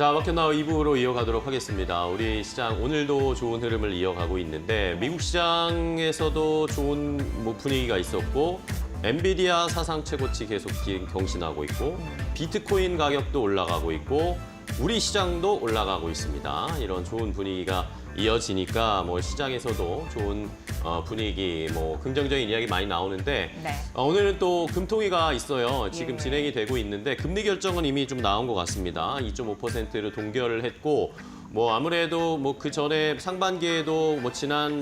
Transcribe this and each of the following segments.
자, 마켓나우 2부로 이어가도록 하겠습니다. 우리 시장 오늘도 좋은 흐름을 이어가고 있는데 미국 시장에서도 좋은 분위기가 있었고 엔비디아 사상 최고치 계속 경신하고 있고 비트코인 가격도 올라가고 있고 우리 시장도 올라가고 있습니다. 이런 좋은 분위기가 이어지니까 시장에서도 좋은 분위기, 긍정적인 이야기 많이 나오는데 네. 오늘은 또 금통위가 있어요. 지금 진행이 되고 있는데 금리 결정은 이미 좀 나온 것 같습니다. 2.5%를 동결을 했고 아무래도 그 전에 상반기에도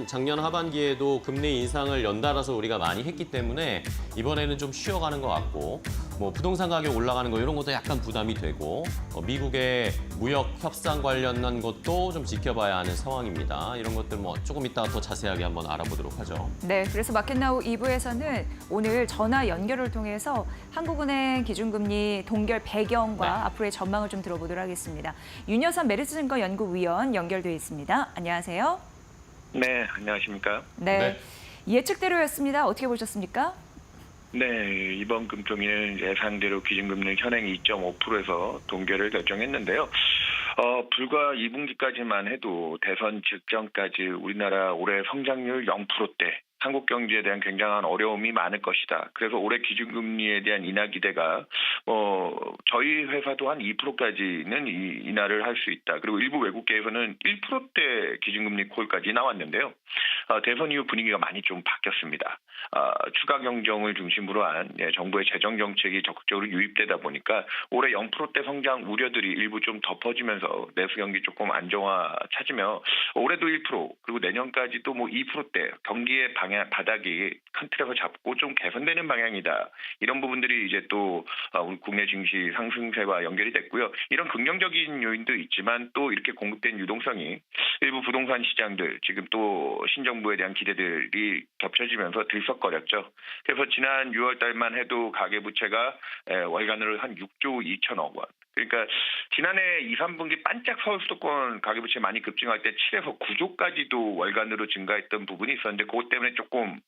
작년 하반기에도 금리 인상을 연달아서 우리가 많이 했기 때문에 이번에는 좀 쉬어가는 것 같고 부동산 가격 올라가는 거 이런 것도 약간 부담이 되고 미국의 무역 협상 관련한 것도 좀 지켜봐야 하는 상황입니다. 이런 것들 조금 이따가 더 자세하게 한번 알아보도록 하죠. 네, 그래서 마켓나우 2부에서는 오늘 전화 연결을 통해서 한국은행 기준금리 동결 배경과 앞으로의 전망을 좀 들어보도록 하겠습니다. 윤여선 메리츠증권 연구위원 연결돼 있습니다. 안녕하세요. 네, 안녕하십니까? 네. 예측대로였습니다. 어떻게 보셨습니까? 네, 이번 금통위는 예상대로 기준금리 현행 2.5%에서 동결을 결정했는데요. 불과 2분기까지만 해도 대선 직전까지 우리나라 올해 성장률 0%대, 한국 경제에 대한 굉장한 어려움이 많을 것이다. 그래서 올해 기준금리에 대한 인하 기대가 저희 회사도 한 2%까지는 인하를 할 수 있다. 그리고 일부 외국계에서는 1%대 기준금리 콜까지 나왔는데요. 대선 이후 분위기가 많이 좀 바뀌었습니다. 추가 경정을 중심으로 한 정부의 재정 정책이 적극적으로 유입되다 보니까 올해 0%대 성장 우려들이 일부 좀 덮어지면서 내수 경기 조금 안정화 찾으며 올해도 1% 그리고 내년까지도 2%대 경기의 바닥이 큰 틀에서 잡고 좀 개선되는 방향이다. 이런 부분들이 이제 또 우리 국내 증시 상승세와 연결이 됐고요. 이런 긍정적인 요인도 있지만 또 이렇게 공급된 유동성이 일부 부동산 시장들 지금 또 신정부에 대한 기대들이 겹쳐지면서 들썩거렸죠. 그래서 지난 6월 달만 해도 가계부채가 월간으로 한 6조 2천억 원. 그러니까 지난해 2, 3분기 반짝 서울 수도권 가계부채 많이 급증할 때 7에서 9조까지도 월간으로 증가했던 부분이 있었는데 그것 때문에 조금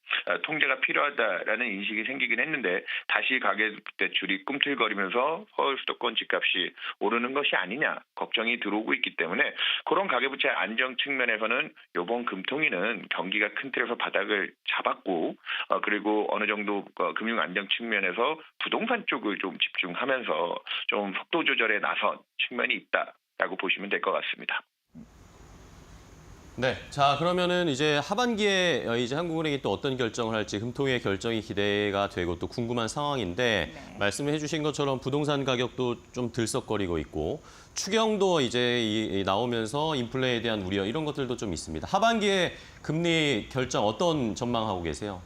통제가 필요하다라는 인식이 생기긴 했는데 다시 가계대출이 꿈틀거리면서 서울 수도권 집값이 오르는 것이 아니냐 걱정이 들어오고 있기 때문에 그런 가계부채 안정 측면에서는 이번 금통위는 경기가 큰 틀에서 바닥을 잡았고 그리고 어느 정도 금융 안정 측면에서 부동산 쪽을 좀 집중하면서 좀 속도 조절에 나선 측면이 있다라고 보시면 될 것 같습니다. 네, 자 그러면은 이제 하반기에 이제 한국은행이 또 어떤 결정을 할지 금통위의 결정이 기대가 되고 또 궁금한 상황인데 말씀해 주신 것처럼 부동산 가격도 좀 들썩거리고 있고 추경도 이제 나오면서 인플레에 대한 우려 이런 것들도 좀 있습니다. 하반기에 금리 결정 어떤 전망하고 계세요?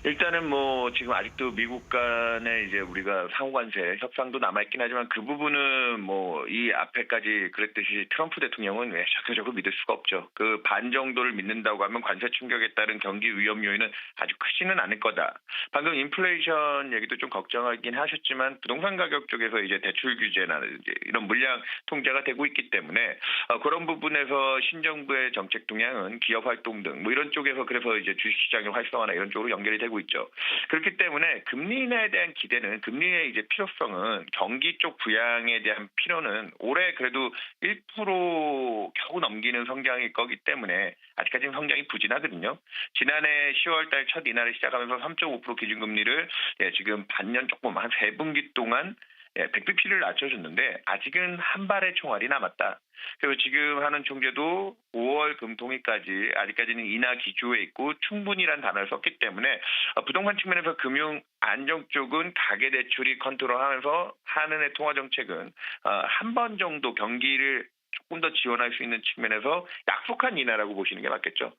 일단은 지금 아직도 미국 간에 이제 우리가 상호관세 협상도 남아있긴 하지만 그 부분은 이 앞에까지 그랬듯이 트럼프 대통령은 적극적으로 믿을 수가 없죠. 그 반 정도를 믿는다고 하면 관세 충격에 따른 경기 위험 요인은 아주 크지는 않을 거다. 방금 인플레이션 얘기도 좀 걱정하긴 하셨지만 부동산 가격 쪽에서 이제 대출 규제나 이제 이런 물량 통제가 되고 있기 때문에 그런 부분에서 신정부의 정책 동향은 기업 활동 등 이런 쪽에서 그래서 이제 주식시장의 활성화나 이런 쪽으로 연결이 되고 있죠. 그렇기 때문에 금리 인하에 대한 기대는 금리의 이제 필요성은 경기 쪽 부양에 대한 필요는 올해 그래도 1% 겨우 넘기는 성장일 거기 때문에 아직까지는 성장이 부진하거든요. 지난해 10월 달 첫 인하를 시작하면서 3.5% 기준금리를 지금 반년 조금 한 3분기 동안 100bp를 낮춰줬는데 아직은 한 발의 총알이 남았다. 그리고 지금 하는 총재도 5월 금통위까지 아직까지는 인하 기조에 있고 충분히란 단어를 썼기 때문에 부동산 측면에서 금융 안정 쪽은 가계대출이 컨트롤하면서 한은의 통화정책은 한 번 정도 경기를 조금 더 지원할 수 있는 측면에서 약속한 인하라고 보시는 게 맞겠죠.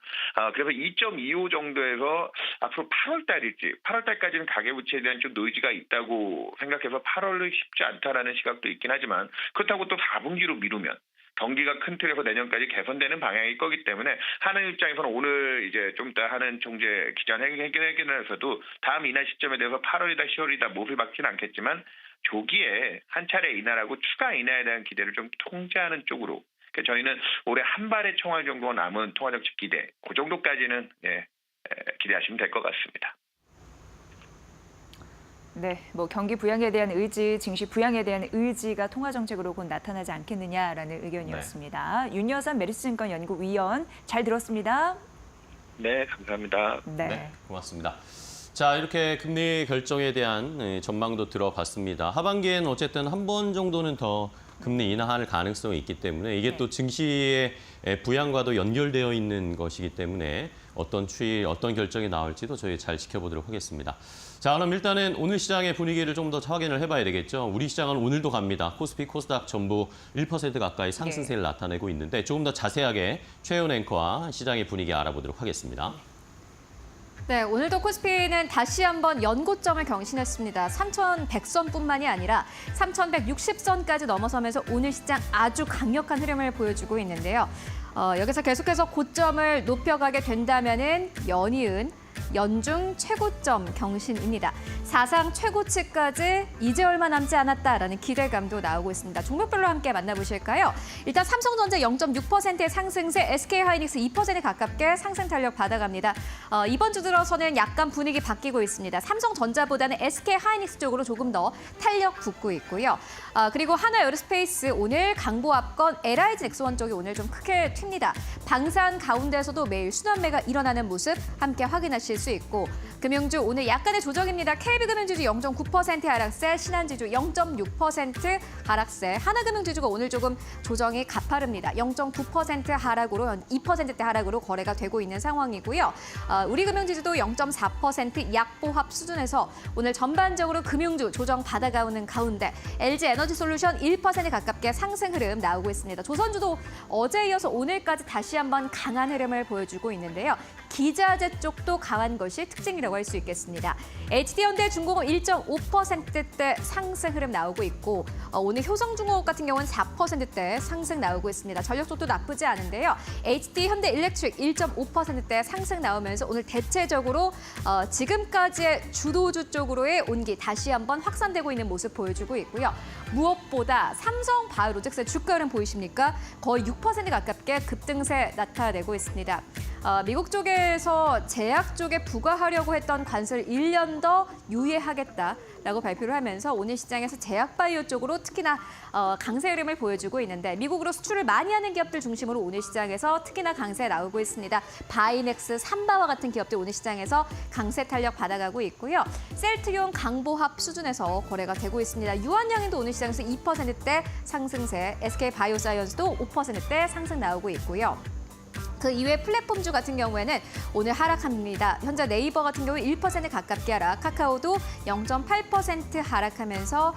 그래서 2.25 정도에서 앞으로 8월 달일지 8월 달까지는 가계부채에 대한 좀 노이즈가 있다고 생각해서 8월은 쉽지 않다라는 시각도 있긴 하지만 그렇다고 또 4분기로 미루면 경기가 큰 틀에서 내년까지 개선되는 방향일 거기 때문에 하는 입장에서는 오늘 이제 좀 이따 하는 총재 기자 회견에서도 다음 인하 시점에 대해서 8월이다 10월이다 못을 박지는 않겠지만 조기에 한 차례 인하라고 추가 인하에 대한 기대를 좀 통제하는 쪽으로 그러니까 저희는 올해 한 발의 총알 정도 남은 통화정책 기대 그 정도까지는 기대하시면 될 것 같습니다. 네, 뭐 경기 부양에 대한 의지, 증시 부양에 대한 의지가 통화 정책으로 곧 나타나지 않겠느냐라는 의견이었습니다. 윤여산 메리츠증권 연구위원 잘 들었습니다. 네, 감사합니다. 네. 고맙습니다. 자, 이렇게 금리 결정에 대한 전망도 들어봤습니다. 하반기에는 어쨌든 한 번 정도는 더 금리 인하할 가능성이 있기 때문에 이게 또 증시의 부양과도 연결되어 있는 것이기 때문에 어떤 추이, 어떤 결정이 나올지도 저희 잘 지켜보도록 하겠습니다. 자, 그럼 일단은 오늘 시장의 분위기를 좀 더 확인을 해봐야 되겠죠. 우리 시장은 오늘도 갑니다. 코스피, 코스닥 전부 1% 가까이 상승세를 나타내고 있는데 조금 더 자세하게 최은 앵커와 시장의 분위기 알아보도록 하겠습니다. 네, 오늘도 코스피는 다시 한번 연고점을 경신했습니다. 3,100선뿐만이 아니라 3,160선까지 넘어서면서 오늘 시장 아주 강력한 흐름을 보여주고 있는데요. 여기서 계속해서 고점을 높여가게 된다면은 연이은 연중 최고점 경신입니다. 사상 최고치까지 이제 얼마 남지 않았다라는 기대감도 나오고 있습니다. 종목별로 함께 만나보실까요? 일단 삼성전자 0.6%의 상승세, SK하이닉스 2%에 가깝게 상승 탄력 받아갑니다. 이번 주 들어서는 약간 분위기 바뀌고 있습니다. 삼성전자보다는 SK하이닉스 쪽으로 조금 더 탄력 붙고 있고요. 그리고 하나에어로스페이스 오늘 강보합권 LIG 넥스원 쪽이 오늘 좀 크게 튑니다. 방산 가운데서도 매일 순환매가 일어나는 모습 함께 확인하실 수 있고 금융주 오늘 약간의 조정입니다. KB금융지주 0.9% 하락세, 신한지주 0.6% 하락세, 하나금융지주가 오늘 조금 조정이 가파릅니다. 0.9% 하락으로 2%대 하락으로 거래가 되고 있는 상황이고요. 우리금융지주도 0.4% 약보합 수준에서 오늘 전반적으로 금융주 조정 받아가는 가운데 LG에너지솔루션 1% 가깝게 상승 흐름 나오고 있습니다. 조선주도 어제 이어서 오늘까지 다시 한번 강한 흐름을 보여주고 있는데요. 기자재 쪽도 강한 것이 특징이라고 할 수 있겠습니다. HD현대중공업 1.5%대 상승 흐름 나오고 있고 오늘 효성중공업 같은 경우는 4%대 상승 나오고 있습니다. 전력 쪽도 나쁘지 않은데요. HD현대일렉트릭 1.5%대 상승 나오면서 오늘 대체적으로 지금까지의 주도주 쪽으로의 온기 다시 한번 확산되고 있는 모습 보여주고 있고요. 무엇보다 삼성바이오로직스의 주가 흐름 보이십니까? 거의 6% 가깝게 급등세 나타내고 있습니다. 미국 쪽에서 제약 쪽에 부과하려고 했던 관세를 1년 더 유예하겠다라고 발표를 하면서 오늘 시장에서 제약 바이오 쪽으로 특히나 강세 흐름을 보여주고 있는데 미국으로 수출을 많이 하는 기업들 중심으로 오늘 시장에서 특히나 강세 나오고 있습니다. 바이넥스, 삼바와 같은 기업들 오늘 시장에서 강세 탄력 받아가고 있고요. 셀트리온 강보합 수준에서 거래가 되고 있습니다. 유한양행도 오늘 시장에서 2%대 상승세, SK바이오사이언스도 5%대 상승 나오고 있고요. 그 이외 플랫폼주 같은 경우에는 오늘 하락합니다. 현재 네이버 같은 경우 1% 가깝게 하락, 카카오도 0.8% 하락하면서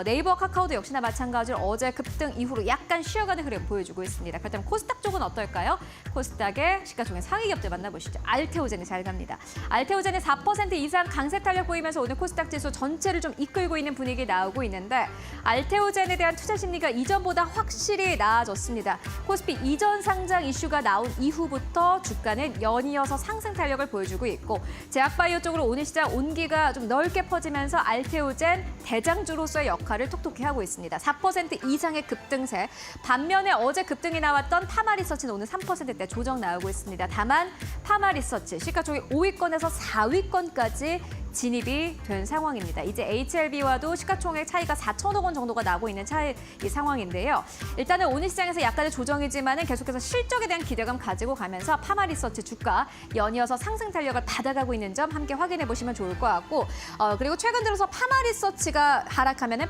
네이버, 카카오도 역시나 마찬가지로 어제 급등 이후로 약간 쉬어가는 흐름 보여주고 있습니다. 그렇다면 코스닥 쪽은 어떨까요? 코스닥의 시가총액 상위 기업들 만나보시죠. 알테오젠이 잘 갑니다. 알테오젠이 4% 이상 강세 탄력 보이면서 오늘 코스닥 지수 전체를 좀 이끌고 있는 분위기 나오고 있는데 알테오젠에 대한 투자 심리가 이전보다 확실히 나아졌습니다. 코스피 이전 상장 이슈가 나온 이후부터 주가는 연이어서 상승 탄력을 보여주고 있고 제약바이오 쪽으로 오늘 시장 온기가 좀 넓게 퍼지면서 알테오젠 대장주로서의 역할을 톡톡히 하고 있습니다. 4% 이상의 급등세. 반면에 어제 급등이 나왔던 파마리서치는 오늘 3%대 조정 나오고 있습니다. 다만 파마리서치 시가총액 5위권에서 4위권까지 진입이 된 상황입니다. 이제 HLB와도 시가총액 차이가 4천억 원 정도가 나고 있는 이 상황인데요. 일단은 오늘 시장에서 약간의 조정이지만은 계속해서 실적에 대한 기대감 가지고 가면서 파마리서치 주가 연이어서 상승 탄력을 받아가고 있는 점 함께 확인해 보시면 좋을 것 같고 그리고 최근 들어서 파마리서치가 하락하면은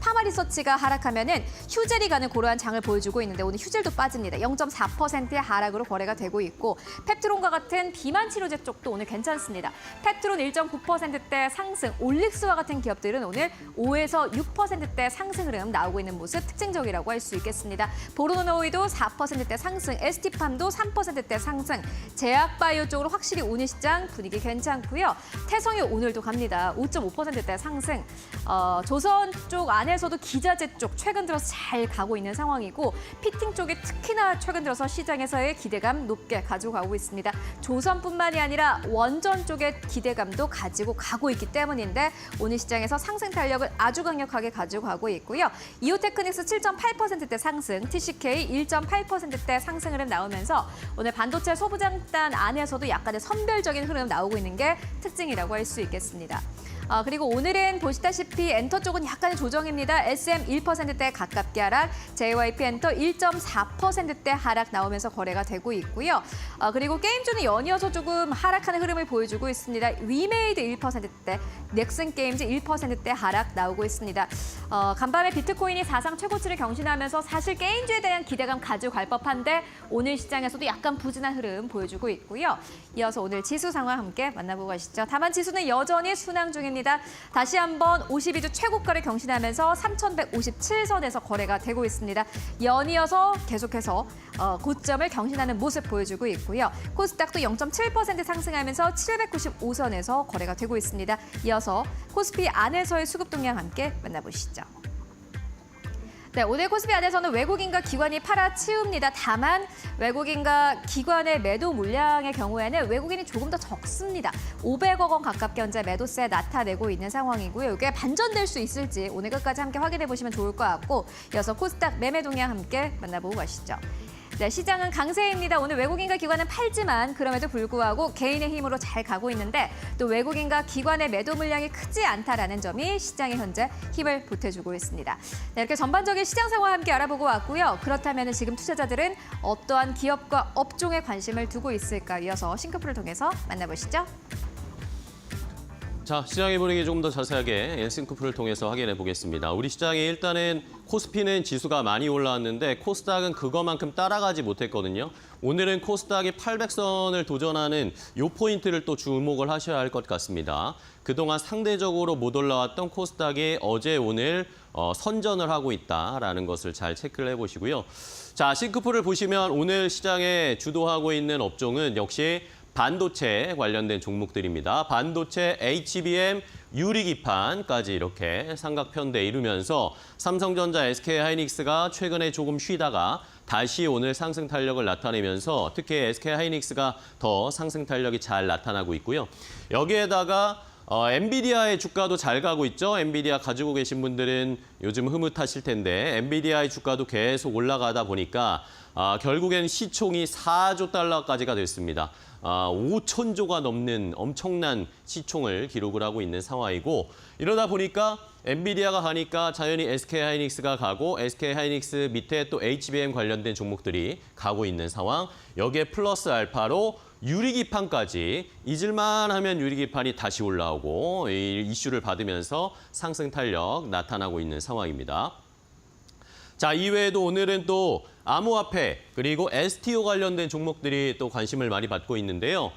파마리서치가 하락하면은 휴젤이 가는 그러한 장을 보여주고 있는데 오늘 휴젤도 빠집니다. 0.4%의 하락으로 거래가 되고 있고 펩트론과 같은 비만 치료제 쪽도 오늘 괜찮습니다. 펩트론 1.9%대 상승, 올릭스와 같은 기업들은 오늘 5에서 6%대 상승 흐름 나오고 있는 모습 특징적이라고 할 수 있겠습니다. 보로노이도 4%대 상승, ST팜도 3%대 상승, 제약바이오 쪽으로 확실히 오늘 시장 분위기 괜찮고요. 태성이 오늘도 갑니다. 5.5%대 상승, 조선 쪽 안에서도 기자재 쪽 최근 들어서 잘 가고 있는 상황이고 피팅 쪽이 특히나 최근 들어서 시장에서의 기대감 높게 가지고 가고 있습니다. 조선뿐만이 아니라 원전 쪽의 기대감도 가지고 가고 있기 때문인데 오늘 시장에서 상승 탄력을 아주 강력하게 가지고 가고 있고요. 이오테크닉스 7.8%대 상승, TCK 1.8%대 상승 흐름 나오면서 오늘 반도체 소부장단 안에서도 약간의 선별적인 흐름 나오고 있는 게 특징이라고 할 수 있겠습니다. 그리고 오늘은 보시다시피 엔터 쪽은 약간의 조정입니다. SM 1%대 가깝게 하락, JYP 엔터 1.4%대 하락 나오면서 거래가 되고 있고요. 그리고 게임주는 연이어서 조금 하락하는 흐름을 보여주고 있습니다. 위메이드 1%대, 넥슨 게임즈 1%대 하락 나오고 있습니다. 간밤에 비트코인이 사상 최고치를 경신하면서 사실 게임주에 대한 기대감 가지고 갈 법한데 오늘 시장에서도 약간 부진한 흐름 보여주고 있고요. 이어서 오늘 지수 상황 함께 만나보고 가시죠. 다만 지수는 여전히 순항 중입니다. 다시 한번 52주 최고가를 경신하면서 3,157선에서 거래가 되고 있습니다. 연이어서 계속해서 고점을 경신하는 모습 보여주고 있고요. 코스닥도 0.7% 상승하면서 795선에서 거래가 되고 있습니다. 이어서 코스피 안에서의 수급 동향 함께 만나보시죠. 네, 오늘 코스피 안에서는 외국인과 기관이 팔아치웁니다. 다만 외국인과 기관의 매도 물량의 경우에는 외국인이 조금 더 적습니다. 500억 원 가깝게 현재 매도세 나타내고 있는 상황이고요. 이게 반전될 수 있을지 오늘 끝까지 함께 확인해 보시면 좋을 것 같고 이어서 코스닥 매매 동향 함께 만나보고 가시죠. 네, 시장은 강세입니다. 오늘 외국인과 기관은 팔지만 그럼에도 불구하고 개인의 힘으로 잘 가고 있는데 또 외국인과 기관의 매도 물량이 크지 않다라는 점이 시장에 현재 힘을 보태주고 있습니다. 네, 이렇게 전반적인 시장 상황 함께 알아보고 왔고요. 그렇다면 지금 투자자들은 어떠한 기업과 업종에 관심을 두고 있을까? 이어서 싱크풀을 통해서 만나보시죠. 자, 시장의 분위기 조금 더 자세하게 엔싱크풀을 통해서 확인해 보겠습니다. 우리 시장이 일단은 코스피는 지수가 많이 올라왔는데 코스닥은 그거만큼 따라가지 못했거든요. 오늘은 코스닥이 800선을 도전하는 요 포인트를 또 주목을 하셔야 할 것 같습니다. 그동안 상대적으로 못 올라왔던 코스닥이 어제 오늘 선전을 하고 있다라는 것을 잘 체크를 해보시고요. 자, 싱크풀을 보시면 오늘 시장에 주도하고 있는 업종은 역시 반도체 관련된 종목들입니다. 반도체, HBM, 유리기판까지 이렇게 삼각편대 이루면서 삼성전자, SK하이닉스가 최근에 조금 쉬다가 다시 오늘 상승 탄력을 나타내면서 특히 SK하이닉스가 더 상승 탄력이 잘 나타나고 있고요. 여기에다가 엔비디아의 주가도 잘 가고 있죠. 엔비디아 가지고 계신 분들은 요즘 흐뭇하실 텐데 엔비디아의 주가도 계속 올라가다 보니까 결국엔 시총이 4조 달러까지가 됐습니다. 5천조가 넘는 엄청난 시총을 기록을 하고 있는 상황이고 이러다 보니까 엔비디아가 가니까 자연히 SK하이닉스가 가고 SK하이닉스 밑에 또 HBM 관련된 종목들이 가고 있는 상황. 여기에 플러스 알파로 유리기판까지 잊을만 하면 유리기판이 다시 올라오고 이 이슈를 받으면서 상승 탄력 나타나고 있는 상황입니다. 자, 이외에도 오늘은 또 암호화폐 그리고 STO 관련된 종목들이 또 관심을 많이 받고 있는데요.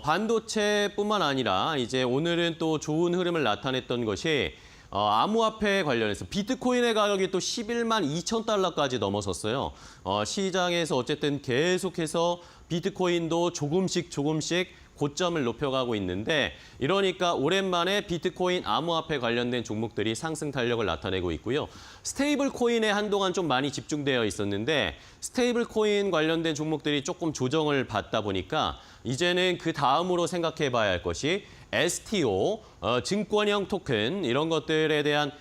반도체뿐만 아니라 이제 오늘은 또 좋은 흐름을 나타냈던 것이 암호화폐 관련해서 비트코인의 가격이 또 11만 2천 달러까지 넘어섰어요. 시장에서 어쨌든 계속해서 비트코인도 조금씩 고점을 높여가고 있는데 이러니까 오랜만에 비트코인 암호화폐 관련된 종목들이 상승 탄력을 나타내고 있고요. 스테이블 코인에 한동안 좀 많이 집중되어 있었는데 스테이블 코인 관련된 종목들이 조금 조정을 받다 보니까 이제는 그 다음으로 생각해 봐야 할 것이 STO, 증권형 토큰 이런 것들에 대한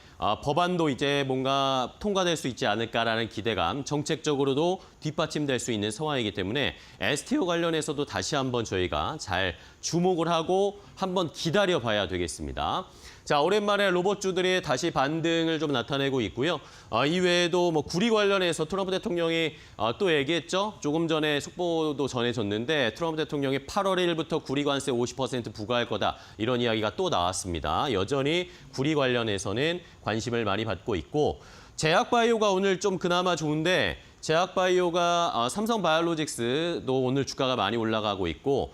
법안도 이제 뭔가 통과될 수 있지 않을까라는 기대감, 정책적으로도 뒷받침될 수 있는 상황이기 때문에 STO 관련해서도 다시 한번 저희가 잘 주목을 하고 한번 기다려봐야 되겠습니다. 자, 오랜만에 로봇주들이 다시 반등을 좀 나타내고 있고요. 이외에도 뭐 구리 관련해서 트럼프 대통령이 또 얘기했죠. 조금 전에 속보도 전해졌는데 트럼프 대통령이 8월 1일부터 구리 관세 50% 부과할 거다. 이런 이야기가 또 나왔습니다. 여전히 구리 관련해서는 관심을 많이 받고 있고 제약바이오가 오늘 좀 그나마 좋은데 제약바이오가 삼성바이오로직스도 오늘 주가가 많이 올라가고 있고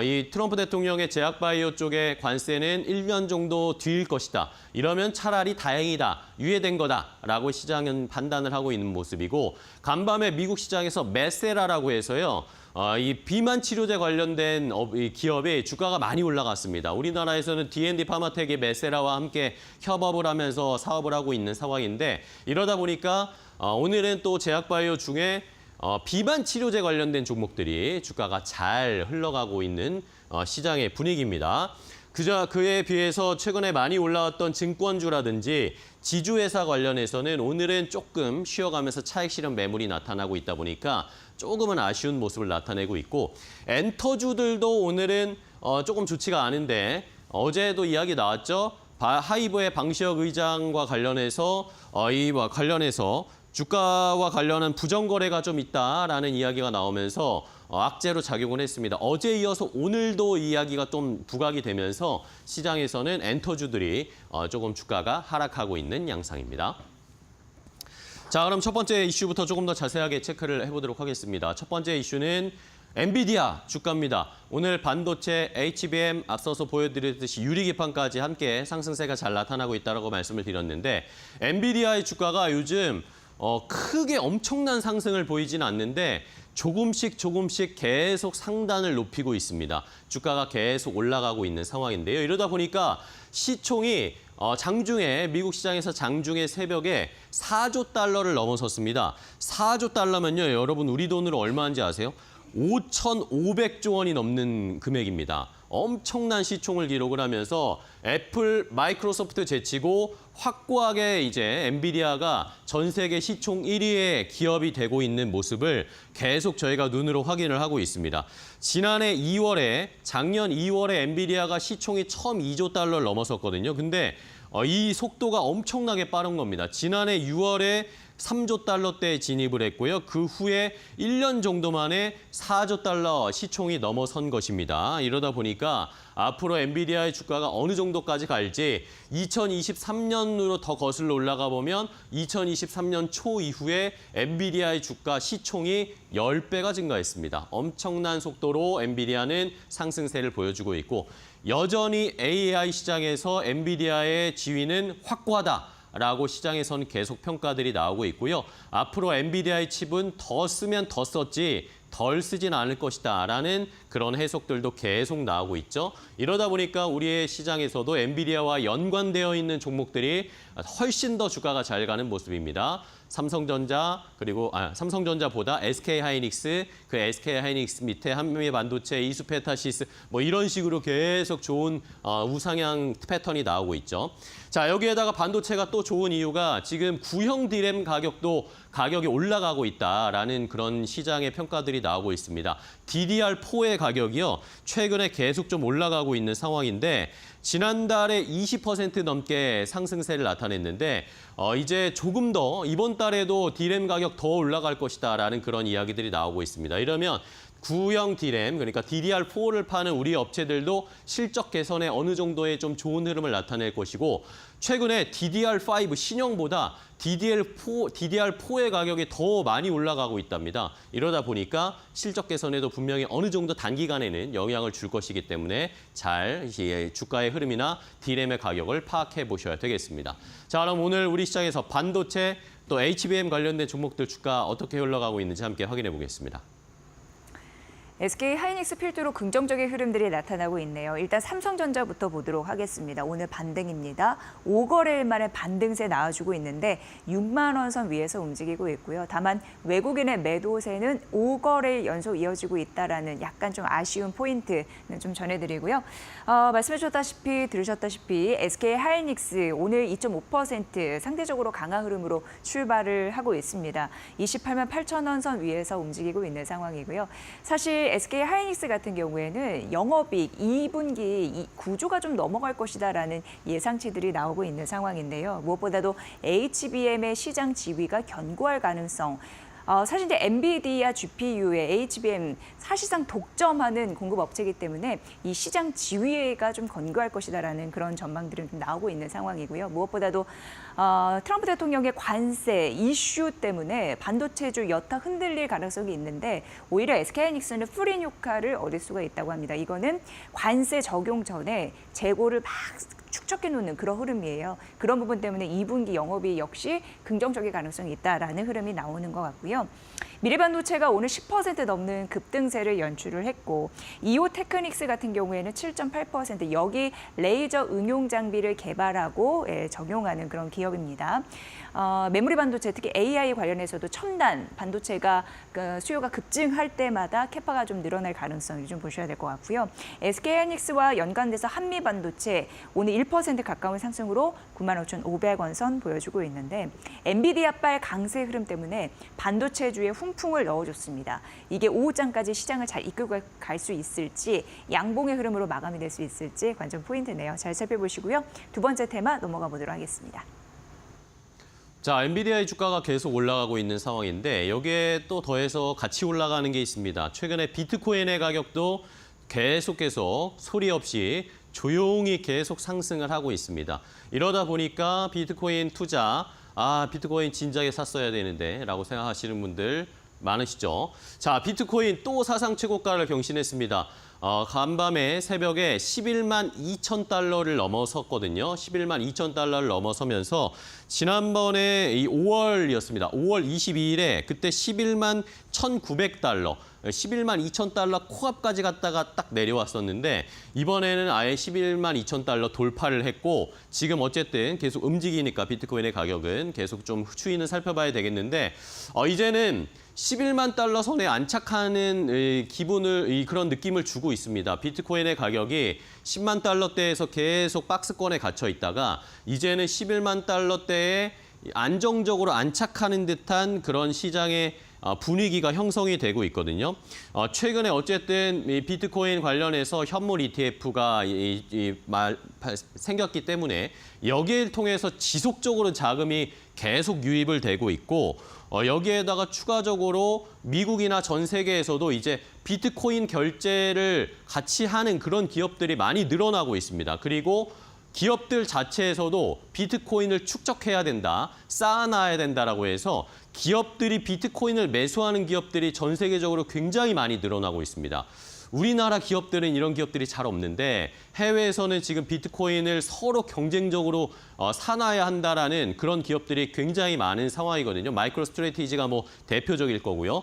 이 트럼프 대통령의 제약바이오 쪽의 관세는 1년 정도 뒤일 것이다. 이러면 차라리 다행이다. 유예된 거다라고 시장은 판단을 하고 있는 모습이고 간밤에 미국 시장에서 메세라라고 해서요. 이 비만 치료제 관련된 기업의 주가가 많이 올라갔습니다. 우리나라에서는 D&D 파마텍이 메세라와 함께 협업을 하면서 사업을 하고 있는 상황인데 이러다 보니까 오늘은 또 제약바이오 중에 비만 치료제 관련된 종목들이 주가가 잘 흘러가고 있는 시장의 분위기입니다. 그에 비해서 최근에 많이 올라왔던 증권주라든지 지주회사 관련해서는 오늘은 조금 쉬어가면서 차익 실현 매물이 나타나고 있다 보니까 조금은 아쉬운 모습을 나타내고 있고 엔터주들도 오늘은 조금 좋지가 않은데 어제도 이야기 나왔죠. 하이브의 방시혁 의장과 관련해서 이와 관련해서 주가와 관련한 부정거래가 좀 있다라는 이야기가 나오면서 악재로 작용을 했습니다. 어제 이어서 오늘도 이야기가 좀 부각이 되면서 시장에서는 엔터주들이 조금 주가가 하락하고 있는 양상입니다. 자, 그럼 첫 번째 이슈부터 조금 더 자세하게 체크를 해보도록 하겠습니다. 첫 번째 이슈는 엔비디아 주가입니다. 오늘 반도체, HBM 앞서서 보여드렸듯이 유리기판까지 함께 상승세가 잘 나타나고 있다고 말씀을 드렸는데 엔비디아의 주가가 요즘 크게 엄청난 상승을 보이진 않는데 조금씩 계속 상단을 높이고 있습니다. 주가가 계속 올라가고 있는 상황인데요. 이러다 보니까 시총이 장중에 미국 시장에서 장중에 새벽에 4조 달러를 넘어섰습니다. 4조 달러면요, 여러분 우리 돈으로 얼마인지 아세요? 5,500조 원이 넘는 금액입니다. 엄청난 시총을 기록을 하면서 애플, 마이크로소프트 제치고 확고하게 이제 엔비디아가 전 세계 시총 1위의 기업이 되고 있는 모습을 계속 저희가 눈으로 확인을 하고 있습니다. 지난해 2월에, 작년 2월에 엔비디아가 시총이 처음 2조 달러를 넘어섰거든요. 근데 이 속도가 엄청나게 빠른 겁니다. 지난해 6월에 3조 달러대에 진입을 했고요. 그 후에 1년 정도 만에 4조 달러 시총이 넘어선 것입니다. 이러다 보니까 앞으로 엔비디아의 주가가 어느 정도까지 갈지 2023년으로 더 거슬러 올라가 보면 2023년 초 이후에 엔비디아의 주가 시총이 10배가 증가했습니다. 엄청난 속도로 엔비디아는 상승세를 보여주고 있고 여전히 AI 시장에서 엔비디아의 지위는 확고하다. 라고 시장에서는 계속 평가들이 나오고 있고요. 앞으로 엔비디아의 칩은 더 쓰면 더 썼지 덜 쓰진 않을 것이다 라는 그런 해석들도 계속 나오고 있죠. 이러다 보니까 우리의 시장에서도 엔비디아와 연관되어 있는 종목들이 훨씬 더 주가가 잘 가는 모습입니다. 삼성전자 그리고 삼성전자보다 SK하이닉스, 그 SK하이닉스 밑에 한미반도체, 이수페타시스 뭐 이런 식으로 계속 좋은 우상향 패턴이 나오고 있죠. 자, 여기에다가 반도체가 또 좋은 이유가 지금 구형 디램 가격이 올라가고 있다라는 그런 시장의 평가들이 나오고 있습니다. DDR4의 가격이요, 최근에 계속 좀 올라가고 있는 상황인데 지난달에 20% 넘게 상승세를 나타냈는데 이제 조금 더 이번 달에도 디램 가격 더 올라갈 것이다라는 그런 이야기들이 나오고 있습니다. 이러면 구형 디램, 그러니까 DDR4를 파는 우리 업체들도 실적 개선에 어느 정도의 좀 좋은 흐름을 나타낼 것이고 최근에 DDR5 신형보다 DDR4의 가격이 더 많이 올라가고 있답니다. 이러다 보니까 실적 개선에도 분명히 어느 정도 단기간에는 영향을 줄 것이기 때문에 잘 주가의 흐름이나 디램의 가격을 파악해 보셔야 되겠습니다. 자, 그럼 오늘 우리 시장에서 반도체 또 HBM 관련된 종목들 주가 어떻게 흘러가고 있는지 함께 확인해 보겠습니다. SK하이닉스 필두로 긍정적인 흐름들이 나타나고 있네요. 일단 삼성전자부터 보도록 하겠습니다. 오늘 반등입니다. 5거래일 만에 반등세 나와주고 있는데 6만 원 선 위에서 움직이고 있고요. 다만 외국인의 매도세는 5거래일 연속 이어지고 있다라는 약간 좀 아쉬운 포인트는 좀 전해드리고요. 들으셨다시피 SK하이닉스 오늘 2.5% 상대적으로 강한 흐름으로 출발을 하고 있습니다. 28만 8천 원 선 위에서 움직이고 있는 상황이고요. 사실 SK하이닉스 같은 경우에는 영업이익 2분기 9조가 좀 넘어갈 것이다라는 예상치들이 나오고 있는 상황인데요. 무엇보다도 HBM의 시장 지위가 견고할 가능성, 사실 이제 엔비디아 GPU의 HBM 사실상 독점하는 공급 업체이기 때문에 이 시장 지위가 좀 견고할 것이다라는 그런 전망들은 좀 나오고 있는 상황이고요. 무엇보다도 트럼프 대통령의 관세 이슈 때문에 반도체주 여타 흔들릴 가능성이 있는데 오히려 SK하이닉스는 풀인 효과를 얻을 수가 있다고 합니다. 이거는 관세 적용 전에 재고를 막 축적해 놓는 그런 흐름이에요. 그런 부분 때문에 2분기 영업이익 역시 긍정적인 가능성이 있다라는 흐름이 나오는 것 같고요. 미래반도체가 오늘 10% 넘는 급등세를 연출을 했고 이오테크닉스 같은 경우에는 7.8%, 여기 레이저 응용 장비를 개발하고 적용하는 그런 기업입니다. 메모리 반도체, 특히 AI 관련해서도 첨단 반도체가 수요가 급증할 때마다 캐파가 좀 늘어날 가능성이 좀 보셔야 될 것 같고요. SK하이닉스와 연관돼서 한미반도체 오늘 1% 가까운 상승으로 95,500원 선 보여주고 있는데 엔비디아발 강세 흐름 때문에 반도체주에 훈풍을 넣어줬습니다. 이게 오후장까지 시장을 잘 이끌고 갈 수 있을지 양봉의 흐름으로 마감이 될 수 있을지 관전 포인트네요. 잘 살펴보시고요. 두 번째 테마 넘어가 보도록 하겠습니다. 자, 엔비디아의 주가가 계속 올라가고 있는 상황인데 여기에 또 더해서 같이 올라가는 게 있습니다. 최근에 비트코인의 가격도 계속해서 소리 없이 조용히 계속 상승을 하고 있습니다. 이러다 보니까 비트코인 투자, 비트코인 진작에 샀어야 되는데 라고 생각하시는 분들 많으시죠. 자, 비트코인 또 사상 최고가를 경신했습니다. 간밤에 새벽에 11만 2천 달러를 넘어섰거든요. 11만 2천 달러를 넘어서면서 지난번에 이 5월이었습니다. 5월 22일에 그때 11만 1,900달러, 11만 2천 달러 코앞까지 갔다가 딱 내려왔었는데 이번에는 아예 11만 2천 달러 돌파를 했고 지금 어쨌든 계속 움직이니까 비트코인의 가격은 계속 좀 추이는 살펴봐야 되겠는데 이제는 11만 달러 선에 안착하는 그런 느낌을 주고 있습니다. 비트코인의 가격이 10만 달러대에서 계속 박스권에 갇혀 있다가 이제는 11만 달러대에 안정적으로 안착하는 듯한 그런 시장의 분위기가 형성이 되고 있거든요. 최근에 어쨌든 비트코인 관련해서 현물 ETF가 생겼기 때문에 여기를 통해서 지속적으로 자금이 계속 유입을 되고 있고 여기에다가 추가적으로 미국이나 전 세계에서도 이제 비트코인 결제를 같이 하는 그런 기업들이 많이 늘어나고 있습니다. 그리고 기업들 자체에서도 비트코인을 축적해야 된다, 쌓아놔야 된다라고 해서 기업들이 비트코인을 매수하는 기업들이 전 세계적으로 굉장히 많이 늘어나고 있습니다. 우리나라 기업들은 이런 기업들이 잘 없는데 해외에서는 지금 비트코인을 서로 경쟁적으로 사놔야 한다라는 그런 기업들이 굉장히 많은 상황이거든요. 마이크로 스트래티지가 대표적일 거고요.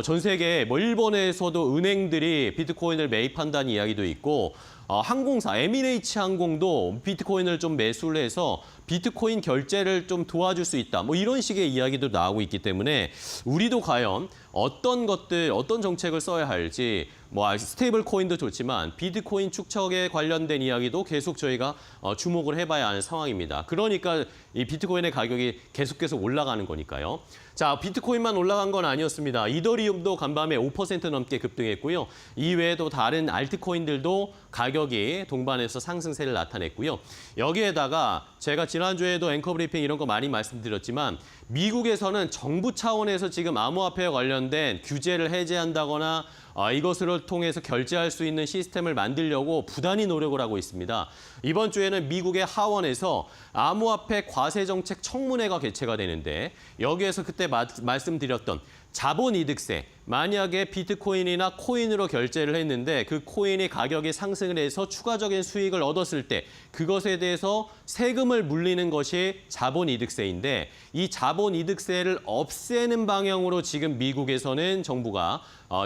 전 세계 일본에서도 은행들이 비트코인을 매입한다는 이야기도 있고 항공사 에미레이츠 항공도 비트코인을 좀 매수를 해서 비트코인 결제를 좀 도와줄 수 있다. 이런 식의 이야기도 나오고 있기 때문에 우리도 과연 어떤 정책을 써야 할지 스테이블 코인도 좋지만 비트코인 축적에 관련된 이야기도 계속 저희가 주목을 해봐야 하는 상황입니다. 그러니까 이 비트코인의 가격이 계속 올라가는 거니까요. 자, 비트코인만 올라간 건 아니었습니다. 이더리움도 간밤에 5% 넘게 급등했고요. 이외에도 다른 알트코인들도 가격이 동반해서 상승세를 나타냈고요. 여기에다가 제가 지난주에도 앵커 브리핑 이런 거 많이 말씀드렸지만 미국에서는 정부 차원에서 지금 암호화폐와 관련된 규제를 해제한다거나 이것을 통해서 결제할 수 있는 시스템을 만들려고 부단히 노력을 하고 있습니다. 이번 주에는 미국의 하원에서 암호화폐 과세정책 청문회가 개최가 되는데 여기에서 그때 말씀드렸던 자본이득세, 만약에 비트코인이나 코인으로 결제를 했는데 그 코인이 가격이 상승을 해서 추가적인 수익을 얻었을 때 그것에 대해서 세금을 물리는 것이 자본이득세인데 이 자본이득세를 없애는 방향으로 지금 미국에서는 정부가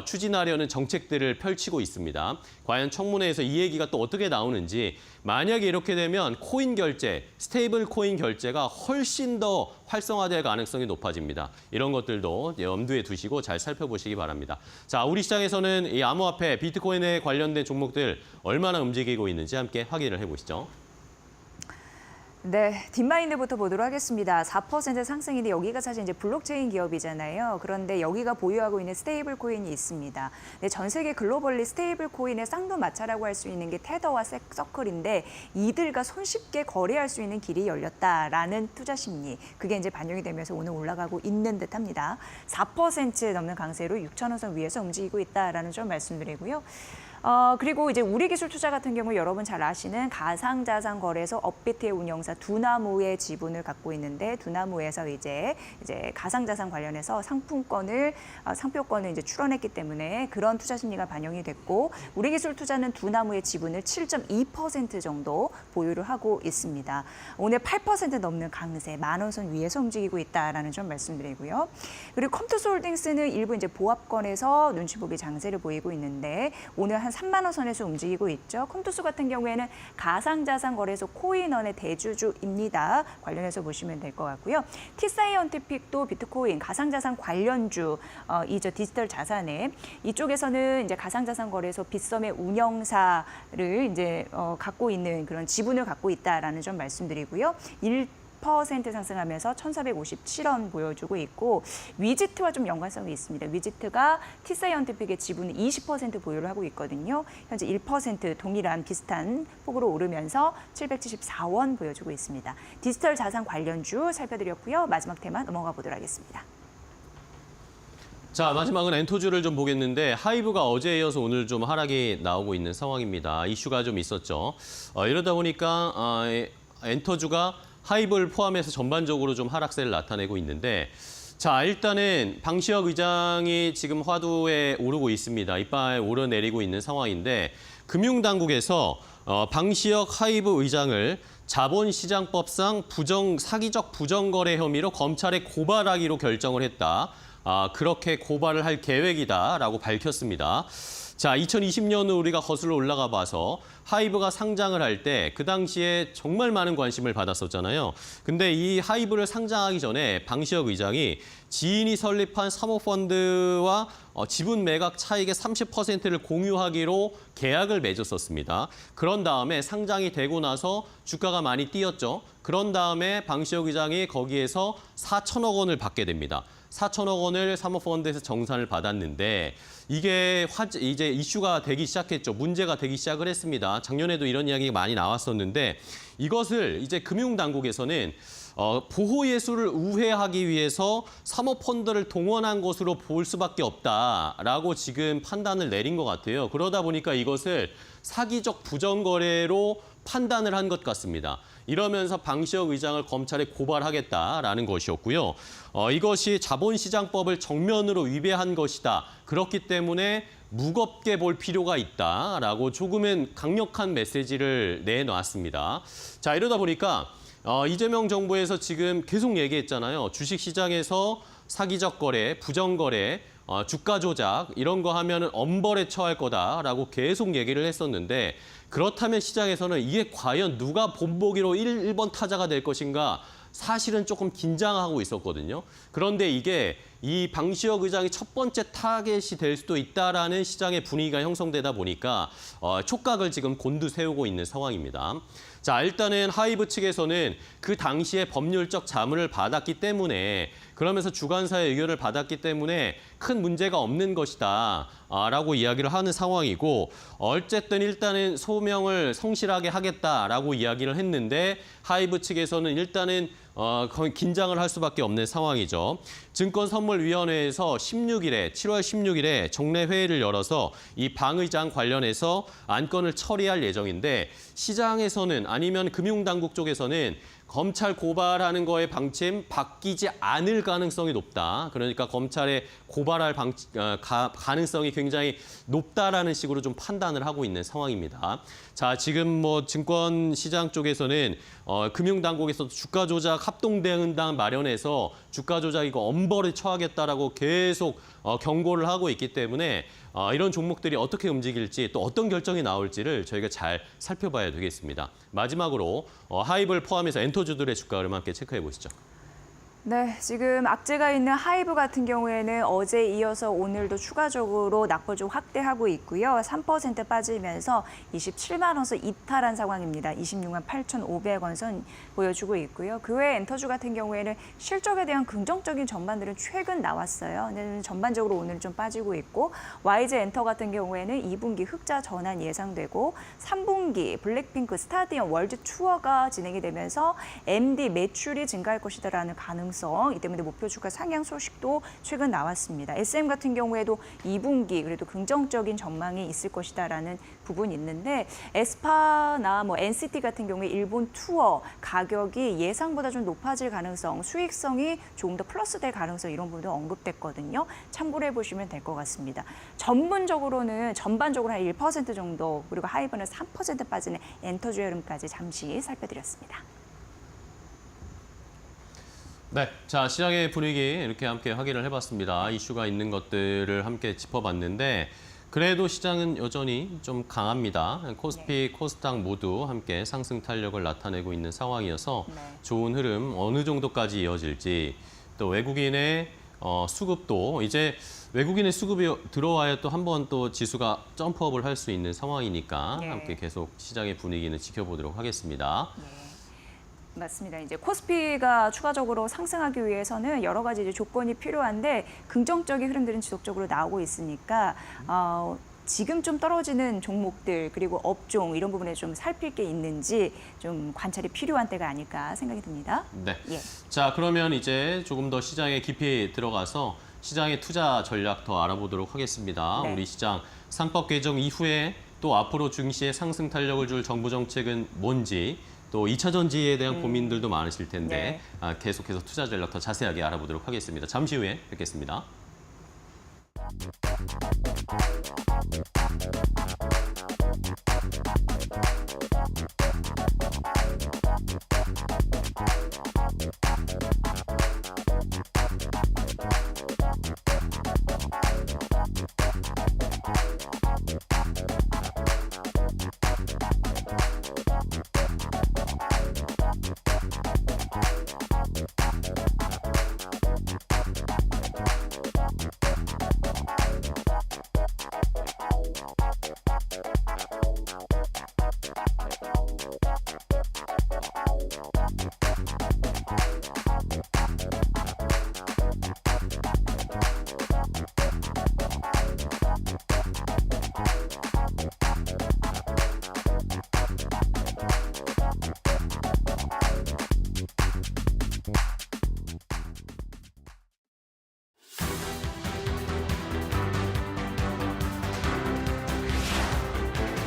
추진하려는 정책들을 펼치고 있습니다. 과연 청문회에서 이 얘기가 또 어떻게 나오는지 만약에 이렇게 되면 코인 결제, 스테이블 코인 결제가 훨씬 더 활성화될 가능성이 높아집니다. 이런 것들도 염두에 두시고 잘 살펴보시기 바랍니다. 자, 우리 시장에서는 이 암호화폐, 비트코인에 관련된 종목들 얼마나 움직이고 있는지 함께 확인을 해보시죠. 네, 딥마인드부터 보도록 하겠습니다. 4% 상승인데 여기가 사실 이제 블록체인 기업이잖아요. 그런데 여기가 보유하고 있는 스테이블 코인이 있습니다. 네, 전 세계 글로벌리 스테이블 코인의 쌍두마차라고 할 수 있는 게 테더와 서클인데 이들과 손쉽게 거래할 수 있는 길이 열렸다라는 투자 심리. 그게 이제 반영이 되면서 오늘 올라가고 있는 듯합니다. 4% 넘는 강세로 6,000원 선 위에서 움직이고 있다라는 점 말씀드리고요. 그리고 이제 우리기술투자 같은 경우 여러분 잘 아시는 가상자산 거래소 업비트의 운영사 두나무의 지분을 갖고 있는데 두나무에서 이제 가상자산 관련해서 상표권을 이제 출원했기 때문에 그런 투자 심리가 반영이 됐고 우리기술투자는 두나무의 지분을 7.2% 정도 보유를 하고 있습니다. 오늘 8% 넘는 강세, 10,000원 선 위에서 움직이고 있다라는 점 말씀드리고요. 그리고 컴투스홀딩스는 일부 이제 보합권에서 눈치 보기 장세를 보이고 있는데 오늘 한 한 3만 원 선에서 움직이고 있죠. 컴투스 같은 경우에는 가상자산 거래소 코인원의 대주주입니다. 관련해서 보시면 될 것 같고요. T사이언티픽도 비트코인 가상자산 관련주 이죠 디지털 자산에 이쪽에서는 이제 가상자산 거래소 빗썸의 운영사를 이제 갖고 있는 그런 지분을 갖고 있다라는 점 말씀드리고요. 1% 상승하면서 1,457원 보여주고 있고 위지트와 좀 연관성이 있습니다. 위지트가 T사이언티픽의 지분을 20% 보유를 하고 있거든요. 현재 1% 동일한 비슷한 폭으로 오르면서 774원 보여주고 있습니다. 디지털 자산 관련주 살펴드렸고요. 마지막 테마 넘어가 보도록 하겠습니다. 자, 마지막은 엔터주를 좀 보겠는데 하이브가 어제에 이어서 오늘 좀 하락이 나오고 있는 상황입니다. 이슈가 좀 있었죠. 이러다 보니까 엔터주가 하이브를 포함해서 전반적으로 좀 하락세를 나타내고 있는데 자, 일단은 방시혁 의장이 지금 화두에 오르고 있습니다. 이빨 오르내리고 있는 상황인데 금융당국에서 방시혁 하이브 의장을 자본시장법상 사기적 부정거래 혐의로 검찰에 고발하기로 결정을 했다. 그렇게 고발을 할 계획이다라고 밝혔습니다. 자, 2020년으로 우리가 거슬러 올라가 봐서 하이브가 상장을 할 때 그 당시에 정말 많은 관심을 받았었잖아요. 근데 이 하이브를 상장하기 전에 방시혁 의장이 지인이 설립한 사모펀드와 지분 매각 차익의 30%를 공유하기로 계약을 맺었었습니다. 그런 다음에 상장이 되고 나서 주가가 많이 뛰었죠. 그런 다음에 방시혁 의장이 거기에서 4천억 원을 받게 됩니다. 4천억 원을 사모펀드에서 정산을 받았는데 이게 이제 이슈가 되기 시작했죠. 문제가 되기 시작을 했습니다. 작년에도 이런 이야기가 많이 나왔었는데 이것을 이제 금융당국에서는 보호예술을 우회하기 위해서 사모펀드를 동원한 것으로 볼 수밖에 없다라고 지금 판단을 내린 것 같아요. 그러다 보니까 이것을 사기적 부정거래로 판단을 한 것 같습니다. 이러면서 방시혁 의장을 검찰에 고발하겠다라는 것이었고요. 이것이 자본시장법을 정면으로 위배한 것이다. 그렇기 때문에 무겁게 볼 필요가 있다라고 조금은 강력한 메시지를 내놨습니다. 자, 이러다 보니까 이재명 정부에서 지금 계속 얘기했잖아요. 주식시장에서 사기적 거래, 부정거래, 주가 조작 이런 거 하면은 엄벌에 처할 거다라고 계속 얘기를 했었는데 그렇다면 시장에서는 이게 과연 누가 본보기로 1번 타자가 될 것인가 사실은 조금 긴장하고 있었거든요. 그런데 이게 이 방시혁 의장이 첫 번째 타겟이 될 수도 있다라는 시장의 분위기가 형성되다 보니까 촉각을 지금 곤두세우고 있는 상황입니다. 자, 일단은 하이브 측에서는 그 당시에 법률적 자문을 받았기 때문에 그러면서 주관사의 의견을 받았기 때문에 큰 문제가 없는 것이다 라고 이야기를 하는 상황이고 어쨌든 일단은 소명을 성실하게 하겠다라고 이야기를 했는데 하이브 측에서는 일단은 긴장을 할 수밖에 없는 상황이죠. 증권선물위원회에서 7월 16일에 정례 회의를 열어서 이 방 의장 관련해서 안건을 처리할 예정인데 시장에서는 아니면 금융당국 쪽에서는 검찰 고발하는 거의 방침 바뀌지 않을 가능성이 높다. 그러니까 검찰에 고발할 가능성이 굉장히 높다라는 식으로 좀 판단을 하고 있는 상황입니다. 자, 지금 뭐 증권시장 쪽에서는 금융당국에서도 주가 조작 합동대응단 마련해서 주가 조작 이거 엄벌에 처하겠다라고 계속 경고를 하고 있기 때문에 이런 종목들이 어떻게 움직일지 또 어떤 결정이 나올지를 저희가 잘 살펴봐야 되겠습니다. 마지막으로 하이브를 포함해서 엔터주들의 주가 흐름 함께 체크해 보시죠. 네, 지금 악재가 있는 하이브 같은 경우에는 어제 이어서 오늘도 추가적으로 낙폭을 확대하고 있고요. 3% 빠지면서 27만 원 선 이탈한 상황입니다. 26만 8,500원 선 보여주고 있고요. 그 외에 엔터주 같은 경우에는 실적에 대한 긍정적인 전반들은 최근 나왔어요. 근데 전반적으로 오늘 좀 빠지고 있고 YG 엔터 같은 경우에는 2분기 흑자 전환 예상되고 3분기 블랙핑크 스타디움 월드 투어가 진행이 되면서 MD 매출이 증가할 것이다라는 가능성 이 때문에 목표 주가 상향 소식도 최근 나왔습니다. SM 같은 경우에도 2분기 그래도 긍정적인 전망이 있을 것이다라는 부분이 있는데 에스파나 뭐 NCT 같은 경우에 일본 투어 가격이 예상보다 좀 높아질 가능성, 수익성이 조금 더 플러스될 가능성 이런 부분도 언급됐거든요. 참고를 해보시면 될 것 같습니다. 전반적으로 한 1% 정도 그리고 하이브는 3% 빠지는 엔터주 흐름까지 잠시 살펴드렸습니다. 네, 자 시장의 분위기 이렇게 함께 확인을 해봤습니다. 이슈가 있는 것들을 함께 짚어봤는데 그래도 시장은 여전히 좀 강합니다. 코스피, 코스닥 모두 함께 상승 탄력을 나타내고 있는 상황이어서 네. 좋은 흐름 어느 정도까지 이어질지, 또 외국인의 수급도 이제 외국인의 수급이 들어와야 또 한 번 또 지수가 점프업을 할 수 있는 상황이니까 네. 함께 계속 시장의 분위기는 지켜보도록 하겠습니다. 맞습니다. 이제 코스피가 추가적으로 상승하기 위해서는 여러 가지 이제 조건이 필요한데 긍정적인 흐름들은 지속적으로 나오고 있으니까 지금 좀 떨어지는 종목들 그리고 업종 이런 부분에 좀 살필 게 있는지 좀 관찰이 필요한 때가 아닐까 생각이 듭니다. 네. 예. 자, 그러면 이제 조금 더 시장에 깊이 들어가서 시장의 투자 전략 더 알아보도록 하겠습니다. 네. 우리 시장 상법 개정 이후에 또 앞으로 증시에 상승 탄력을 줄 정부 정책은 뭔지, 또 2차 전지에 대한 고민들도 많으실 텐데 계속해서 투자 전략 더 자세하게 알아보도록 하겠습니다. 잠시 후에 뵙겠습니다.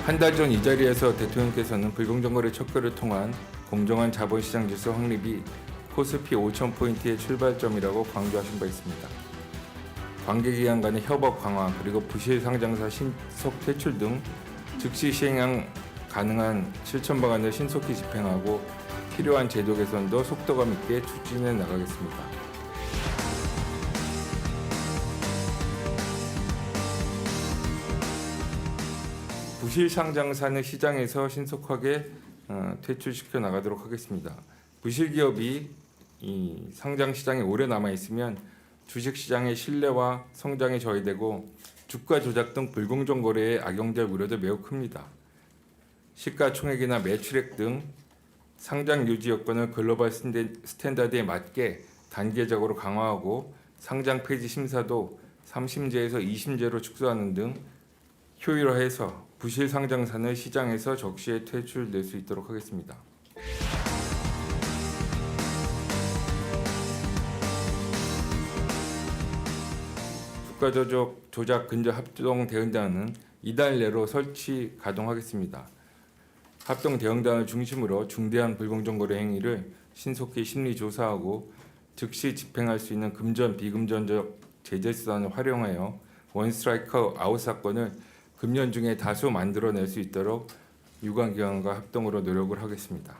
한 달 전 이 자리에서 대통령께서는 불공정거래 척결을 통한 공정한 자본시장 질서 확립이 코스피 5,000포인트의 출발점이라고 강조하신 바 있습니다. 관계기관 간의 협업 강화 그리고 부실 상장사 신속 퇴출 등 즉시 시행 가능한 실천 방안을 신속히 집행하고 필요한 제도 개선도 속도감 있게 추진해 나가겠습니다. 부실 상장사는 시장에서 신속하게 퇴출시켜 나가도록 하겠습니다. 부실 기업이 이 상장 시장에 오래 남아 있으면 주식 시장의 신뢰와 성장에 저해되고 주가 조작 등 불공정 거래에 악영될 우려도 매우 큽니다. 시가총액이나 매출액 등 상장 유지 여건을 글로벌 스탠다드에 맞게 단계적으로 강화하고 상장 폐지 심사도 3심제에서 2심제로 축소하는 등 효율화해서 부실 상장사는 시장에서 적시에 퇴출될 수 있도록 하겠습니다. 주가 조작 근절 합동 대응단은 이달 내로 설치 가동하겠습니다. 합동 대응단을 중심으로 중대한 불공정 거래 행위를 신속히 심리 조사하고 즉시 집행할 수 있는 금전 비금전적 제재 수단을 활용하여 원스트라이크 아웃 사건을 금년 중에 다수 만들어낼 수 있도록 유관기관과 합동으로 노력을 하겠습니다.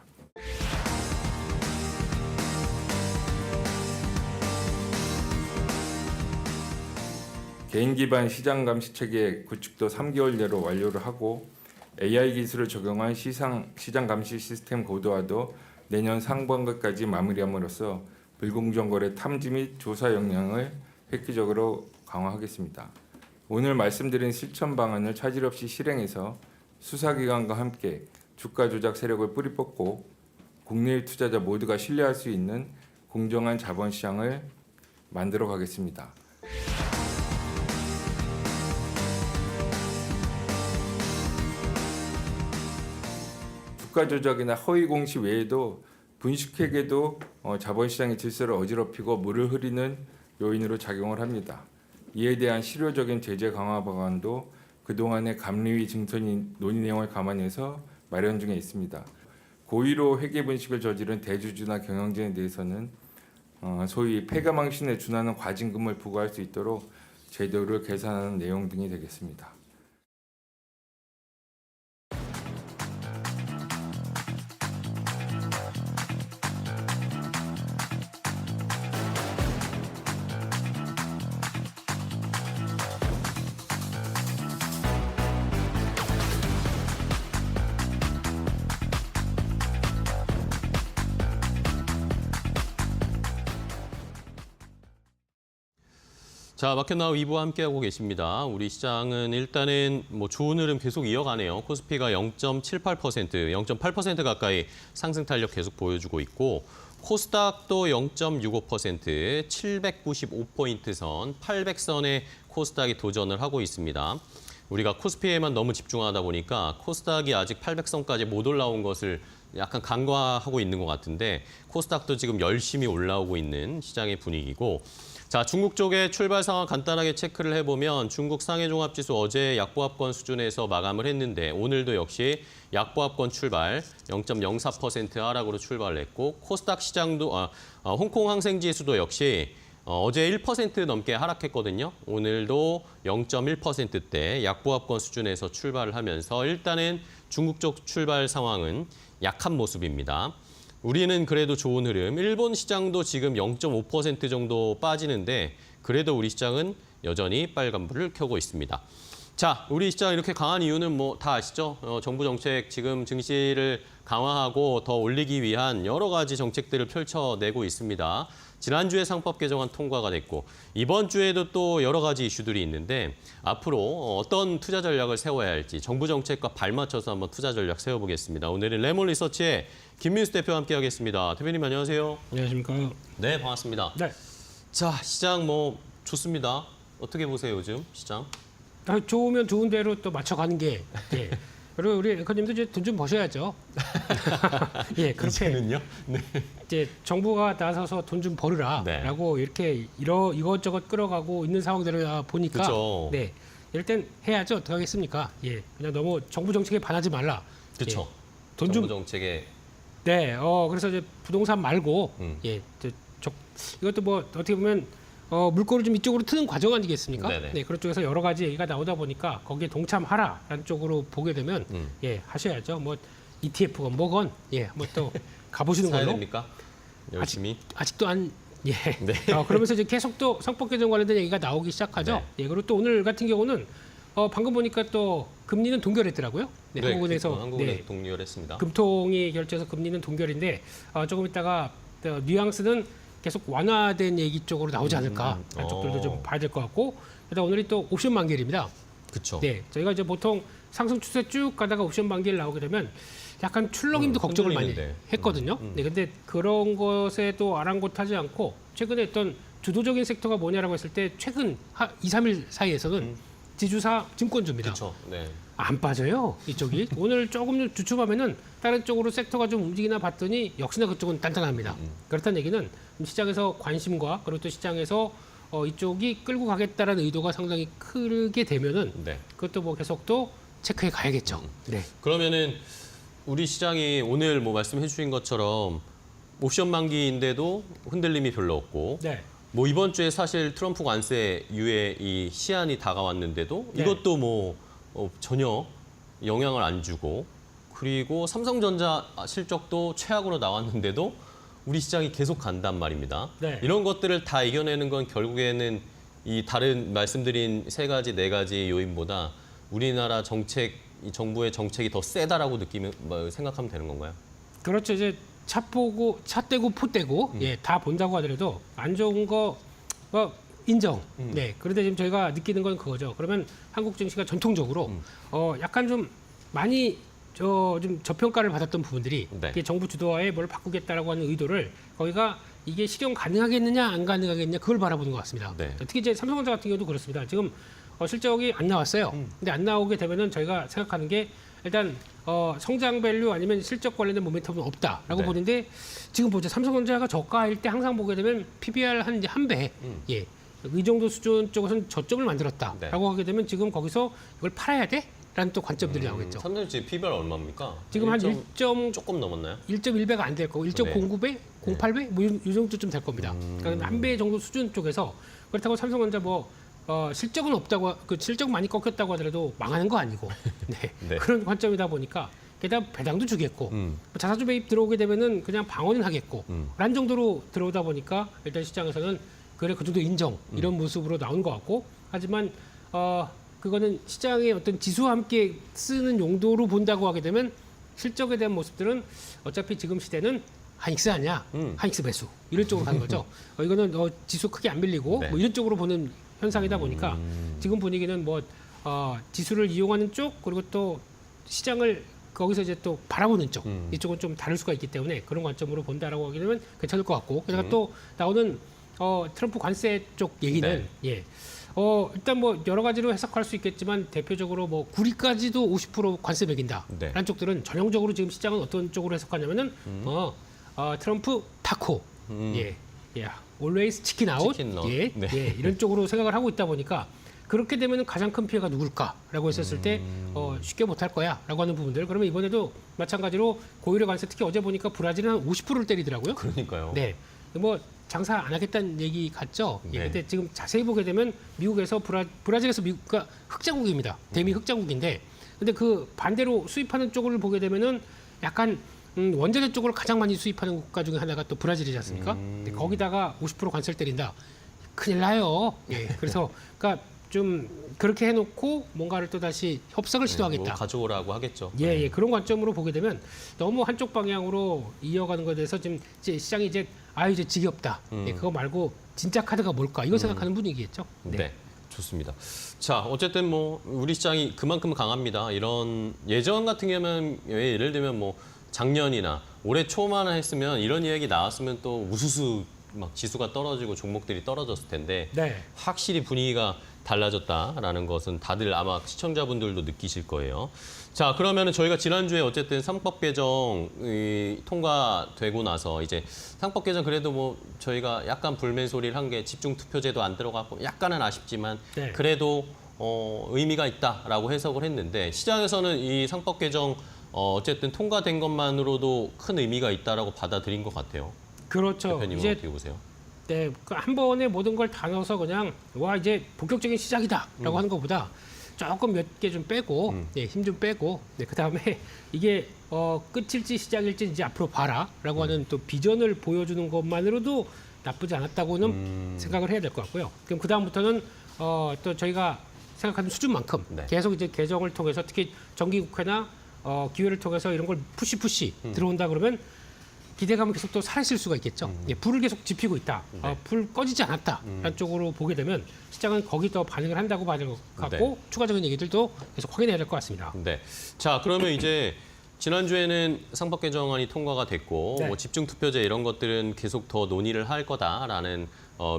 개인 기반 시장 감시 체계 구축도 3개월 내로 완료를 하고 AI 기술을 적용한 시장 감시 시스템 고도화도 내년 상반기까지 마무리함으로써 불공정 거래 탐지 및 조사 역량을 획기적으로 강화하겠습니다. 오늘 말씀드린 실천 방안을 차질 없이 실행해서 수사기관과 함께 주가 조작 세력을 뿌리 뽑고 국내외 투자자 모두가 신뢰할 수 있는 공정한 자본시장을 만들어 가겠습니다. 주가 조작이나 허위 공시 외에도 분식회계도 자본시장의 질서를 어지럽히고 물을 흐리는 요인으로 작용을 합니다. 이에 대한 실효적인 제재 강화 방안도 그동안의 감리위 증손 논의 내용을 감안해서 마련 중에 있습니다. 고의로 회계 분식을 저지른 대주주나 경영진에 대해서는 소위 폐가망신에 준하는 과징금을 부과할 수 있도록 제도를 개선하는 내용 등이 되겠습니다. 자, 마켓나우 2부 함께하고 계십니다. 우리 시장은 일단은 뭐 좋은 흐름 계속 이어가네요. 코스피가 0.78%, 0.8% 가까이 상승 탄력 계속 보여주고 있고 코스닥도 0.65%, 795포인트 선, 800선에 코스닥이 도전을 하고 있습니다. 우리가 코스피에만 너무 집중하다 보니까 코스닥이 아직 800선까지 못 올라온 것을 약간 간과하고 있는 것 같은데 코스닥도 지금 열심히 올라오고 있는 시장의 분위기고 자, 중국 쪽의 출발 상황 간단하게 체크를 해보면 중국 상해종합지수 어제 약보합권 수준에서 마감을 했는데 오늘도 역시 약보합권 출발 0.04% 하락으로 출발을 했고 코스닥 시장도 홍콩 항생지수도 역시 어제 1% 넘게 하락했거든요. 오늘도 0.1%대 약보합권 수준에서 출발을 하면서 일단은 중국 쪽 출발 상황은 약한 모습입니다. 우리는 그래도 좋은 흐름, 일본 시장도 지금 0.5% 정도 빠지는데 그래도 우리 시장은 여전히 빨간불을 켜고 있습니다. 자, 우리 시장 이렇게 강한 이유는 뭐 다 아시죠? 정부 정책 지금 증시를 강화하고 더 올리기 위한 여러 가지 정책들을 펼쳐내고 있습니다. 지난주에 상법 개정안 통과가 됐고 이번 주에도 또 여러 가지 이슈들이 있는데 앞으로 어떤 투자 전략을 세워야 할지 정부 정책과 발맞춰서 한번 투자 전략 세워보겠습니다. 오늘은 레몬 리서치의 김민수 대표와 함께하겠습니다. 대표님 안녕하세요. 안녕하십니까. 네, 반갑습니다. 네. 자, 시장 뭐 좋습니다. 어떻게 보세요, 요즘 시장? 좋으면 좋은 대로 또 맞춰가는 게. 예. 그리고 우리 앵커님도 이제 돈 좀 버셔야죠. 예, 그렇게 이제는요? 네. 이제 정부가 나서서 돈 좀 벌으라라고 이렇게 이것저것 끌어가고 있는 상황들을 보니까, 그쵸. 네, 이럴 땐 해야죠. 어떻게 하겠습니까? 예, 그냥 너무 정부 정책에 반하지 말라. 그렇죠. 예, 돈 정부 좀, 정책에 네, 그래서 이제 부동산 말고, 예, 이것도 뭐 어떻게 보면. 물꼬를 좀 이쪽으로 트는 과정 아니겠습니까? 네네. 네, 그런 쪽에서 여러 가지 얘기가 나오다 보니까 거기에 동참하라라는 쪽으로 보게 되면 예, 하셔야죠. 뭐 ETF건 뭐건 예, 한번 또 가보시는 사야 걸로. 됩니까? 열심히. 아직도 안 예. 네. 그러면서 이제 계속 또 성법 개정 관련된 얘기가 나오기 시작하죠. 네. 예, 그리고 또 오늘 같은 경우는 방금 보니까 또 금리는 동결했더라고요. 네, 한국은행에서 한국은행 네, 동결했습니다. 금통이 결정해서 금리는 동결인데 조금 있다가 뉘앙스는 계속 완화된 얘기 쪽으로 나오지 않을까 그런 쪽들도 좀 봐야 될 것 같고 그다음 오늘이 또 옵션 만기일입니다. 그렇죠. 네, 저희가 이제 보통 상승 추세 쭉 가다가 옵션 만기일 나오게 되면 약간 출렁임도 걱정을 많이 흔들리는데. 했거든요. 네, 근데 그런 것에도 아랑곳하지 않고 최근에 어떤 주도적인 섹터가 뭐냐라고 했을 때 최근 2, 3일 사이에서는 지주사 증권주입니다. 그렇죠. 네. 안 빠져요, 이쪽이. 오늘 조금 주춤하면은 다른 쪽으로 섹터가 좀 움직이나 봤더니 역시나 그쪽은 단단합니다. 그렇다는 얘기는 시장에서 관심과 그리고 또 시장에서 이쪽이 끌고 가겠다라는 의도가 상당히 크게 되면은 네. 그것도 뭐 계속 또 체크해 가야겠죠. 네. 그러면은 우리 시장이 오늘 뭐 말씀해 주신 것처럼 옵션 만기인데도 흔들림이 별로 없고 네. 뭐 이번 주에 사실 트럼프 관세 유예 이 시한이 다가왔는데도 네. 이것도 뭐 전혀 영향을 안 주고 그리고 삼성전자 실적도 최악으로 나왔는데도 우리 시장이 계속 간단 말입니다. 네. 이런 것들을 다 이겨내는 건 결국에는 이 다른 말씀드린 세 가지, 네 가지 요인보다 우리나라 정책, 이 정부의 정책이 더 세다라고 생각하면 되는 건가요? 그렇죠. 이제 차 떼고 포 떼고 예, 다 본다고 하더라도 안 좋은 거 인정. 네. 그런데 지금 저희가 느끼는 건 그거죠. 그러면 한국 증시가 전통적으로 약간 좀 많이 좀 저평가를 받았던 부분들이 네. 이게 정부 주도하에 뭘 바꾸겠다라고 하는 의도를 거기가 이게 실현 가능하겠느냐 안 가능하겠느냐 그걸 바라보는 것 같습니다. 네. 특히 이제 삼성전자 같은 경우도 그렇습니다. 지금 실적이 안 나왔어요. 근데 안 나오게 되면은 저희가 생각하는 게 일단 성장 밸류 아니면 실적 관련된 모멘텀은 없다라고 네. 보는데 지금 보죠. 삼성전자가 저가일 때 항상 보게 되면 PBR 한 배. 예. 이 정도 수준 쪽에서는 저점을 만들었다라고 네. 하게 되면 지금 거기서 이걸 팔아야 돼? 라는 또 관점들이 나오겠죠. 삼성전자 PBR 얼마입니까? 지금 한 1점 조금 넘었나요? 1.1배가 안 될 거고 1.09배, 08배 뭐 이 정도쯤 될 겁니다. 그러니까 한 배 정도 수준 쪽에서 그렇다고 삼성전자 실적은 없다고 그 실적 많이 꺾였다고 하더라도 망하는 거 아니고 네. 네. 그런 관점이다 보니까 게다가 배당도 주겠고 자사주 매입 들어오게 되면은 그냥 방어는 하겠고 란 정도로 들어오다 보니까 일단 시장에서는 그래 그 정도 인정 이런 모습으로 나온 것 같고 하지만 그거는 시장의 어떤 지수와 함께 쓰는 용도로 본다고 하게 되면 실적에 대한 모습들은 어차피 지금 시대는 하익스 아니야, 하익스 배수 이런 쪽으로 가는 거죠. 이거는 지수 크게 안 밀리고 네. 뭐 이런 쪽으로 보는 현상이다 보니까 지금 분위기는 뭐 지수를 이용하는 쪽 그리고 또 시장을 거기서 이제 또 바라보는 쪽 이쪽은 좀 다를 수가 있기 때문에 그런 관점으로 본다라고 하게 되면 괜찮을 것 같고 게다가 또 나오는 트럼프 관세 쪽 얘기는 예. 일단 뭐 여러 가지로 해석할 수 있겠지만 대표적으로 뭐 구리까지도 50% 관세 매긴다. 네. 라는 쪽들은 전형적으로 지금 시장은 어떤 쪽으로 해석하냐면은 트럼프 타코. 예. 예. always 치킨 아웃. 치킨 아웃. 예. 네. 예. 이런 쪽으로 생각을 하고 있다 보니까 그렇게 되면은 가장 큰 피해가 누굴까라고 했었을 때 쉽게 못할 거야라고 하는 부분들. 그러면 이번에도 마찬가지로 고율의 관세 특히 어제 보니까 브라질은 한 50%를 때리더라고요. 그러니까요. 네. 뭐 장사 안 하겠다는 얘기 같죠. 예, 네. 근데 지금 자세히 보게 되면 미국에서 브라질에서 미국가 흑자국입니다. 대미 흑자국인데, 근데 그 반대로 수입하는 쪽을 보게 되면은 약간 원자재 쪽을 가장 많이 수입하는 국가 중에 하나가 또 브라질이지 않습니까? 근데 거기다가 50% 관세를 때린다. 큰일 나요. 예, 그래서 그러니까 좀 그렇게 해놓고 뭔가를 또 다시 협상을 시도하겠다. 뭐 가져오라고 하겠죠. 예, 예, 그런 관점으로 보게 되면 너무 한쪽 방향으로 이어가는 것에 대해서 지금 이제 시장이 이제 이제 지겹다. 예, 그거 말고 진짜 카드가 뭘까? 이거 생각하는 분위기겠죠. 네. 좋습니다. 자, 어쨌든 뭐 우리 시장이 그만큼 강합니다. 이런 예전 같은 경우는 예를 들면 뭐 작년이나 올해 초만 했으면 이런 이야기 나왔으면 또 우수수 막 지수가 떨어지고 종목들이 떨어졌을 텐데 네. 확실히 분위기가 달라졌다라는 것은 다들 아마 시청자분들도 느끼실 거예요. 자, 그러면은 저희가 지난주에 어쨌든 상법 개정이 통과되고 나서 이제 상법 개정 그래도 뭐 저희가 약간 불멘 소리를 한 게 집중 투표제도 안 들어가고 약간은 아쉽지만 네. 그래도 의미가 있다라고 해석을 했는데 시장에서는 이 상법 개정 어쨌든 통과된 것만으로도 큰 의미가 있다라고 받아들인 것 같아요. 그렇죠. 대표님은 이제 어떻게 보세요? 네, 한 번에 모든 걸 다 넣어서 그냥 와 이제 본격적인 시작이다라고 하는 것보다 조금 몇 개 좀 빼고 네, 힘 좀 빼고 네, 그다음에 이게 끝일지 시작일지 이제 앞으로 봐라라고 하는 또 비전을 보여주는 것만으로도 나쁘지 않았다고는 생각을 해야 될 것 같고요. 그럼 그다음부터는 또 저희가 생각하는 수준만큼 네. 계속 이제 개정을 통해서 특히 정기국회나 기회를 통해서 이런 걸 푸시 들어온다 그러면 기대감은 계속 또 살아있을 수가 있겠죠. 예, 불을 계속 지피고 있다. 네. 불 꺼지지 않았다라는 쪽으로 보게 되면 시장은 거기 더 반응을 한다고 봐야 될 것 같고 네. 추가적인 얘기들도 계속 확인해야 될 것 같습니다. 네. 자, 그러면 이제 지난주에는 상법 개정안이 통과가 됐고 네. 뭐 집중 투표제 이런 것들은 계속 더 논의를 할 거다라는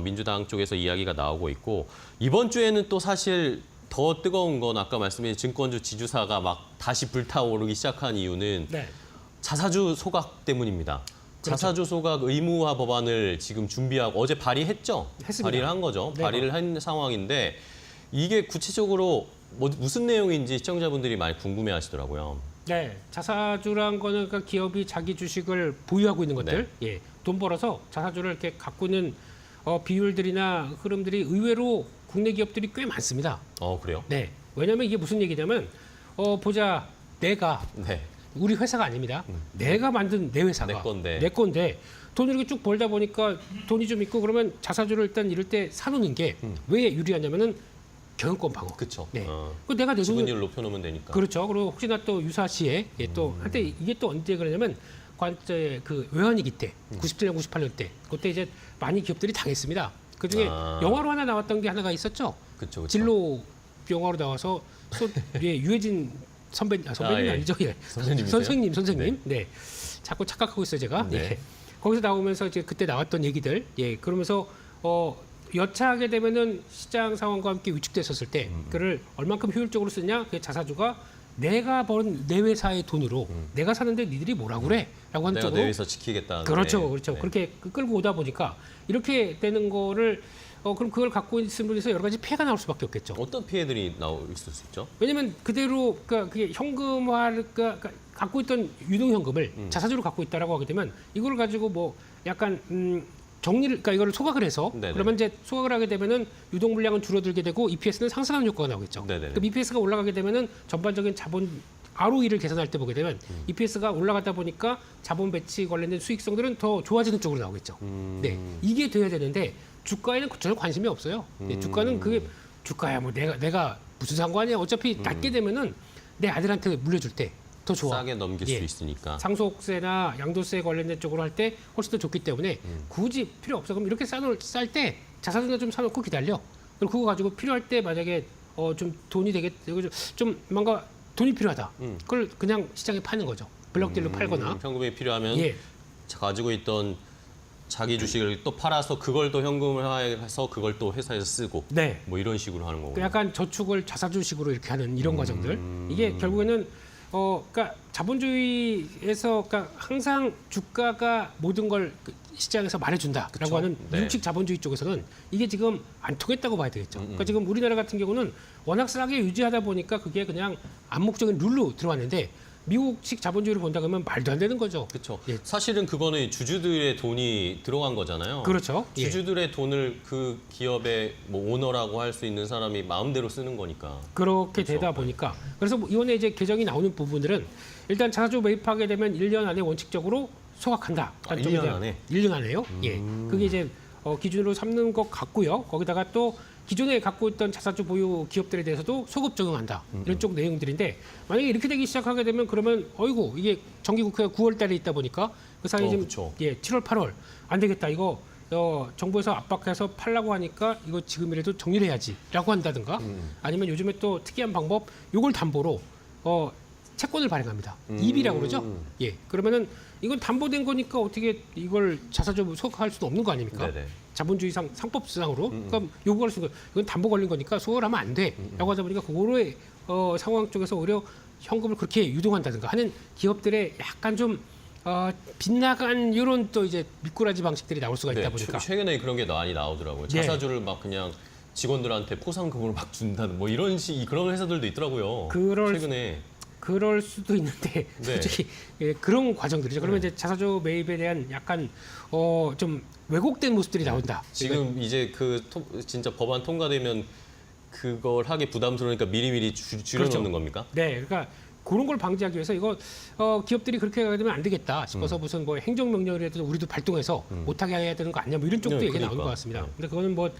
민주당 쪽에서 이야기가 나오고 있고 이번 주에는 또 사실 더 뜨거운 건 아까 말씀드린 증권주 지주사가 막 다시 불타오르기 시작한 이유는 네. 자사주 소각 때문입니다. 그렇죠. 자사주 소각 의무화 법안을 지금 준비하고 어제 발의했죠? 했습니다. 발의를 한 거죠. 네. 발의를 한 상황인데 이게 구체적으로 무슨 내용인지 시청자분들이 많이 궁금해하시더라고요. 네, 자사주란 거는 그러니까 기업이 자기 주식을 보유하고 있는 것들, 예, 돈 벌어서 자사주를 이렇게 갖고 있는 비율들이나 흐름들이 의외로 국내 기업들이 꽤 많습니다. 그래요? 네, 왜냐하면 이게 무슨 얘기냐면 보자, 내가 네. 우리 회사가 아닙니다. 내가 만든 내 회사가 내 건데. 돈을 이렇게 쭉 벌다 보니까 돈이 좀 있고 그러면 자사주를 일단 이럴 때 사놓는 게 왜 유리하냐면은 경영권 방어. 그렇죠. 네. 그 내가 내 돈을 지분율 높여놓으면 되니까. 그렇죠. 그리고 혹시나 또 유사시에 또 한때 이게 또 언제 그러냐면 관제 그 외환위기 때 97년 98년 때 그때 이제 많이 기업들이 당했습니다. 그 중에 영화로 하나 나왔던 게 하나가 있었죠. 그렇죠. 진로 영화로 나와서 유해진 선배님 예. 아니죠? 예. 선생님. 네. 자꾸 착각하고 있어요, 제가. 네. 예. 거기서 나오면서 이제 그때 나왔던 얘기들. 예. 그러면서 여차하게 되면은 시장 상황과 함께 위축됐었을 때 그를 얼만큼 효율적으로 쓰냐? 그 자사주가 내가 버는 내 회사의 돈으로 내가 사는데 니들이 뭐라 그래?라고 하는 내가 쪽으로 내 회사 지키겠다. 그렇죠. 네. 그렇게 끌고 오다 보니까 이렇게 되는 거를 그럼 그걸 갖고 있는 분에서 여러 가지 피해가 나올 수밖에 없겠죠. 어떤 피해들이 있을 수 있죠? 왜냐면 그대로 그러니까 그게 현금화를 그러니까 갖고 있던 유동현금을 자사주로 갖고 있다라고 하게 되면 이걸 가지고 뭐 약간 정리를 그러니까 이거를 소각을 해서 네네. 그러면 이제 소각을 하게 되면은 유동 물량은 줄어들게 되고 EPS는 상승하는 효과가 나오겠죠. 네네네. 그럼 EPS가 올라가게 되면은 전반적인 자본 ROE를 계산할 때 보게 되면 EPS가 올라가다 보니까 자본 배치 관련된 수익성들은 더 좋아지는 쪽으로 나오겠죠. 네, 이게 돼야 되는데 주가에는 전혀 관심이 없어요. 네, 주가는 그게 주가야 뭐 내가 무슨 상관이야. 어차피 낮게 되면은 내 아들한테 물려줄 때 더 좋아. 싸게 넘길 예. 수 있으니까. 상속세나 양도세 관련된 쪽으로 할 때 훨씬 더 좋기 때문에 굳이 필요 없어. 그럼 이렇게 쌀 때 자사주나 좀 사놓고 기다려. 그럼 그거 가지고 필요할 때 만약에 좀 돈이 좀 뭔가 돈이 필요하다. 그걸 그냥 시장에 파는 거죠. 블럭딜로 팔거나. 현금이 필요하면 예. 가지고 있던 자기 주식을 또 팔아서 그걸 또 현금을 해서 그걸 또 회사에서 쓰고 네. 뭐 이런 식으로 하는 그 거군요. 약간 저축을 자사주식으로 이렇게 하는 이런 과정들. 이게 결국에는 그러니까 자본주의에서 그러니까 항상 주가가 모든 걸그 시장에서 말해준다라고 그쵸? 하는 네. 미국식 자본주의 쪽에서는 이게 지금 안 통했다고 봐야 되겠죠. 그러니까 지금 우리나라 같은 경우는 워낙 싸게 유지하다 보니까 그게 그냥 암묵적인 룰로 들어왔는데 미국식 자본주의를 본다 그러면 말도 안 되는 거죠. 그렇죠. 예. 사실은 그거는 주주들의 돈이 들어간 거잖아요. 그렇죠. 예. 주주들의 돈을 그 기업의 뭐 오너라고 할 수 있는 사람이 마음대로 쓰는 거니까. 그렇게 그렇죠. 되다 보니까 그래서 뭐 이번에 이제 개정이 나오는 부분들은 일단 자사주 매입하게 되면 1년 안에 원칙적으로 소각한다. 1년 안에? 1년 안에요. 예. 그게 이제 기준으로 삼는 것 같고요. 거기다가 또 기존에 갖고 있던 자사주 보유 기업들에 대해서도 소급 적용한다. 이런 쪽 내용들인데 만약에 이렇게 되기 시작하게 되면 그러면 어이구 이게 정기국회가 9월 달에 있다 보니까 그 사이에 지금 그쵸. 예, 7월, 8월 안 되겠다. 이거 정부에서 압박해서 팔라고 하니까 이거 지금이라도 정리를 해야지라고 한다든가 아니면 요즘에 또 특이한 방법 요걸 담보로 채권을 발행합니다. EB라고 그러죠. 예. 그러면은 이건 담보된 거니까 어떻게 이걸 자사주 소각할 수도 없는 거 아닙니까? 네네. 자본주의상 상법상으로 그러니까 요구할 수 있는 거 이건 담보 걸린 거니까 소홀하면 안 돼라고 하다 보니까 그거의 상황 쪽에서 오히려 현금을 그렇게 유동한다든가 하는 기업들의 약간 좀 빗나간 이런 또 이제 미꾸라지 방식들이 나올 수가 있다 네, 보니까 최근에 그런 게 많이 나오더라고요. 네. 자사주를 막 그냥 직원들한테 포상금으로 막 준다는 뭐 이런 그런 회사들도 있더라고요. 최근에. 그럴 수도 있는데 네. 솔직히 예, 그런 과정들이죠. 그러면 이제 자사주 매입에 대한 약간 좀 왜곡된 모습들이 나온다. 지금 이제 진짜 법안 통과되면 그걸 하기 부담스러우니까 미리미리 줄여놓는 그렇죠. 겁니까? 네, 그러니까 그런 걸 방지하기 위해서 이거 기업들이 그렇게 하게 되면 안 되겠다 싶어서 무슨 뭐 행정명령이라도 우리도 발동해서 못하게 해야 되는 거 아니냐 뭐 이런 쪽도 네, 얘기 나온 그러니까. 것 같습니다. 네. 근데 그거는 뭐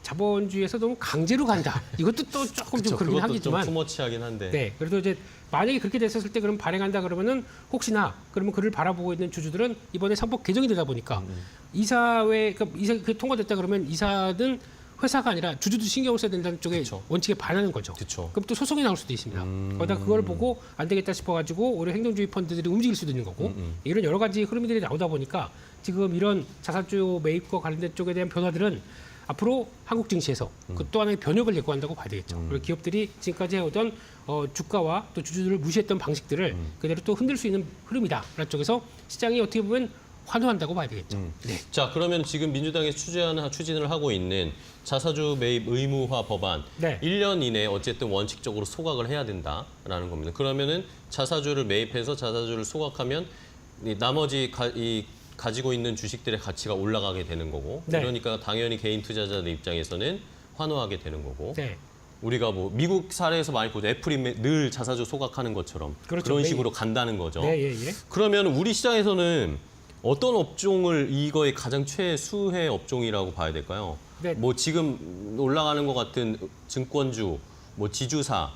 자본주의에서 너무 강제로 간다. 이것도 또 조금 좀 그렇긴 그것도 하겠지만. 좀 투머치하긴 한데. 네, 그래도 이제 만약에 그렇게 됐었을 때 그럼 발행한다 그러면은 혹시나 그러면 그를 바라보고 있는 주주들은 이번에 상법 개정이 되다 보니까 이사회 그 통과됐다 그러면 이사는 회사가 아니라 주주도 신경을 써야 된다는 쪽에 그쵸. 원칙에 반하는 거죠. 그쵸. 그럼 또 소송이 나올 수도 있습니다. 거기다 그걸 보고 안 되겠다 싶어가지고 오히려 행정주의 펀드들이 움직일 수도 있는 거고 이런 여러 가지 흐름들이 나오다 보니까 지금 이런 자사주 매입과 관련된 쪽에 대한 변화들은 앞으로 한국 증시에서 그 또 하나의 변혁을 예고한다고 봐야 되겠죠. 그리고 기업들이 지금까지 해오던 주가와 또 주주들을 무시했던 방식들을 그대로 또 흔들 수 있는 흐름이다라는 쪽에서 시장이 어떻게 보면 환호한다고 봐야 되겠죠. 네. 자, 그러면 지금 민주당에서 추진을 하고 있는 자사주 매입 의무화 법안 네. 1년 이내에 어쨌든 원칙적으로 소각을 해야 된다라는 겁니다. 그러면은 자사주를 매입해서 자사주를 소각하면 나머지 가지고 있는 주식들의 가치가 올라가게 되는 거고 네. 그러니까 당연히 개인 투자자들 입장에서는 환호하게 되는 거고 네. 우리가 뭐 미국 사례에서 많이 보죠. 애플이 늘 자사주 소각하는 것처럼 그렇죠. 그런 매일. 식으로 간다는 거죠. 네, 예, 예. 그러면 우리 시장에서는 어떤 업종을 이거의 가장 최수혜 업종이라고 봐야 될까요? 네. 뭐 지금 올라가는 것 같은 증권주, 뭐 지주사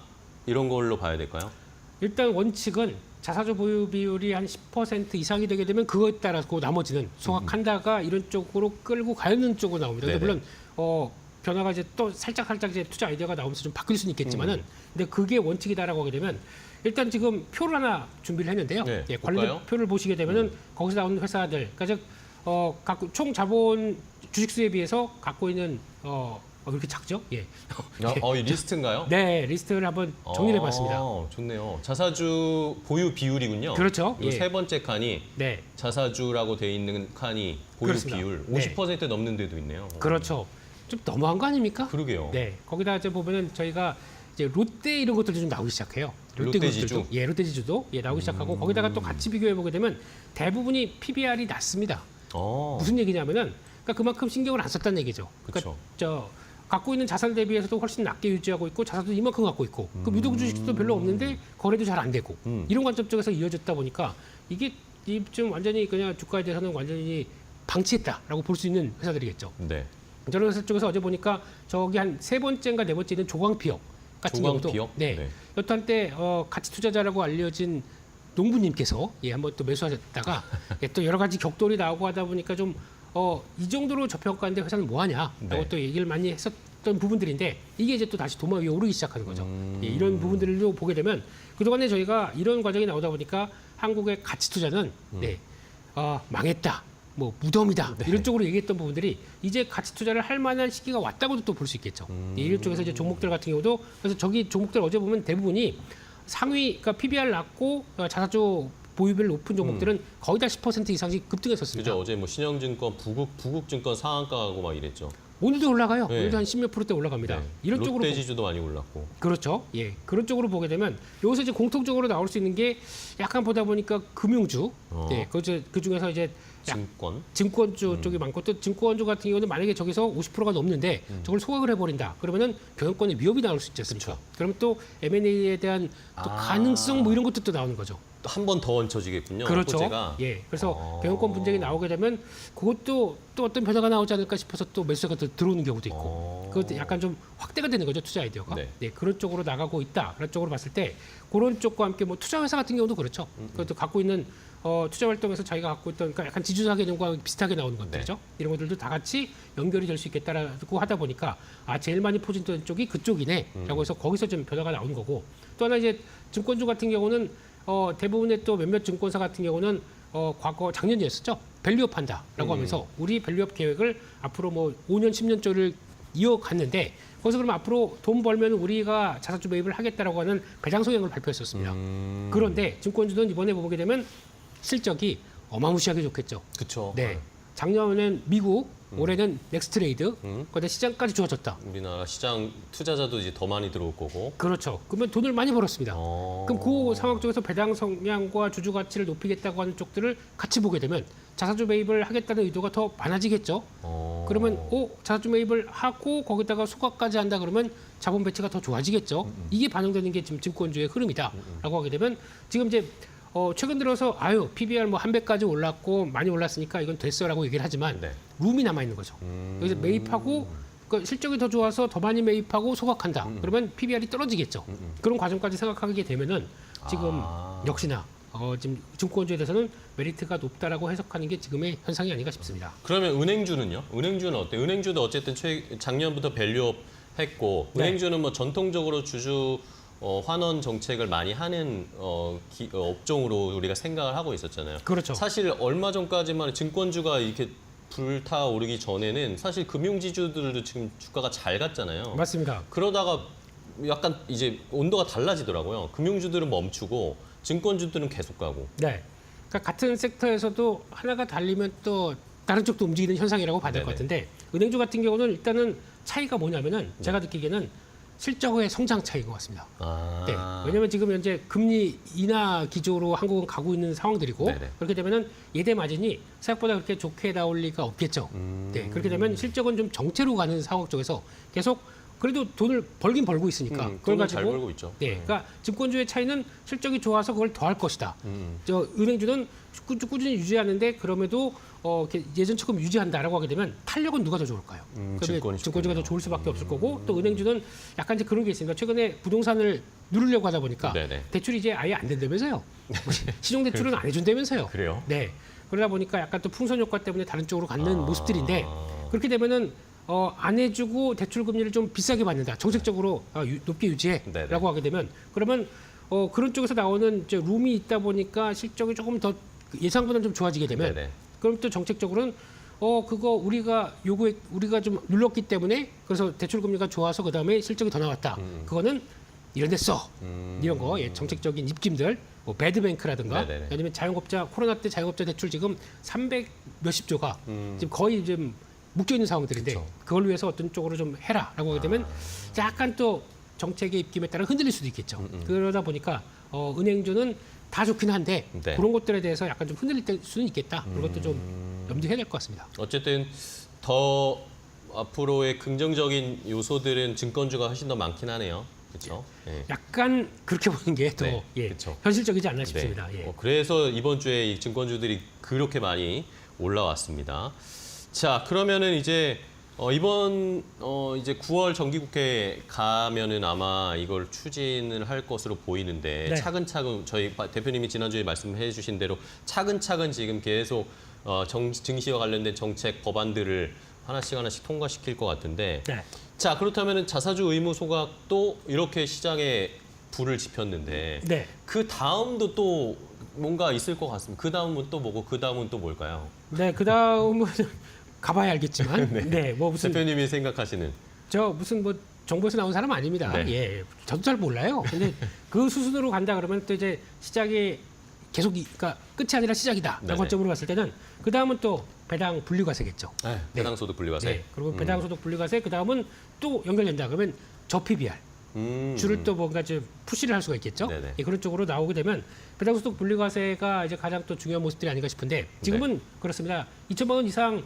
이런 걸로 봐야 될까요? 일단 원칙은 자사주 보유 비율이 한 10% 이상이 되게 되면 그거에 따라서 그 나머지는 소각한다가 이런 쪽으로 끌고 가는 쪽으로 나옵니다. 근데 네네. 물론 변화가 이제 또 살짝 이제 투자 아이디어가 나오면서 좀 바뀔 수는 있겠지만은 근데 그게 원칙이다라고 하게 되면 일단 지금 표를 하나 준비를 했는데요. 네, 예, 관련 볼까요? 표를 보시게 되면은 거기서 나오는 회사들, 그러니까 즉 갖고 총 자본 주식수에 비해서 갖고 있는 그렇게 작죠? 예. 이 리스트인가요? 네, 리스트를 한번 정리해 봤습니다. 좋네요. 자사주 보유 비율이군요. 그렇죠. 이 예. 세 번째 칸이 네. 자사주라고 돼 있는 칸이 보유 그렇습니다. 비율 네. 50% 넘는 데도 있네요. 그렇죠. 좀 너무한 거 아닙니까? 그러게요. 네, 거기다 이제 보면은 저희가 이제 롯데 이런 것들도 좀 나오기 시작해요. 롯데지주? 그룹들도. 예, 롯데지주도 나오기 시작하고 거기다가 또 같이 비교해 보게 되면 대부분이 PBR이 낮습니다. 무슨 얘기냐면은 그러니까 그만큼 신경을 안 썼다는 얘기죠. 그쵸. 그러니까 갖고 있는 자산 대비해서도 훨씬 낮게 유지하고 있고 자산도 이만큼 갖고 있고 그 유동 주식도 별로 없는데 거래도 잘 안 되고 이런 관점 쪽에서 이어졌다 보니까 이게 좀 완전히 그냥 주가에 대해서는 완전히 방치했다라고 볼 수 있는 회사들이겠죠. 네. 저런 회사 쪽에서 어제 보니까 저기 한 세 번째인가 네 번째 있는 조광피역 같은 경우도 조광피역? 네. 네. 여튼 한때 가치 투자자라고 알려진 농부님께서 한번 또 매수하셨다가 또 여러 가지 격돌이 나오고 하다 보니까 좀 이 정도로 저평가인데 회사는 뭐 하냐라고 네. 또 얘기를 많이 했었던 부분들인데 이게 이제 또 다시 도마 위에 오르기 시작하는 거죠. 예, 이런 부분들을 보게 되면 그동안에 저희가 이런 과정이 나오다 보니까 한국의 가치 투자는 망했다. 뭐 무덤이다 이런 쪽으로 얘기했던 부분들이 이제 가치 투자를 할 만한 시기가 왔다고도 또 볼 수 있겠죠. 예, 이런 쪽에서 이제 종목들 같은 경우도 그래서 저기 종목들 어제 보면 대부분이 상위 그러니까 PBR 낮고 자사주 보유율 높은 종목들은 거의 다 10% 이상씩 급등했었습니다. 그죠. 어제 뭐 신영증권, 부국증권 상한가하고 막 이랬죠. 오늘도 올라가요. 네. 오늘도 한 10몇 %대 올라갑니다. 네. 이런 쪽으로 롯데지주도 많이 올랐고. 그렇죠. 예. 그런 쪽으로 보게 되면 여기서 이제 공통적으로 나올 수 있는 게 약간 보다 보니까 금융주. 예. 그 중에서 이제 증권주 쪽이 많고 또 증권주 같은 경우는 만약에 저기서 50%가 넘는데 저걸 소각을 해버린다. 그러면은 경영권의 위협이 나올 수 있지 않습니까? 그러면 또 M&A에 대한 또 가능성 뭐 이런 것도 또 나오는 거죠. 또 한 번 더 얹혀지겠군요. 그렇죠. 호재가. 예. 그래서 경영권 분쟁이 나오게 되면 그것도 또 어떤 변화가 나오지 않을까 싶어서 또 매수가 더 들어오는 경우도 있고. 그것도 약간 좀 확대가 되는 거죠. 투자 아이디어가. 네. 네. 그런 쪽으로 나가고 있다. 그런 쪽으로 봤을 때 그런 쪽과 함께 뭐 투자 회사 같은 경우도 그렇죠. 그것도 갖고 있는 투자 활동에서 자기가 갖고 있던 그러니까 약간 지주사 개념과 비슷하게 나오는 것들이죠. 이런 것들도 다 같이 연결이 될 수 있겠다라고 하다 보니까 제일 많이 포진된 쪽이 그쪽이네라고 해서 거기서 좀 변화가 나온 거고 또 하나 이제 증권주 같은 경우는 대부분의 또 몇몇 증권사 같은 경우는 과거 작년이었었죠. 밸류업 한다라고 하면서 우리 밸류업 계획을 앞으로 뭐 5년, 10년조를 이어갔는데 거기서 그러면 앞으로 돈 벌면 우리가 자사주 매입을 하겠다라고 하는 배당 성향을 발표했었습니다. 그런데 증권주는 이번에 보게 되면 실적이 어마무시하게 좋겠죠. 그렇죠. 네. 작년엔 미국, 올해는 넥스트레이드, 그다음에 시장까지 좋아졌다. 우리나라 시장 투자자도 이제 더 많이 들어올 거고. 그렇죠. 그러면 돈을 많이 벌었습니다. 그럼 그 상황 쪽에서 배당 성향과 주주 가치를 높이겠다고 하는 쪽들을 같이 보게 되면 자사주 매입을 하겠다는 의도가 더 많아지겠죠. 그러면 자사주 매입을 하고 거기다가 소각까지 한다 그러면 자본 배치가 더 좋아지겠죠. 이게 반영되는 게 지금 증권주의 흐름이다라고 하게 되면 지금 이제 최근 들어서 PBR 뭐 한 배까지 올랐고 많이 올랐으니까 이건 됐어라고 얘기를 하지만 네. 룸이 남아 있는 거죠. 여기서 매입하고 그러니까 실적이 더 좋아서 더 많이 매입하고 소각한다. 그러면 PBR이 떨어지겠죠. 그런 과정까지 생각하게 되면은 지금 역시나 지금 증권주에 대해서는 메리트가 높다라고 해석하는 게 지금의 현상이 아닌가 싶습니다. 그러면 은행주는요? 은행주는 어때요? 은행주도 어쨌든 작년부터 밸류업 했고 네. 은행주는 뭐 전통적으로 주주 환원 정책을 많이 하는 업종으로 우리가 생각을 하고 있었잖아요. 그렇죠. 사실 얼마 전까지만 증권주가 이렇게 불타오르기 전에는 사실 금융지주들도 지금 주가가 잘 갔잖아요. 맞습니다. 그러다가 약간 이제 온도가 달라지더라고요. 금융주들은 멈추고 증권주들은 계속 가고. 네. 그러니까 같은 섹터에서도 하나가 달리면 또 다른 쪽도 움직이는 현상이라고 봐야 될 것 같은데 은행주 같은 경우는 일단은 차이가 뭐냐면은 제가 느끼기에는 실적의 성장 차이인 것 같습니다. 네. 왜냐하면 지금 현재 금리 인하 기조로 한국은 가고 있는 상황들이고 네네. 그렇게 되면은 예대 마진이 생각보다 그렇게 좋게 나올 리가 없겠죠. 네. 그렇게 되면 실적은 좀 정체로 가는 상황 쪽에서 계속 그래도 돈을 벌긴 벌고 있으니까 그걸 돈은 잘 가지고 벌고 있죠. 네, 그러니까 증권주의 차이는 실적이 좋아서 그걸 더 할 것이다. 저 은행주는 꾸준히 유지하는데 그럼에도 이렇게 예전처럼 유지한다라고 하게 되면 탄력은 누가 더 좋을까요? 그러면 증권주가 더 좋을 수밖에 없을 거고 또 은행주는 약간 이제 그런 게 있습니다. 최근에 부동산을 누르려고 하다 보니까 네네. 대출이 이제 아예 안 된다면서요. 신용 대출은 안 해준다면서요. 그래요? 네. 그러다 보니까 약간 또 풍선 효과 때문에 다른 쪽으로 갖는 모습들인데 그렇게 되면은 안 해주고 대출 금리를 좀 비싸게 받는다. 정책적으로 높게 유지해라고 네네. 하게 되면 그러면 그런 쪽에서 나오는 이제 룸이 있다 보니까 실적이 조금 더 예상보다는 좀 좋아지게 되면 네네. 그럼 또 정책적으로는 그거 우리가 좀 눌렀기 때문에 그래서 대출 금리가 좋아서 그 다음에 실적이 더 나왔다. 그거는 이런 데 써. 이런 거 정책적인 입김들 뭐 배드뱅크라든가 네네네. 아니면 자영업자 코로나 때 자영업자 대출 지금 300 몇십 조가 지금 거의 좀 묶여 있는 상황들인데 그걸 위해서 어떤 쪽으로 좀 해라라고 하게 되면 약간 또 정책의 입김에 따라 흔들릴 수도 있겠죠. 그러다 보니까 은행주는 다 좋긴 한데 네. 그런 것들에 대해서 약간 좀 흔들릴 수는 있겠다. 그런 것도 좀 염두해야 될 것 같습니다. 어쨌든 더 앞으로의 긍정적인 요소들은 증권주가 훨씬 더 많긴 하네요. 그렇죠? 예. 약간 그렇게 보는 게 더 네, 예, 그쵸. 현실적이지 않나 싶습니다. 네. 예. 그래서 이번 주에 이 증권주들이 그렇게 많이 올라왔습니다. 자, 그러면은 이제 이번 이제 9월 정기국회 가면은 아마 이걸 추진을 할 것으로 보이는데 네. 차근차근 저희 대표님이 지난주에 말씀해 주신 대로 차근차근 지금 계속 증시와 관련된 정책 법안들을 하나씩 통과시킬 것 같은데 네. 자 그렇다면 자사주 의무 소각도 이렇게 시장에 불을 지폈는데 네. 그 다음도 또 뭔가 있을 것 같습니다. 그 다음은 또 뭐고 그 다음은 또 뭘까요? 네, 그다음은 가봐야 알겠지만, 네, 뭐 무슨 대표님이 생각하시는 무슨 뭐 정부에서 나온 사람 아닙니다. 네. 예, 저도 잘 몰라요. 근데 그 수순으로 간다 그러면 또 이제 시작이 계속 그러니까 끝이 아니라 시작이다. 네네. 라는 관점으로 봤을 때는 그 다음은 또 배당 분류과세겠죠. 배당소득 분리과세. 네, 그리고 배당소득 분류과세 그 다음은 또 연결된다 그러면 저PBR. 줄을 또 뭔가 좀 푸시를 할 수가 있겠죠. 네네. 예, 그런 쪽으로 나오게 되면 배당소득 분리과세가 이제 가장 또 중요한 모습들이 아닌가 싶은데 지금은 네. 그렇습니다. 2천만 원 이상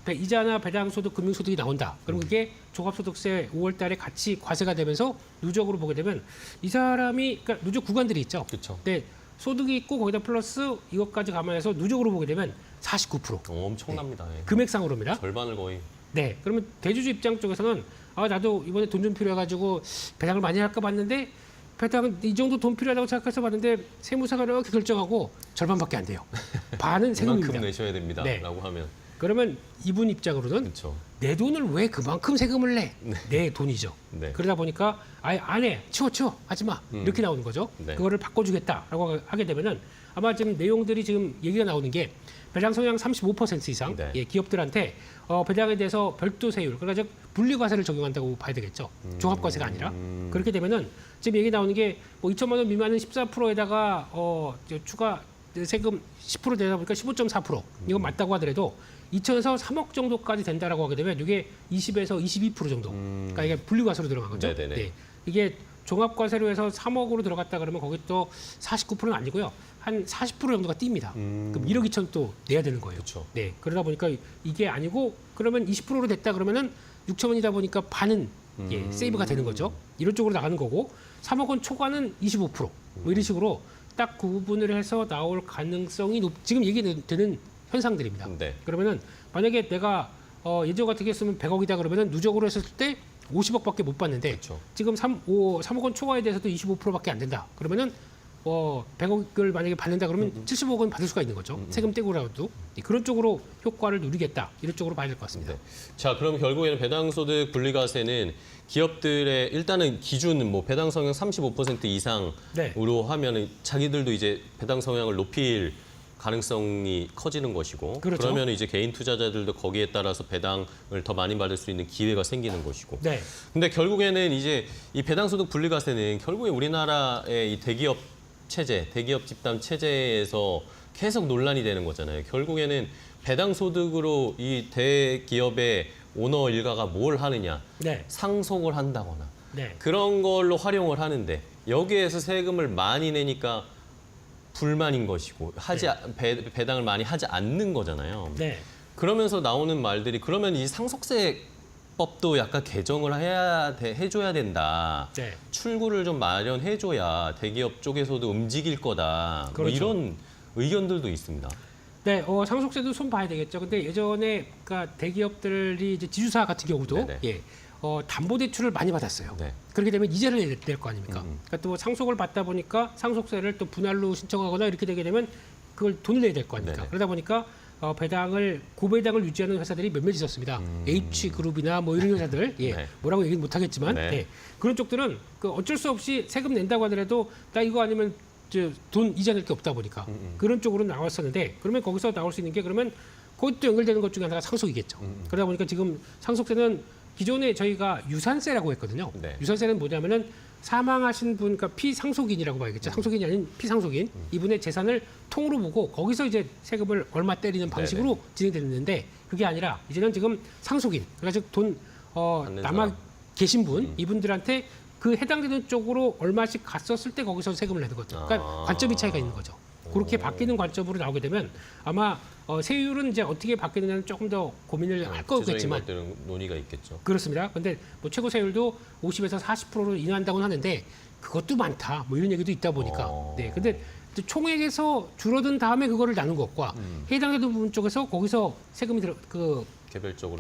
이자나 배당소득, 금융소득이 나온다. 그럼 그게 종합소득세 5월달에 같이 과세가 되면서 누적으로 보게 되면 이 사람이 그러니까 누적 구간들이 있죠. 그렇죠. 네, 소득이 있고 거기다 플러스 이것까지 감안해서 누적으로 보게 되면 49%. 엄청납니다. 예. 금액상으로입니다. 절반을 거의. 네, 그러면 대주주 입장 쪽에서는 나도 이번에 돈 좀 필요해가지고 배당을 많이 할까 봤는데 배당은 이 정도 돈 필요하다고 생각해서 봤는데 세무사가 이렇게 결정하고 절반밖에 안 돼요. 반은 세금입니다. 그만큼 내셔야 됩니다. 네. 라고 하면 그러면 이분 입장으로는 그렇죠. 내 돈을 왜 그만큼 세금을 내? 내 돈이죠. 네. 그러다 보니까 아예 안 해. 치워. 하지 마. 이렇게 나오는 거죠. 네. 그거를 바꿔주겠다라고 하게 되면은 아마 지금 내용들이 지금 얘기가 나오는 게 배당 성향 35% 이상 네. 예, 기업들한테 배당에 대해서 별도 세율, 그러니까 즉 분리과세를 적용한다고 봐야 되겠죠. 종합과세가 아니라 그렇게 되면은 지금 얘기 나오는 게 뭐 2천만 원 미만은 14%에다가 추가 세금 10% 되다 보니까 15.4% 이건 맞다고 하더라도 2천에서 3억 정도까지 된다라고 하게 되면 이게 20에서 22% 정도. 그러니까 이게 분리과세로 들어간 거죠. 네네네. 네. 이게 종합과세로 해서 3억으로 들어갔다 그러면 거기 또 49%는 아니고요. 한 40% 정도가 뜁니다. 그럼 1억 2천 또 내야 되는 거예요. 그쵸. 네. 그러다 보니까 이게 아니고 그러면 20%로 됐다 그러면은 6천 원이다 보니까 반은 세이브가 되는 거죠. 이런 쪽으로 나가는 거고 3억 원 초과는 25%. 뭐 이런 식으로 딱 구분을 해서 나올 가능성이 지금 얘기되는 현상들입니다. 네. 그러면은 만약에 내가 예전 같은 게 했으면 100억이다 그러면은 누적으로 했을 때 50억밖에 못 받는데 그렇죠. 지금 3억 원 초과에 대해서도 25%밖에 안 된다. 그러면은 100억을 만약에 받는다 그러면 70억은 받을 수가 있는 거죠. 세금 떼고라도 그런 쪽으로 효과를 누리겠다. 이런 쪽으로 봐야 될 것 같습니다. 네. 자, 그럼 결국에는 배당소득 분리과세는 기업들의 일단은 기준 뭐 배당 성향 35% 이상으로 네. 하면은 자기들도 이제 배당 성향을 높일 가능성이 커지는 것이고 그렇죠. 그러면 이제 개인 투자자들도 거기에 따라서 배당을 더 많이 받을 수 있는 기회가 생기는 것이고. 네. 근데 결국에는 이제 이 배당소득 분리과세는 결국에 우리나라의 이 대기업 체제, 대기업 집단 체제에서 계속 논란이 되는 거잖아요. 결국에는 배당소득으로 이 대기업의 오너 일가가 뭘 하느냐, 네. 상속을 한다거나 네. 그런 걸로 활용을 하는데 여기에서 세금을 많이 내니까 불만인 것이고 배당을 많이 하지 않는 거잖아요. 네. 그러면서 나오는 말들이 그러면 이 상속세법도 약간 개정을 해줘야 된다. 네. 출구를 좀 마련해줘야 대기업 쪽에서도 움직일 거다. 뭐 그렇죠. 이런 의견들도 있습니다. 네, 상속세도 손 봐야 되겠죠. 근데 예전에 그러니까 대기업들이 이제 지주사 같은 경우도 네네. 담보대출을 많이 받았어요. 네. 그렇게 되면 이자를 낼 거 아닙니까? 그러니까 또 상속을 받다 보니까 상속세를 또 분할로 신청하거나 이렇게 되게 되면 그걸 돈을 내야 될 거 아닙니까? 네네. 그러다 보니까 고배당을 유지하는 회사들이 몇몇 있었습니다. H그룹이나 뭐 이런 회사들, 네. 뭐라고 얘기는 못하겠지만 네. 그런 쪽들은 어쩔 수 없이 세금 낸다고 하더라도 나 이거 아니면 돈 이자 낼 게 없다 보니까 그런 쪽으로 나왔었는데 그러면 거기서 나올 수 있는 게 그러면 그것도 연결되는 것 중에 하나가 상속이겠죠. 그러다 보니까 지금 상속세는 기존에 저희가 유산세라고 했거든요. 네. 유산세는 뭐냐면은 사망하신 분, 그러니까 피상속인이라고 봐야겠죠. 상속인이 아닌 피상속인 이분의 재산을 통으로 보고 거기서 이제 세금을 얼마 때리는 방식으로 진행됐는데 그게 아니라 이제는 지금 상속인, 그러니까 즉 돈 남아 사람. 계신 분 이분들한테 그 해당되는 쪽으로 얼마씩 갔었을 때 거기서 세금을 내는 거죠. 그러니까 관점이 차이가 있는 거죠. 그렇게 바뀌는 관점으로 나오게 되면 아마 세율은 이제 어떻게 바뀌느냐는 조금 더 고민을 할 거겠지만 것들은 논의가 있겠죠. 그렇습니다. 근데 뭐 최고 세율도 50에서 40%로 인하한다고는 하는데 그것도 많다. 뭐 이런 얘기도 있다 보니까. 네. 근데 총액에서 줄어든 다음에 그거를 나눈 것과 해당되는 부분 쪽에서 거기서 세금이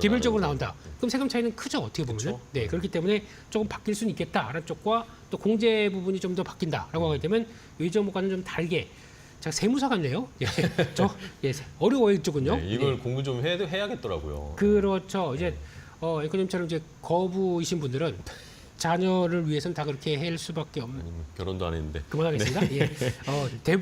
개별적으로 나온다. 그럼 세금 차이는 크죠. 어떻게 보면. 그쵸? 네. 그렇기 때문에 조금 바뀔 수는 있겠다라는 쪽과 또 공제 부분이 좀 더 바뀐다라고 하게 되면 예전과는 좀 다르게 제가 세무사 같네요. 예, 어려워요 이쪽은요. 네, 이걸 공부 좀 해야겠더라고요. 그렇죠. 이제 앵커님처럼 이제 거부이신 분들은 자녀를 위해서는 다 그렇게 할 수밖에 없는. 결혼도 안 했는데. 그만하겠습니다. 예,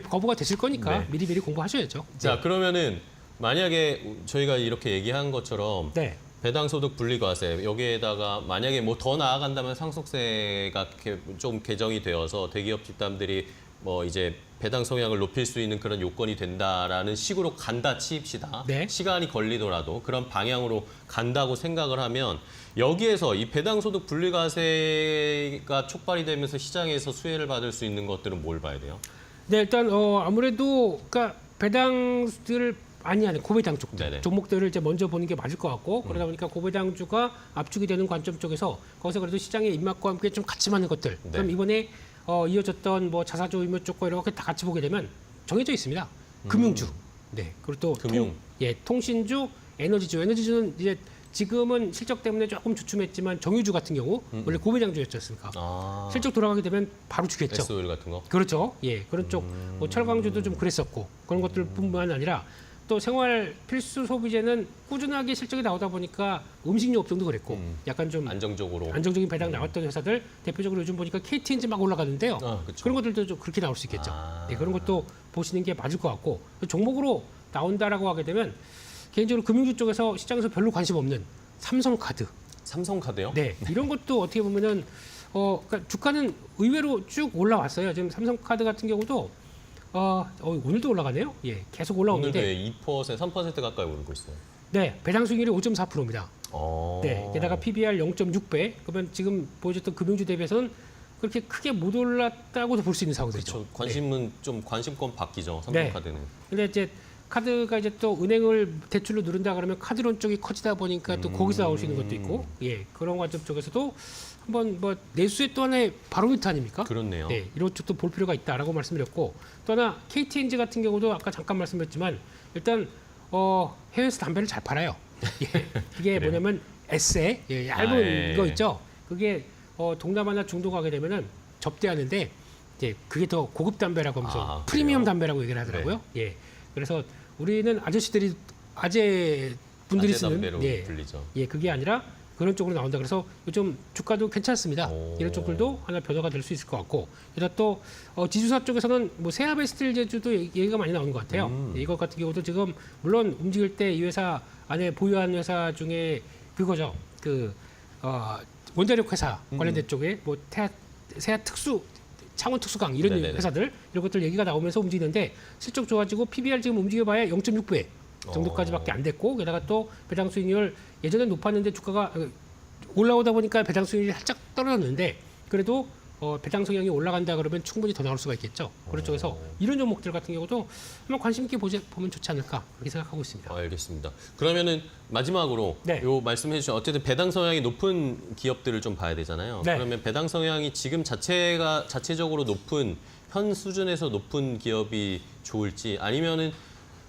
거부가 되실 거니까 네. 미리 공부하셔야죠. 자, 그러면은 만약에 저희가 이렇게 얘기한 것처럼 네. 배당소득 분리과세 여기에다가 만약에 뭐 더 나아간다면 상속세가 좀 개정이 되어서 대기업 집단들이 뭐 이제 배당 성향을 높일 수 있는 그런 요건이 된다라는 식으로 간다 치입시다. 네. 시간이 걸리더라도 그런 방향으로 간다고 생각을 하면 여기에서 이 배당소득 분리과세가 촉발이 되면서 시장에서 수혜를 받을 수 있는 것들은 뭘 봐야 돼요? 네, 일단 아무래도 그러니까 배당들을 많이 하는 고배당 쪽들 네네. 종목들을 이제 먼저 보는 게 맞을 것 같고 그러다 보니까 고배당주가 압축이 되는 관점 쪽에서 거기서 그래도 시장의 입맛과 함께 좀 같이 맞는 것들. 네. 그럼 이번에 이어졌던 뭐 자사주 의무 쪽과 이렇게 다 같이 보게 되면 정해져 있습니다. 금융주, 네, 그리고 또 금융. 통신주, 에너지주는 이제 지금은 실적 때문에 조금 주춤했지만 정유주 같은 경우 원래 고배당주였지 않습니까? 아, 실적 돌아가게 되면 바로 주겠죠. SOL 같은 거? 그렇죠. 예, 그런 쪽, 뭐 철강주도 좀 그랬었고 그런 것들뿐만 아니라 또 생활 필수 소비재는 꾸준하게 실적이 나오다 보니까 음식료 업종도 그랬고 약간 좀 안정적으로. 안정적인 배당 나왔던 회사들 대표적으로 요즘 보니까 KTNG 막 올라가는데요. 그쵸. 그런 것들도 좀 그렇게 나올 수 있겠죠. 아. 네, 그런 것도 보시는 게 맞을 것 같고 종목으로 나온다라고 하게 되면 개인적으로 금융주 쪽에서 시장에서 별로 관심 없는 삼성카드. 삼성카드요? 네, 이런 것도 어떻게 보면은 그러니까 주가는 의외로 쭉 올라왔어요. 지금 삼성카드 같은 경우도 오늘도 올라가네요. 예, 계속 올라오는데. 오늘도 2%, 3% 가까이 오르고 있어요. 네, 배당 수익률이 5.4%입니다. 어. 네, 게다가 PBR 0.6배. 그러면 지금 보여줬던 금융주 대비해서는 그렇게 크게 못 올랐다고도 볼 수 있는 상황이죠. 그렇죠. 관심은 좀 관심권 바뀌죠. 삼성카드는. 근데 이제 카드가 이제 또 은행을 대출로 누른다 그러면 카드론 쪽이 커지다 보니까 또 거기서 나올 수 있는 것도 있고, 예, 그런 관점 쪽에서도 한번 뭐 내수의 또 하나의 바로미터 아닙니까? 그렇네요. 네, 이런 쪽도 볼 필요가 있다라고 말씀드렸고, 또 하나 KTNG 같은 경우도 아까 잠깐 말씀드렸지만 일단 해외에서 담배를 잘 팔아요. 예, 그게 뭐냐면 에세, 예, 얇은 예. 거 있죠. 그게 동남아나 중도 가게 되면은 접대하는데 이제 그게 더 고급 담배라고 하면서 프리미엄 그래요? 담배라고 얘기를 하더라고요. 예, 그래서 우리는 아저씨들이 아재 분들이 쓰는 담배로 불리죠. 예, 그게 아니라 그런 쪽으로 나온다. 그래서 요즘 주가도 괜찮습니다. 오. 이런 쪽들도 하나 변화가 될 수 있을 것 같고, 게다가 또 지주사 쪽에서는 뭐 세아베 스틸 제주도 얘기가 많이 나오는 것 같아요. 예, 이것 같은 경우도 지금 물론 움직일 때 이 회사 안에 보유한 회사 중에 그거죠. 원자력 회사 관련된 쪽에 뭐 세아 특수 창원 특수강 이런 네네네. 회사들 이런 것들 얘기가 나오면서 움직이는데 실적 좋아지고 PBR 지금 움직여봐야 0.6배 정도까지밖에 안 됐고 게다가 또 배당 수익률 예전에 높았는데 주가가 올라오다 보니까 배당 수익률이 살짝 떨어졌는데 그래도 배당 성향이 올라간다 그러면 충분히 더 나올 수가 있겠죠. 그런 쪽에서 이런 종목들 같은 경우도 한번 관심 있게 보면 좋지 않을까 그렇게 생각하고 있습니다. 알겠습니다. 그러면은 마지막으로 네. 요 말씀해 주신 어쨌든 배당 성향이 높은 기업들을 좀 봐야 되잖아요. 네. 그러면 배당 성향이 지금 자체적으로 높은 현 수준에서 높은 기업이 좋을지 아니면은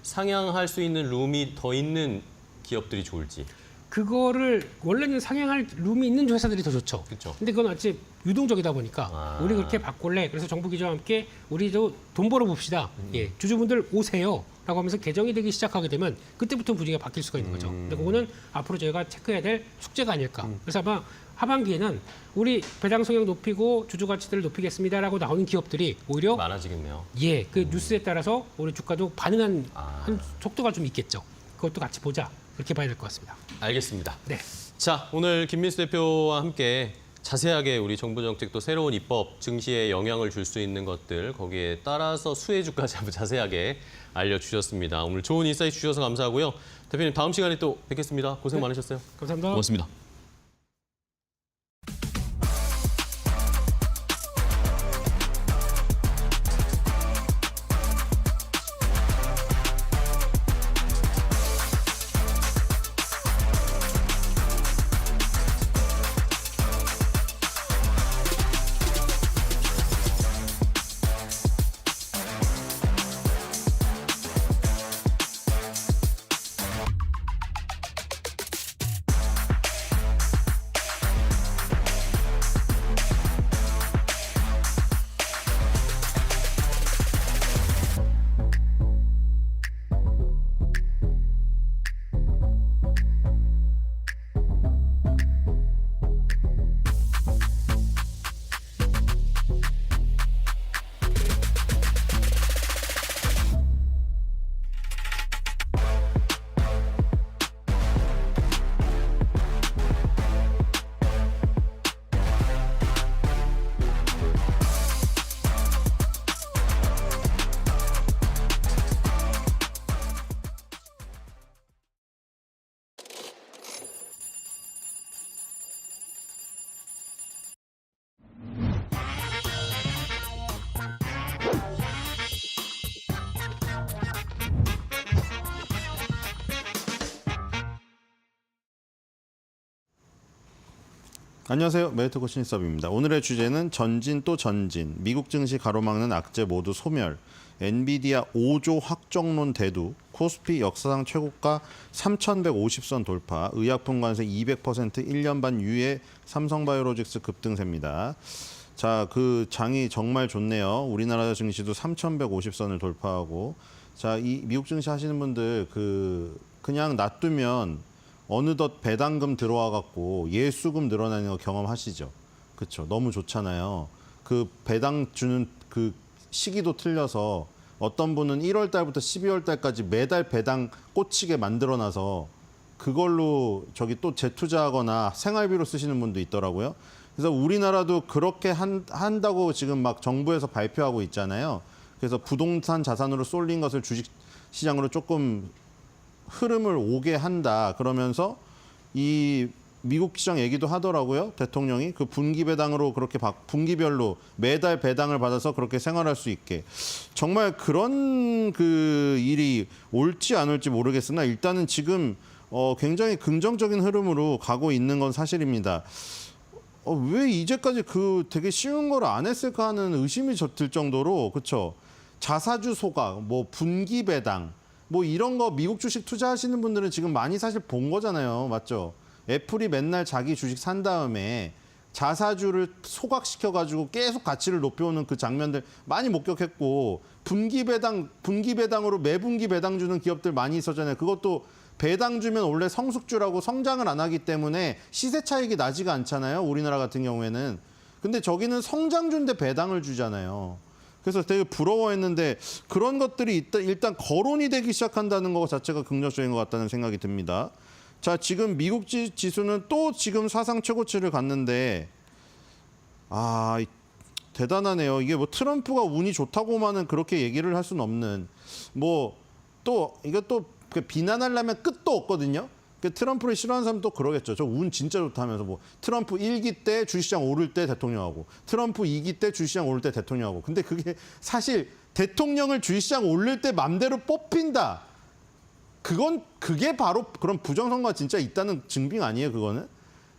상향할 수 있는 룸이 더 있는 기업들이 좋을지. 그거를 원래는 상향할 룸이 있는 회사들이 더 좋죠. 그렇죠. 근데 그건 어찌 유동적이다 보니까 아. 우리 그렇게 바꿀래. 그래서 정부 기조와 함께 우리도 돈 벌어 봅시다. 예, 주주분들 오세요. 라고 하면서 개정이 되기 시작하게 되면 그때부터 분위기가 바뀔 수가 있는 거죠. 근데 그거는 앞으로 저희가 체크해야 될 숙제가 아닐까. 그래서 아마 하반기에는 우리 배당 성향 높이고 주주 가치들을 높이겠습니다라고 나오는 기업들이 오히려 많아지겠네요. 예, 그 뉴스에 따라서 우리 주가도 반응한 아. 한 속도가 좀 있겠죠. 그것도 같이 보자. 그렇게 봐야 될 것 같습니다. 알겠습니다. 네. 자, 오늘 김민수 대표와 함께 자세하게 우리 정부 정책 또 새로운 입법, 증시에 영향을 줄 수 있는 것들, 거기에 따라서 수혜주까지 한번 자세하게 알려주셨습니다. 오늘 좋은 인사이트 주셔서 감사하고요. 대표님 다음 시간에 또 뵙겠습니다. 고생 많으셨어요. 감사합니다. 고맙습니다. 안녕하세요. 메리트코 신입사업입니다. 오늘의 주제는 전진 또 전진, 미국 증시 가로막는 악재 모두 소멸, 엔비디아 5조 확정론 대두, 코스피 역사상 최고가 3,150선 돌파, 의약품 관세 200% 1년 반 유예 삼성바이오로직스 급등세입니다. 자, 그 장이 정말 좋네요. 우리나라 증시도 3,150선을 돌파하고, 자, 이 미국 증시 하시는 분들 그냥 놔두면 어느덧 배당금 들어와 갖고 예수금 늘어나는 거 경험하시죠? 그렇죠. 너무 좋잖아요. 그 배당 주는 그 시기도 틀려서 어떤 분은 1월 달부터 12월 달까지 매달 배당 꽂히게 만들어 놔서 그걸로 저기 또 재투자하거나 생활비로 쓰시는 분도 있더라고요. 그래서 우리나라도 그렇게 한다고 지금 막 정부에서 발표하고 있잖아요. 그래서 부동산 자산으로 쏠린 것을 주식 시장으로 조금 흐름을 오게 한다. 그러면서 이 미국 시장 얘기도 하더라고요. 대통령이 그 분기 배당으로 그렇게 분기별로 매달 배당을 받아서 그렇게 생활할 수 있게. 정말 그런 그 일이 올지 안 올지 모르겠으나 일단은 지금 굉장히 긍정적인 흐름으로 가고 있는 건 사실입니다. 왜 이제까지 그 되게 쉬운 걸 안 했을까 하는 의심이 들 정도로, 그렇죠? 자사주 소각, 뭐 분기 배당, 뭐 이런 거 미국 주식 투자하시는 분들은 지금 많이 사실 본 거잖아요. 맞죠? 애플이 맨날 자기 주식 산 다음에 자사주를 소각시켜가지고 계속 가치를 높여오는 그 장면들 많이 목격했고, 분기 배당으로 매분기 배당 주는 기업들 많이 있었잖아요. 그것도 배당 주면 원래 성숙주라고 성장을 안 하기 때문에 시세 차익이 나지가 않잖아요. 우리나라 같은 경우에는. 근데 저기는 성장주인데 배당을 주잖아요. 그래서 되게 부러워했는데 그런 것들이 일단 거론이 되기 시작한다는 것 자체가 긍정적인 것 같다는 생각이 듭니다. 자, 지금 미국 지수는 또 지금 사상 최고치를 갔는데, 대단하네요. 이게 뭐 트럼프가 운이 좋다고만은 그렇게 얘기를 할 수는 없는, 뭐 또 이것도 비난하려면 끝도 없거든요. 트럼프를 싫어하는 사람도 그러겠죠. 저 운 진짜 좋다면서 뭐 트럼프 1기 때 주식시장 오를 때 대통령하고, 트럼프 2기 때 주식시장 오를 때 대통령하고. 근데 그게 사실 대통령을 주식시장 오를 때 맘대로 뽑힌다. 그게 바로 그런 부정선거가 진짜 있다는 증빙 아니에요, 그거는?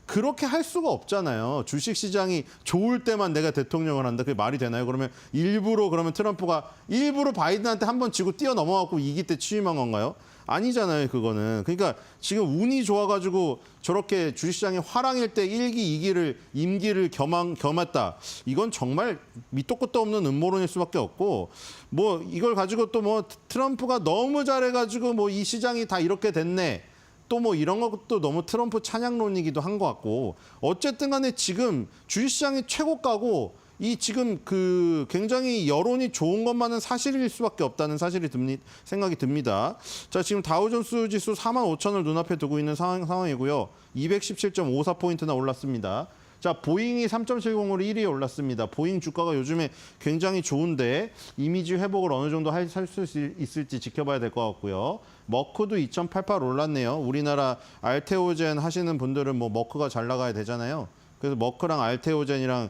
그렇게 할 수가 없잖아요. 주식시장이 좋을 때만 내가 대통령을 한다. 그게 말이 되나요? 그러면 그러면 트럼프가 일부러 바이든한테 한 번 지고 뛰어넘어갖고 2기 때 취임한 건가요? 아니잖아요, 그거는. 그러니까 지금 운이 좋아가지고 저렇게 주식시장이 화랑일 때 1기, 2기를 임기를 겸했다. 이건 정말 밑도 끝도 없는 음모론일 수밖에 없고, 뭐 이걸 가지고 또 뭐 트럼프가 너무 잘해가지고 뭐 이 시장이 다 이렇게 됐네. 또 뭐 이런 것도 너무 트럼프 찬양론이기도 한 것 같고, 어쨌든 간에 지금 주식시장이 최고가고, 이 지금 그 굉장히 여론이 좋은 것만은 사실일 수밖에 없다는 생각이 듭니다. 자, 지금 다우존스 지수 45,000을 눈앞에 두고 있는 상황이고요. 217.54포인트나 올랐습니다. 자, 보잉이 3.70으로 1위에 올랐습니다. 보잉 주가가 요즘에 굉장히 좋은데 이미지 회복을 어느 정도 할 수 있을지 지켜봐야 될 것 같고요. 머크도 2.88 올랐네요. 우리나라 알테오젠 하시는 분들은 뭐 머크가 잘 나가야 되잖아요. 그래서 머크랑 알테오젠이랑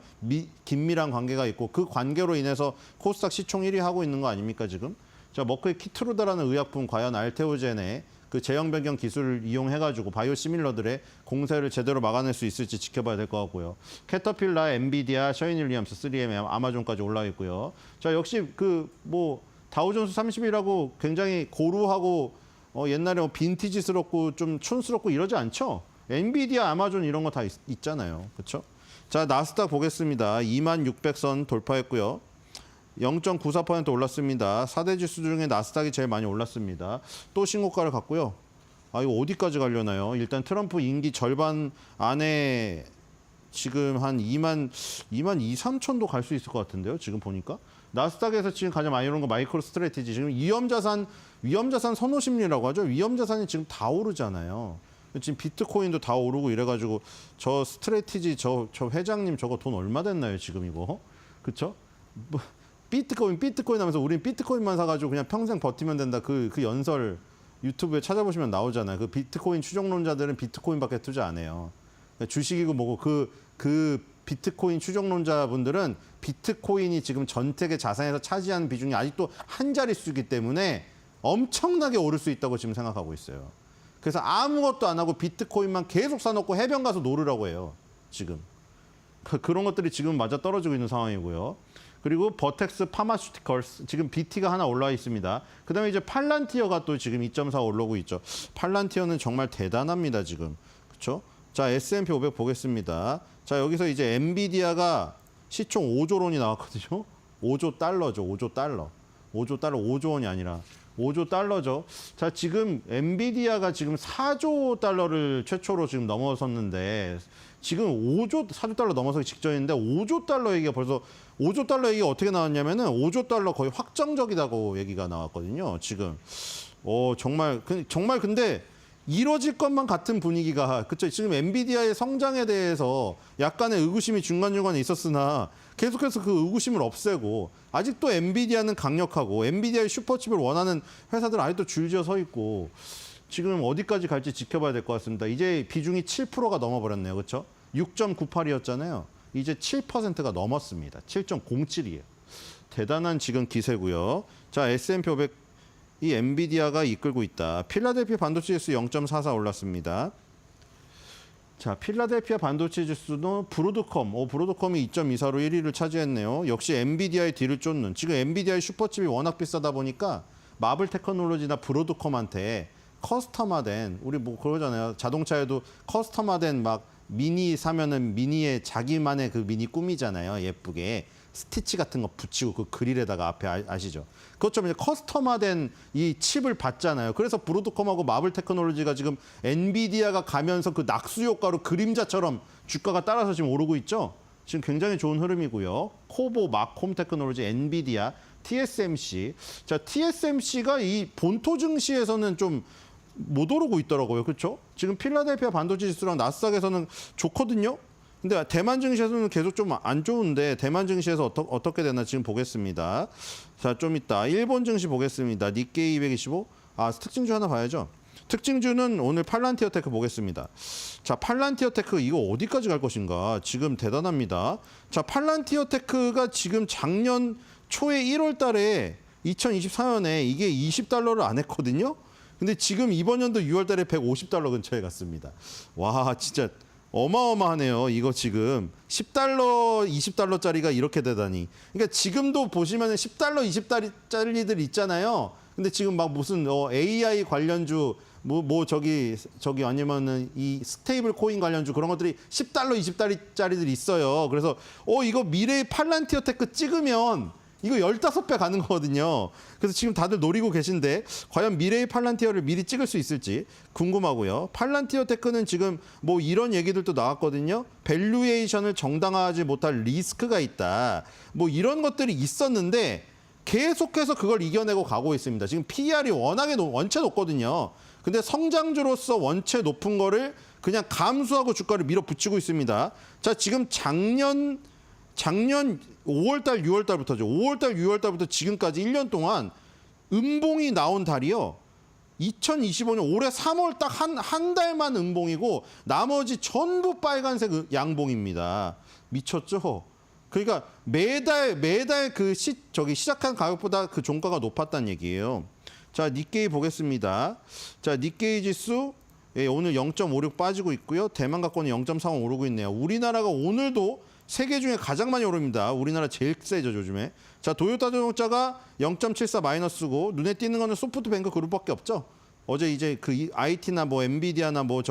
긴밀한 관계가 있고, 그 관계로 인해서 코스닥 시총 1위 하고 있는 거 아닙니까 지금? 자, 머크의 키트루다라는 의약품 과연 알테오젠의 그 제형 변경 기술을 이용해가지고 바이오시밀러들의 공세를 제대로 막아낼 수 있을지 지켜봐야 될 것 같고요. 캐터필라, 엔비디아, 셔윈윌리엄스, 3M, 아마존까지 올라 있고요. 자, 역시 그 뭐 다우존스 30이라고 굉장히 고루하고 옛날에 뭐 빈티지스럽고 좀 촌스럽고 이러지 않죠? 엔비디아, 아마존 이런 거 다 있잖아요. 그렇죠? 자, 나스닥 보겠습니다. 26,600선 돌파했고요. 0.94% 올랐습니다. 4대 지수 중에 나스닥이 제일 많이 올랐습니다. 또 신고가를 갔고요. 이거 어디까지 가려나요? 일단 트럼프 임기 절반 안에 지금 한 23,000도 갈 수 있을 것 같은데요. 지금 보니까. 나스닥에서 지금 가장 많이 오른 거 마이크로 스트래티지. 지금 위험자산 선호 심리라고 하죠. 위험자산이 지금 다 오르잖아요. 지금 비트코인도 다 오르고 이래가지고 저 스트래티지 저 회장님 저거 돈 얼마 됐나요 지금 이거? 그쵸? 뭐 비트코인 하면서 우린 비트코인만 사가지고 그냥 평생 버티면 된다. 그 연설 유튜브에 찾아보시면 나오잖아요. 그 비트코인 추종론자들은 비트코인밖에 투자 안 해요. 그러니까 주식이고 뭐고 그 비트코인 추종론자분들은 비트코인이 지금 전택의 자산에서 차지하는 비중이 아직도 한 자릿수이기 때문에 엄청나게 오를 수 있다고 지금 생각하고 있어요. 그래서 아무것도 안 하고 비트코인만 계속 사놓고 해변 가서 놀으라고 해요. 지금. 그런 것들이 지금 맞아 떨어지고 있는 상황이고요. 그리고 버텍스 파마슈티컬스 지금 BT가 하나 올라와 있습니다. 그다음에 이제 팔란티어가 또 지금 2.4 올라오고 있죠. 팔란티어는 정말 대단합니다, 지금. 그렇죠? 자, S&P 500 보겠습니다. 자, 여기서 이제 엔비디아가 시총 5조론이 나왔거든요. 5조 달러죠. 5조 달러. 5조 달러, 5조 원이 아니라 5조 달러죠. 자, 지금 엔비디아가 지금 4조 달러를 최초로 지금 넘어섰는데 지금 4조 달러 넘어서기 직전인데 5조 달러 얘기가 벌써 5조 달러 얘기가 어떻게 나왔냐면은 5조 달러 거의 확정적이다고 얘기가 나왔거든요. 지금 정말 근데 이뤄질 것만 같은 분위기가 그쵸. 지금 엔비디아의 성장에 대해서 약간의 의구심이 중간중간에 있었으나 계속해서 그 의구심을 없애고 아직도 엔비디아는 강력하고 엔비디아의 슈퍼칩을 원하는 회사들은 아직도 줄지어 서 있고 지금 어디까지 갈지 지켜봐야 될 것 같습니다. 이제 비중이 7%가 넘어버렸네요. 그렇죠? 6.98이었잖아요. 이제 7%가 넘었습니다. 7.07이에요. 대단한 지금 기세고요. 자, S&P 500 이 엔비디아가 이끌고 있다. 필라델피아 반도체 지수 0.44 올랐습니다. 자, 필라델피아 반도체 지수는 브로드컴이 2.24로 1위를 차지했네요. 역시 엔비디아의 뒤를 쫓는. 지금 엔비디아의 슈퍼칩이 워낙 비싸다 보니까 마블 테크놀로지나 브로드컴한테 커스텀화된 우리 뭐 그러잖아요. 자동차에도 커스텀화된 막 미니 사면은 미니의 자기만의 그 미니 꾸미잖아요. 예쁘게. 스티치 같은 거 붙이고 그 그릴에다가 앞에 아시죠? 그것처럼 이제 커스텀화된 이 칩을 받잖아요. 그래서 브로드컴하고 마블 테크놀로지가 지금 엔비디아가 가면서 그 낙수 효과로 그림자처럼 주가가 따라서 지금 오르고 있죠. 지금 굉장히 좋은 흐름이고요. 코보, 마콤 테크놀로지, 엔비디아, TSMC. 자, TSMC가 이 본토 증시에서는 좀 못 오르고 있더라고요. 그렇죠? 지금 필라델피아 반도체 지수랑 나스닥에서는 좋거든요. 근데 대만 증시에서는 계속 좀 안 좋은데 대만 증시에서 어떻게 되나 지금 보겠습니다. 자, 좀 이따 일본 증시 보겠습니다. 니케이 225. 특징주 하나 봐야죠. 특징주는 오늘 팔란티어테크 보겠습니다. 자, 팔란티어테크 이거 어디까지 갈 것인가? 지금 대단합니다. 자, 팔란티어테크가 지금 작년 초에 1월 달에 2024년에 이게 20달러를 안 했거든요. 근데 지금 이번 연도 6월 달에 150달러 근처에 갔습니다. 와, 진짜 어마어마하네요. 이거 지금 10달러, 20달러짜리가 이렇게 되다니. 그러니까 지금도 보시면은 10달러, 20달러짜리들 있잖아요. 근데 지금 막 무슨 AI 관련주 저기 아니면은 이 스테이블 코인 관련주 그런 것들이 10달러, 20달러짜리들이 있어요. 그래서 이거 미래의 팔란티어테크 찍으면 이거 15배 가는 거거든요. 그래서 지금 다들 노리고 계신데 과연 미래의 팔란티어를 미리 찍을 수 있을지 궁금하고요. 팔란티어 테크는 지금 뭐 이런 얘기들도 나왔거든요. 밸류에이션을 정당화하지 못할 리스크가 있다. 뭐 이런 것들이 있었는데 계속해서 그걸 이겨내고 가고 있습니다. 지금 PER이 워낙에 원체 높거든요. 근데 성장주로서 원체 높은 거를 그냥 감수하고 주가를 밀어붙이고 있습니다. 자, 지금 작년 5월달, 6월달부터죠. 5월달, 6월달부터 지금까지 1년 동안 음봉이 나온 달이요. 2025년 올해 3월 딱 한 달만 음봉이고 나머지 전부 빨간색 양봉입니다. 미쳤죠? 그러니까 매달 그 시작한 가격보다 그 종가가 높았다는 얘기예요. 자, 니케이 보겠습니다. 자, 니케이 지수 오늘 0.56 빠지고 있고요. 대만 갖고는 0.35 오르고 있네요. 우리나라가 오늘도 세계 중에 가장 많이 오릅니다. 우리나라 제일 세죠, 요즘에. 자, 도요타 자동차가 0.74 마이너스고 눈에 띄는 거는 소프트뱅크 그룹밖에 없죠. 어제 이제 그 IT나 뭐 엔비디아나 뭐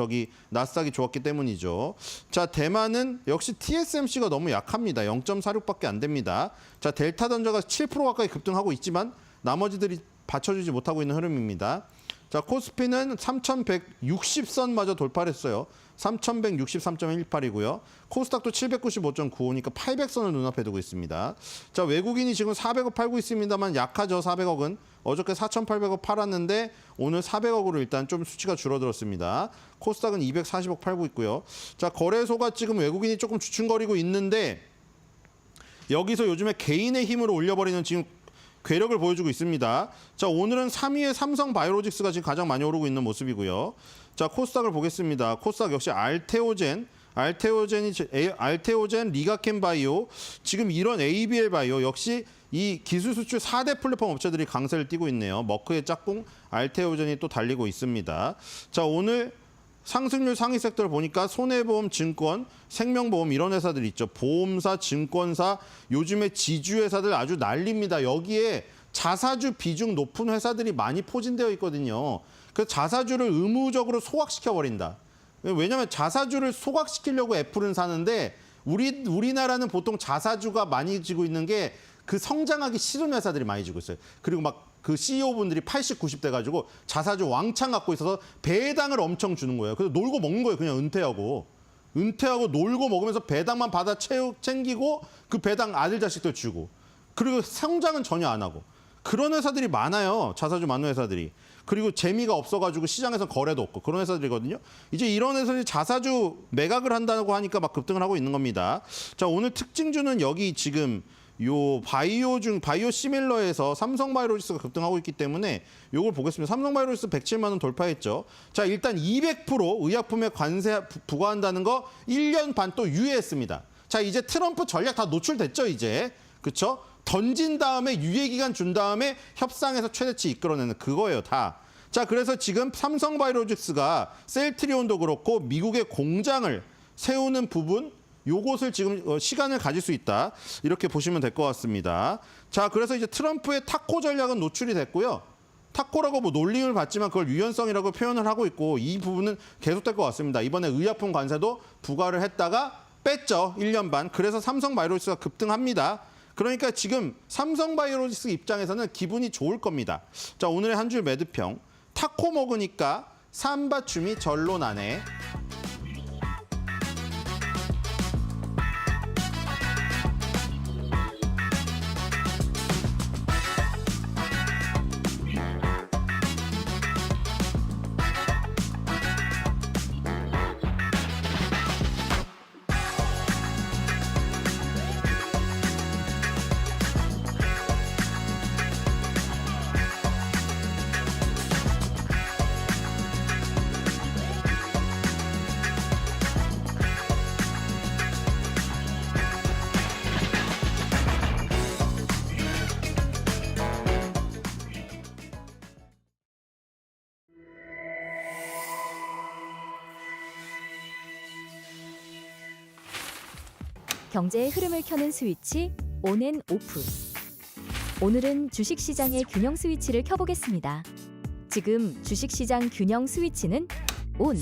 나스닥이 좋았기 때문이죠. 자, 대만은 역시 TSMC가 너무 약합니다. 0.46밖에 안 됩니다. 자, 델타 던저가 7% 가까이 급등하고 있지만 나머지들이 받쳐주지 못하고 있는 흐름입니다. 자, 코스피는 3,160선마저 돌파를 했어요. 3,163.18이고요. 코스닥도 795.95니까 800선을 눈앞에 두고 있습니다. 자, 외국인이 지금 400억 팔고 있습니다만 약하죠. 400억은. 어저께 4,800억 팔았는데 오늘 400억으로 일단 좀 수치가 줄어들었습니다. 코스닥은 240억 팔고 있고요. 자, 거래소가 지금 외국인이 조금 주춤거리고 있는데 여기서 요즘에 개인의 힘으로 올려버리는 지금 괴력을 보여주고 있습니다. 자, 오늘은 3위의 삼성바이오로직스가 지금 가장 많이 오르고 있는 모습이고요. 자, 코스닥을 보겠습니다. 코스닥 역시 알테오젠, 리가켄 바이오, 지금 이런 ABL 바이오 역시 이 기술 수출 4대 플랫폼 업체들이 강세를 띠고 있네요. 머크의 짝꿍 알테오젠이 또 달리고 있습니다. 자, 오늘 상승률 상위 섹터를 보니까 손해보험, 증권, 생명보험 이런 회사들 있죠. 보험사, 증권사, 요즘에 지주회사들 아주 난립니다. 여기에 자사주 비중 높은 회사들이 많이 포진되어 있거든요. 그래서 자사주를 의무적으로 소각시켜버린다. 왜냐하면 자사주를 소각시키려고 애플은 사는데 우리나라는 보통 자사주가 많이 지고 있는 게 그 성장하기 싫은 회사들이 많이 지고 있어요. 그리고 막 그 CEO분들이 80, 90대 가지고 자사주 왕창 갖고 있어서 배당을 엄청 주는 거예요. 그래서 놀고 먹는 거예요. 그냥 은퇴하고 놀고 먹으면서 배당만 받아 챙기고 그 배당 아들 자식들 주고 그리고 성장은 전혀 안 하고 그런 회사들이 많아요. 자사주 많은 회사들이. 그리고 재미가 없어가지고 시장에서 거래도 없고 그런 회사들이거든요. 이제 이런 회사들이 자사주 매각을 한다고 하니까 막 급등을 하고 있는 겁니다. 자, 오늘 특징주는 여기 지금 요 바이오 시밀러에서 삼성바이오로직스가 급등하고 있기 때문에 요걸 보겠습니다. 삼성바이오로직스 107만 원 돌파했죠. 자, 일단 200% 의약품에 관세 부과한다는 거 1년 반 또 유예했습니다. 자, 이제 트럼프 전략 다 노출됐죠, 이제. 그렇죠? 던진 다음에 유예 기간 준 다음에 협상에서 최대치 이끌어내는 그거예요, 다. 자, 그래서 지금 삼성바이오로직스가 셀트리온도 그렇고 미국의 공장을 세우는 부분 요것을 지금 시간을 가질 수 있다. 이렇게 보시면 될 것 같습니다. 자, 그래서 이제 트럼프의 타코 전략은 노출이 됐고요. 타코라고 뭐 놀림을 받지만 그걸 유연성이라고 표현을 하고 있고 이 부분은 계속될 것 같습니다. 이번에 의약품 관세도 부과를 했다가 뺐죠. 1년 반. 그래서 삼성바이오로직스가 급등합니다. 그러니까 지금 삼성바이오로직스 입장에서는 기분이 좋을 겁니다. 자, 오늘의 한 줄 매도평. 타코 먹으니까 삼바춤이 절로 나네. 경제의 흐름을 켜는 스위치 온 앤 오프. 오늘은 주식시장의 균형 스위치를 켜보겠습니다. 지금 주식시장 균형 스위치는 온.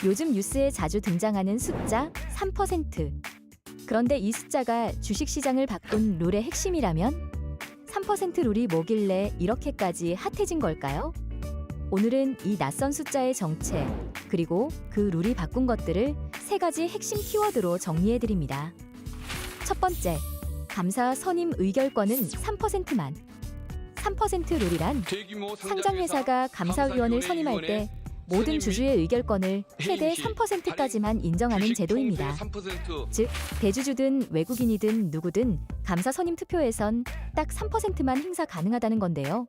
요즘 뉴스에 자주 등장하는 숫자 3%. 그런데 이 숫자가 주식시장을 바꾼 룰의 핵심이라면 3% 룰이 뭐길래 이렇게까지 핫해진 걸까요? 오늘은 이 낯선 숫자의 정체, 그리고 그 룰이 바꾼 것들을 3가지 핵심 키워드로 정리해드립니다. 첫 번째, 감사 선임 의결권은 3%만. 3% 룰이란 상장회사가 감사위원을 선임할 때 모든 주주의 의결권을 최대 3%까지만 인정하는 제도입니다. 즉, 대주주든 외국인이든 누구든 감사 선임 투표에선 딱 3%만 행사 가능하다는 건데요.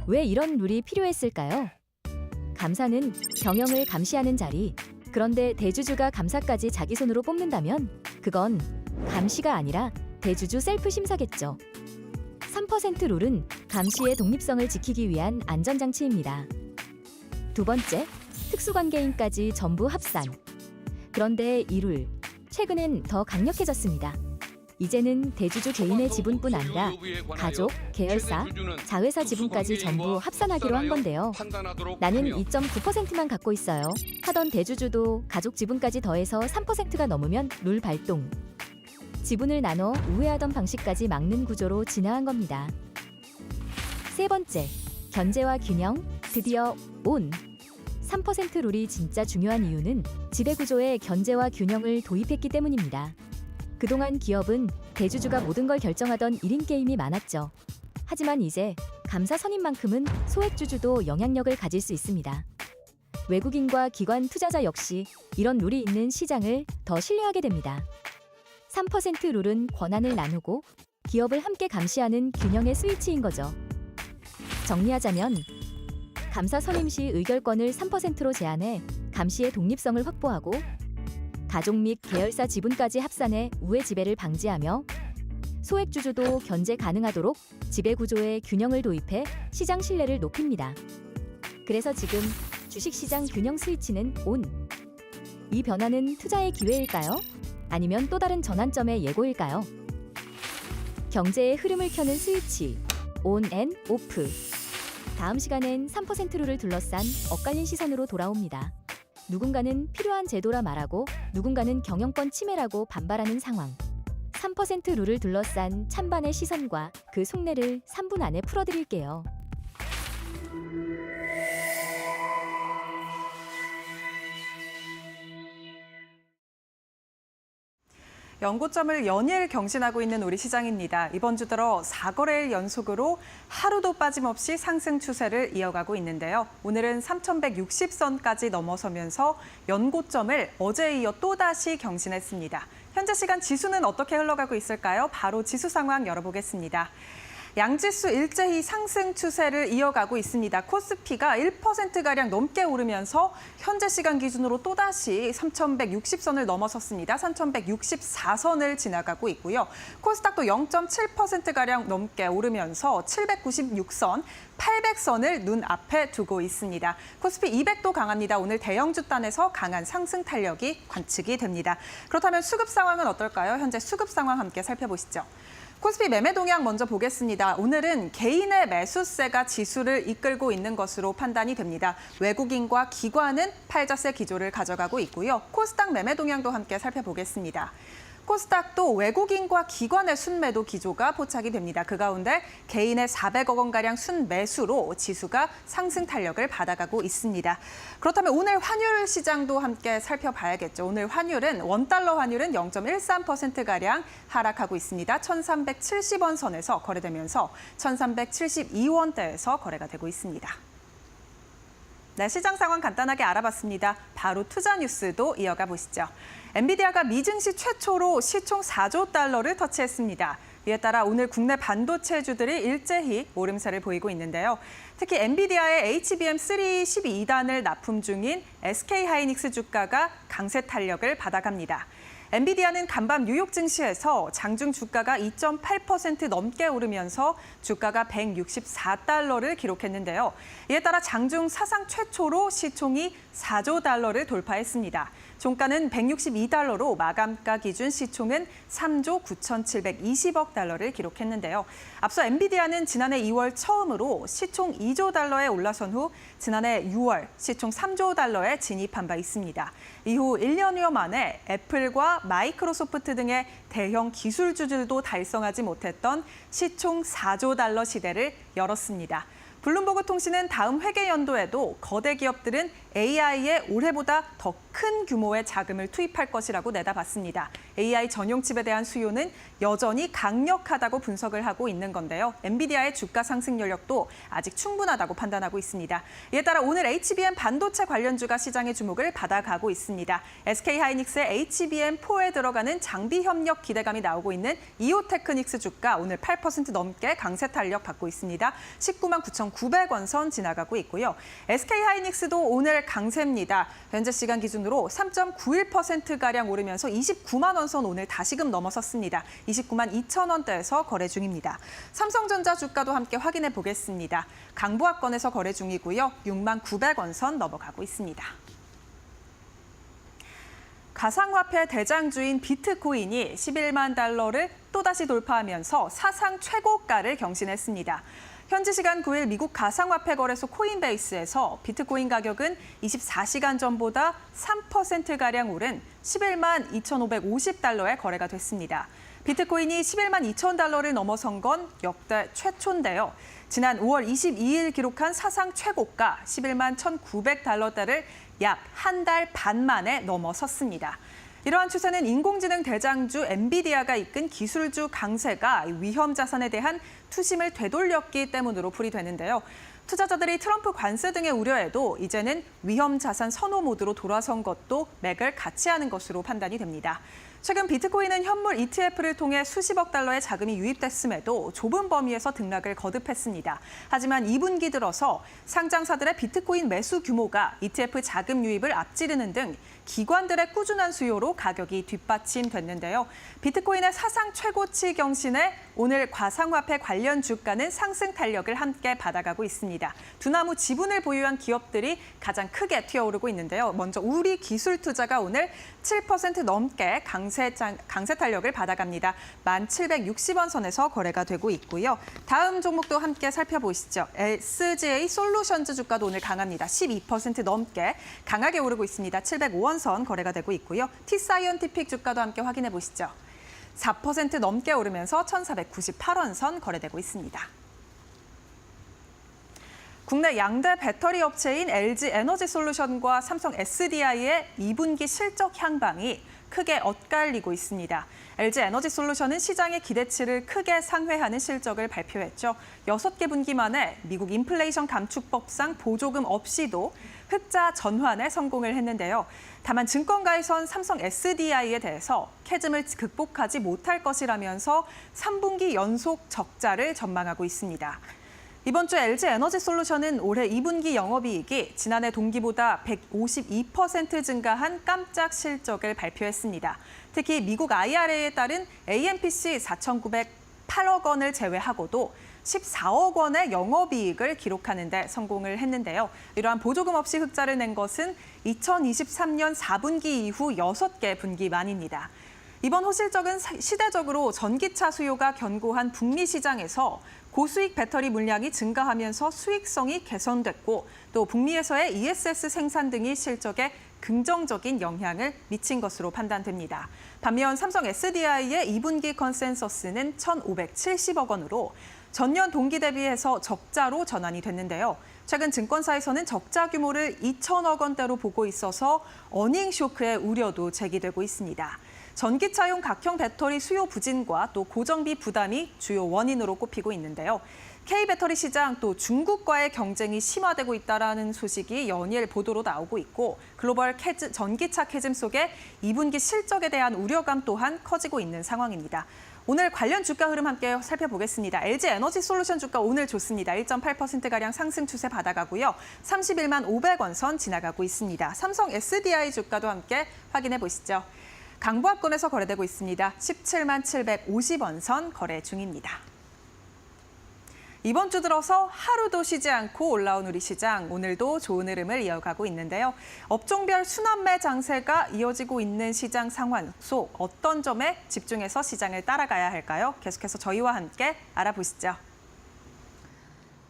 왜 이런 룰이 필요했을까요? 감사는 경영을 감시하는 자리. 그런데 대주주가 감사까지 자기 손으로 뽑는다면 그건 감시가 아니라 대주주 셀프 심사겠죠. 3% 룰은 감시의 독립성을 지키기 위한 안전장치입니다. 두 번째, 특수관계인까지 전부 합산. 그런데 이 룰, 최근엔 더 강력해졌습니다. 이제는 대주주 개인의 지분뿐 아니라 가족, 계열사, 자회사 지분까지 전부 합산하기로 한 건데요. 나는 2.9%만 갖고 있어요. 하던 대주주도 가족 지분까지 더해서 3%가 넘으면 룰 발동. 지분을 나눠 우회하던 방식까지 막는 구조로 진화한 겁니다. 세 번째, 견제와 균형, 드디어 온. 3% 룰이 진짜 중요한 이유는 지배구조에 견제와 균형을 도입했기 때문입니다. 그동안 기업은 대주주가 모든 걸 결정하던 1인 게임이 많았죠. 하지만 이제 감사 선임만큼은 소액주주도 영향력을 가질 수 있습니다. 외국인과 기관 투자자 역시 이런 룰이 있는 시장을 더 신뢰하게 됩니다. 3% 룰은 권한을 나누고 기업을 함께 감시하는 균형의 스위치인 거죠. 정리하자면 감사 선임 시 의결권을 3%로 제한해 감시의 독립성을 확보하고 가족 및 계열사 지분까지 합산해 우회 지배를 방지하며 소액주주도 견제 가능하도록 지배 구조에 균형을 도입해 시장 신뢰를 높입니다. 그래서 지금 주식시장 균형 스위치는 ON. 이 변화는 투자의 기회일까요? 아니면 또 다른 전환점의 예고일까요? 경제의 흐름을 켜는 스위치 ON 앤 OFF. 다음 시간엔 3% 룰을 둘러싼 엇갈린 시선으로 돌아옵니다. 누군가는 필요한 제도라 말하고 누군가는 경영권 침해라고 반발하는 상황. 3% 룰을 둘러싼 찬반의 시선과 그 속내를 3분 안에 풀어드릴게요. 연고점을 연일 경신하고 있는 우리 시장입니다. 이번 주 들어 4거래일 연속으로 하루도 빠짐없이 상승 추세를 이어가고 있는데요. 오늘은 3,160선까지 넘어서면서 연고점을 어제에 이어 또다시 경신했습니다. 현재 시간 지수는 어떻게 흘러가고 있을까요? 바로 지수 상황 열어보겠습니다. 양지수 일제히 상승 추세를 이어가고 있습니다. 코스피가 1%가량 넘게 오르면서 현재 시간 기준으로 또다시 3,160선을 넘어섰습니다. 3,164선을 지나가고 있고요. 코스닥도 0.7%가량 넘게 오르면서 796선, 800선을 눈앞에 두고 있습니다. 코스피 200도 강합니다. 오늘 대형주 단에서 강한 상승 탄력이 관측이 됩니다. 그렇다면 수급 상황은 어떨까요? 현재 수급 상황 함께 살펴보시죠. 코스피 매매 동향 먼저 보겠습니다. 오늘은 개인의 매수세가 지수를 이끌고 있는 것으로 판단이 됩니다. 외국인과 기관은 팔자세 기조를 가져가고 있고요. 코스닥 매매 동향도 함께 살펴보겠습니다. 코스닥도 외국인과 기관의 순매도 기조가 포착이 됩니다. 그 가운데 개인의 400억 원가량 순매수로 지수가 상승 탄력을 받아가고 있습니다. 그렇다면 오늘 환율 시장도 함께 살펴봐야겠죠. 오늘 환율은 원달러 환율은 0.13%가량 하락하고 있습니다. 1,370원 선에서 거래되면서 1,372원대에서 거래가 되고 있습니다. 네, 시장 상황 간단하게 알아봤습니다. 바로 투자 뉴스도 이어가 보시죠. 엔비디아가 미증시 최초로 시총 4조 달러를 터치했습니다. 이에 따라 오늘 국내 반도체주들이 일제히 오름세를 보이고 있는데요. 특히 엔비디아의 HBM3 12단을 납품 중인 SK하이닉스 주가가 강세 탄력을 받아갑니다. 엔비디아는 간밤 뉴욕 증시에서 장중 주가가 2.8% 넘게 오르면서 주가가 164달러를 기록했는데요. 이에 따라 장중 사상 최초로 시총이 4조 달러를 돌파했습니다. 종가는 162달러로 마감가 기준 시총은 3조 9,720억 달러를 기록했는데요. 앞서 엔비디아는 지난해 2월 처음으로 시총 2조 달러에 올라선 후 지난해 6월 시총 3조 달러에 진입한 바 있습니다. 이후 1년여 만에 애플과 마이크로소프트 등의 대형 기술주들도 달성하지 못했던 시총 4조 달러 시대를 열었습니다. 블룸버그 통신은 다음 회계 연도에도 거대 기업들은 AI에 올해보다 더 큰 규모의 자금을 투입할 것이라고 내다봤습니다. AI 전용 칩에 대한 수요는 여전히 강력하다고 분석을 하고 있는 건데요. 엔비디아의 주가 상승 여력도 아직 충분하다고 판단하고 있습니다. 이에 따라 오늘 HBM 반도체 관련주가 시장의 주목을 받아가고 있습니다. SK하이닉스의 HBM4에 들어가는 장비 협력 기대감이 나오고 있는 이오테크닉스 주가 오늘 8% 넘게 강세 탄력 받고 있습니다. 19만 9,900원 선 지나가고 있고요. SK하이닉스도 오늘 강세입니다. 현재 시간 기준으로 3.91%가량 오르면서 29만 원 선 오늘 다시금 넘어섰습니다. 29만 2천 원대에서 거래 중입니다. 삼성전자 주가도 함께 확인해 보겠습니다. 강보합권에서 거래 중이고요. 6만 900원 선 넘어가고 있습니다. 가상화폐 대장주인 비트코인이 11만 달러를 또다시 돌파하면서 사상 최고가를 경신했습니다. 현지 시간 9일 미국 가상화폐 거래소 코인베이스에서 비트코인 가격은 24시간 전보다 3%가량 오른 11만 2,550달러에 거래가 됐습니다. 비트코인이 11만 2천 달러를 넘어선 건 역대 최초인데요. 지난 5월 22일 기록한 사상 최고가 11만 1,900달러대를 약 한 달 반 만에 넘어섰습니다. 이러한 추세는 인공지능 대장주 엔비디아가 이끈 기술주 강세가 위험 자산에 대한 투심을 되돌렸기 때문으로 풀이되는데요. 투자자들이 트럼프 관세 등의 우려에도 이제는 위험 자산 선호 모드로 돌아선 것도 맥을 같이 하는 것으로 판단이 됩니다. 최근 비트코인은 현물 ETF를 통해 수십억 달러의 자금이 유입됐음에도 좁은 범위에서 등락을 거듭했습니다. 하지만 2분기 들어서 상장사들의 비트코인 매수 규모가 ETF 자금 유입을 앞지르는 등 기관들의 꾸준한 수요로 가격이 뒷받침됐는데요. 비트코인의 사상 최고치 경신에 오늘 가상화폐 관련 주가는 상승 탄력을 함께 받아가고 있습니다. 두나무 지분을 보유한 기업들이 가장 크게 튀어오르고 있는데요. 먼저 우리 기술투자가 오늘 7% 넘게 강세 탄력을 받아갑니다. 1,760원 선에서 거래가 되고 있고요. 다음 종목도 함께 살펴보시죠. SGA 솔루션즈 주가도 오늘 강합니다. 12% 넘게 강하게 오르고 있습니다. 705원 선 거래가 되고 있고요. T사이언티픽 주가도 함께 확인해 보시죠. 4% 넘게 오르면서 1,498원 선 거래되고 있습니다. 국내 양대 배터리 업체인 LG 에너지 솔루션과 삼성 SDI의 2분기 실적 향방이 크게 엇갈리고 있습니다. LG 에너지 솔루션은 시장의 기대치를 크게 상회하는 실적을 발표했죠. 6개 분기 만에 미국 인플레이션 감축법상 보조금 없이도 흑자 전환에 성공을 했는데요. 다만 증권가에선 삼성 SDI에 대해서 캐즘을 극복하지 못할 것이라면서 3분기 연속 적자를 전망하고 있습니다. 이번 주 LG 에너지 솔루션은 올해 2분기 영업이익이 지난해 동기보다 152% 증가한 깜짝 실적을 발표했습니다. 특히 미국 IRA에 따른 AMPC 4,908억 원을 제외하고도 14억 원의 영업이익을 기록하는 데 성공을 했는데요. 이러한 보조금 없이 흑자를 낸 것은 2023년 4분기 이후 6개 분기 만입니다. 이번 호실적은 시대적으로 전기차 수요가 견고한 북미 시장에서 고수익 배터리 물량이 증가하면서 수익성이 개선됐고 또 북미에서의 ESS 생산 등이 실적에 긍정적인 영향을 미친 것으로 판단됩니다. 반면 삼성 SDI의 2분기 컨센서스는 1,570억 원으로 전년 동기 대비해서 적자로 전환이 됐는데요. 최근 증권사에서는 적자 규모를 2천억 원대로 보고 있어서 어닝 쇼크의 우려도 제기되고 있습니다. 전기차용 각형 배터리 수요 부진과 또 고정비 부담이 주요 원인으로 꼽히고 있는데요. K배터리 시장 또 중국과의 경쟁이 심화되고 있다는 소식이 연일 보도로 나오고 있고 글로벌 전기차 캐즘 속에 2분기 실적에 대한 우려감 또한 커지고 있는 상황입니다. 오늘 관련 주가 흐름 함께 살펴보겠습니다. LG 에너지 솔루션 주가 오늘 좋습니다. 1.8%가량 상승 추세 받아가고요. 31만 500원 선 지나가고 있습니다. 삼성 SDI 주가도 함께 확인해 보시죠. 강보합권에서 거래되고 있습니다. 17만 750원 선 거래 중입니다. 이번 주 들어서 하루도 쉬지 않고 올라온 우리 시장, 오늘도 좋은 흐름을 이어가고 있는데요. 업종별 순환매 장세가 이어지고 있는 시장 상황 속 어떤 점에 집중해서 시장을 따라가야 할까요? 계속해서 저희와 함께 알아보시죠.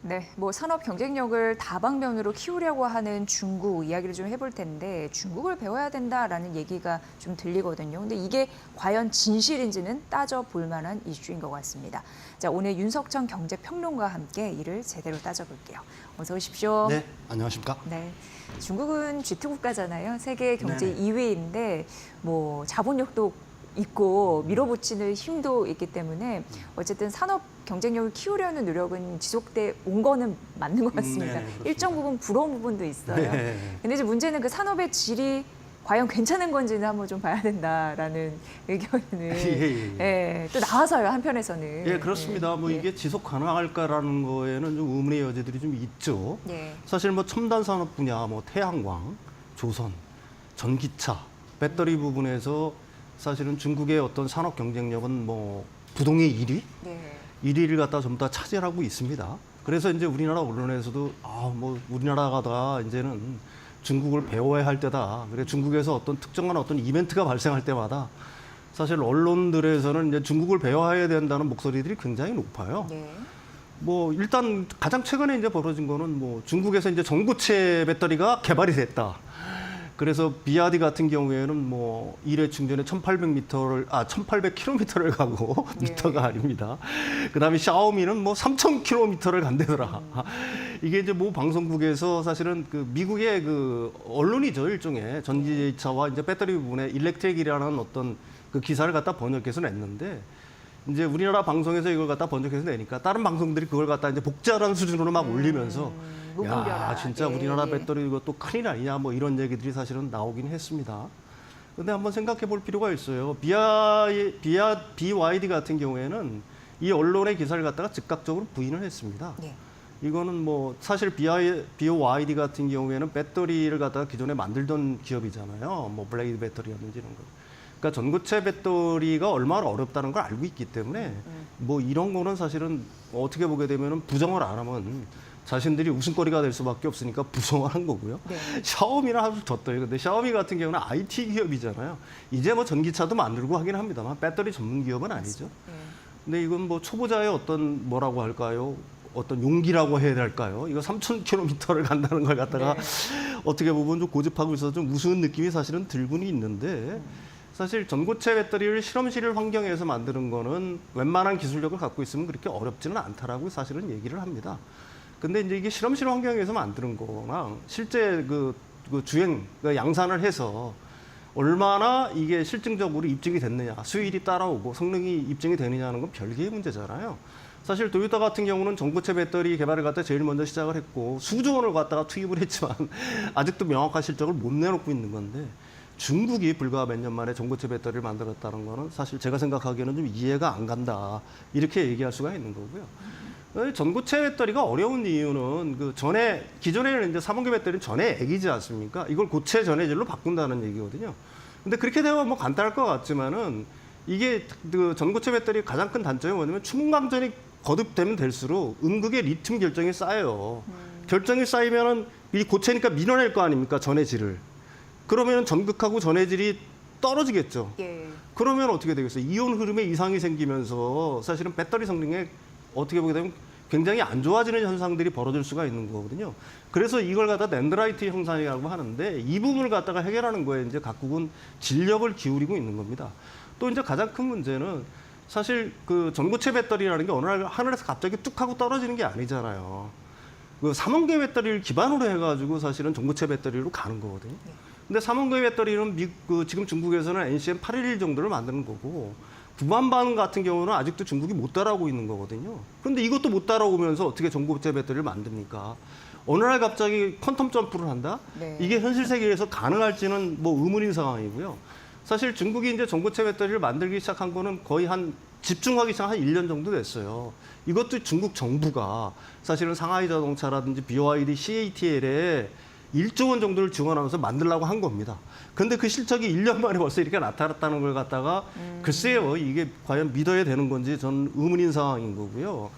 네, 산업 경쟁력을 다방면으로 키우려고 하는 중국 이야기를 좀 해볼 텐데 중국을 배워야 된다라는 얘기가 좀 들리거든요. 근데 이게 과연 진실인지는 따져볼 만한 이슈인 것 같습니다. 자, 오늘 윤석천 경제평론가와 함께 이를 제대로 따져볼게요. 어서 오십시오. 네, 안녕하십니까? 네, 중국은 G2 국가잖아요. 세계 경제 네네. 2위인데 자본력도 있고 밀어붙이는 힘도 있기 때문에 어쨌든 산업 경쟁력을 키우려는 노력은 지속돼 온 거는 맞는 것 같습니다. 네네, 일정 부분 부러운 부분도 있어요. 네. 근데 이제 문제는 그 산업의 질이 과연 괜찮은 건지는 한번 좀 봐야 된다라는 의견을 또 나와서요, 한편에서는. 예, 그렇습니다. 이게 지속 가능할까라는 거에는 좀 의문의 여지들이 좀 있죠. 예. 사실 첨단 산업 분야, 태양광, 조선, 전기차, 배터리 부분에서 사실은 중국의 어떤 산업 경쟁력은 부동의 1위? 네. 1위를 갖다 전부 다 차지하고 있습니다. 그래서 이제 우리나라 언론에서도 우리나라가 이제는 중국을 배워야 할 때다. 그래 중국에서 어떤 특정한 어떤 이벤트가 발생할 때마다 사실 언론들에서는 이제 중국을 배워야 된다는 목소리들이 굉장히 높아요. 네. 일단 가장 최근에 이제 벌어진 거는 중국에서 이제 전고체 배터리가 개발이 됐다. 그래서 비아디 같은 경우에는 일회 충전에 1,800km를 가고 미터가 아닙니다. 그다음에 샤오미는 3,000km를 간대더라. 이게 이제 방송국에서 사실은 그 미국의 그 언론이죠, 일종의 전기차와 이제 배터리 부분에 일렉트릭이라는 어떤 그 기사를 갖다 번역해서 냈는데 이제 우리나라 방송에서 이걸 갖다 번역해서 내니까 다른 방송들이 그걸 갖다 이제 복잡한 수준으로 막 올리면서 야, 진짜 우리나라 배터리 이것도 큰일 아니냐 이런 얘기들이 사실은 나오긴 했습니다. 근데 한번 생각해 볼 필요가 있어요. BYD 같은 경우에는 이 언론의 기사를 갖다가 즉각적으로 부인을 했습니다. 네. 이거는 뭐 사실 BYD 같은 경우에는 배터리를 갖다가 기존에 만들던 기업이잖아요. 뭐 블레이드 배터리라든지 이런 거. 그러니까 전고체 배터리가 얼마나 어렵다는 걸 알고 있기 때문에 뭐 이런 거는 사실은 어떻게 보게 되면은 부정을 안 하면 자신들이 웃음거리가 될 수밖에 없으니까 부정을 한 거고요. 네. 샤오미는 아주 졌어요. 근데 샤오미 같은 경우는 IT 기업이잖아요. 이제 뭐 전기차도 만들고 하긴 합니다만 배터리 전문 기업은 아니죠. 네. 근데 이건 뭐 초보자의 어떤 뭐라고 할까요? 어떤 용기라고 해야 될까요? 이거 3,000km를 간다는 걸 갖다가 어떻게 보면 좀 고집하고 있어서 좀 우스운 느낌이 사실은 들고는 있는데 사실 전고체 배터리를 실험실 환경에서 만드는 거는 웬만한 기술력을 갖고 있으면 그렇게 어렵지는 않다라고 사실은 얘기를 합니다. 근데 이제 이게 실험실 환경에서 만드는 거랑 실제 그 주행, 양산을 해서 얼마나 이게 실증적으로 입증이 됐느냐, 수율이 따라오고 성능이 입증이 되느냐는 건 별개의 문제잖아요. 사실 도요타 같은 경우는 전고체 배터리 개발을 갖다 제일 먼저 시작을 했고 수조 원을 갖다가 투입을 했지만 아직도 명확한 실적을 못 내놓고 있는 건데 중국이 불과 몇 년 만에 전고체 배터리를 만들었다는 거는 사실 제가 생각하기에는 좀 이해가 안 간다 이렇게 얘기할 수가 있는 거고요. 전고체 배터리가 어려운 이유는 그 기존에는 이제 3원계 배터리는 전해 액이지 않습니까? 이걸 고체 전해질로 바꾼다는 얘기거든요. 근데 그렇게 되면 뭐 간단할 것 같지만은 이게 그 전고체 배터리 가장 큰 단점이 뭐냐면 충분강전이 거듭되면 될수록 음극의 리튬 결정이 쌓여요. 결정이 쌓이면은 이 고체니까 밀어낼 거 아닙니까? 전해질을. 그러면 전극하고 전해질이 떨어지겠죠. 예. 그러면 어떻게 되겠어요? 이온 흐름에 이상이 생기면서 사실은 배터리 성능에 어떻게 보게 되면 굉장히 안 좋아지는 현상들이 벌어질 수가 있는 거거든요. 그래서 이걸 갖다 덴드라이트 현상이라고 하는데 이 부분을 갖다가 해결하는 거에 이제 각국은 진력을 기울이고 있는 겁니다. 또 이제 가장 큰 문제는 사실 그 전고체 배터리라는 게 어느 날 하늘에서 갑자기 뚝 하고 떨어지는 게 아니잖아요. 그 3원계 배터리를 기반으로 해가지고 사실은 전고체 배터리로 가는 거거든요. 근데 3원계 배터리는 지금 중국에서는 NCM 811 정도를 만드는 거고 9만 반 같은 경우는 아직도 중국이 못 따라오고 있는 거거든요. 그런데 이것도 못 따라오면서 어떻게 전고체 배터리를 만듭니까? 어느 날 갑자기 퀀텀 점프를 한다? 네. 이게 현실 세계에서 가능할지는 뭐 의문인 상황이고요. 사실 중국이 이제 전고체 배터리를 만들기 시작한 거는 거의 집중하기 시작한 1년 정도 됐어요. 이것도 중국 정부가 사실은 상하이 자동차라든지 BYD, CATL에 1조 원 정도를 지원하면서 만들려고 한 겁니다. 근데 그 실적이 1년 만에 벌써 이렇게 나타났다는 걸 갖다가 글쎄요, 이게 과연 믿어야 되는 건지 전 의문인 상황인 거고요.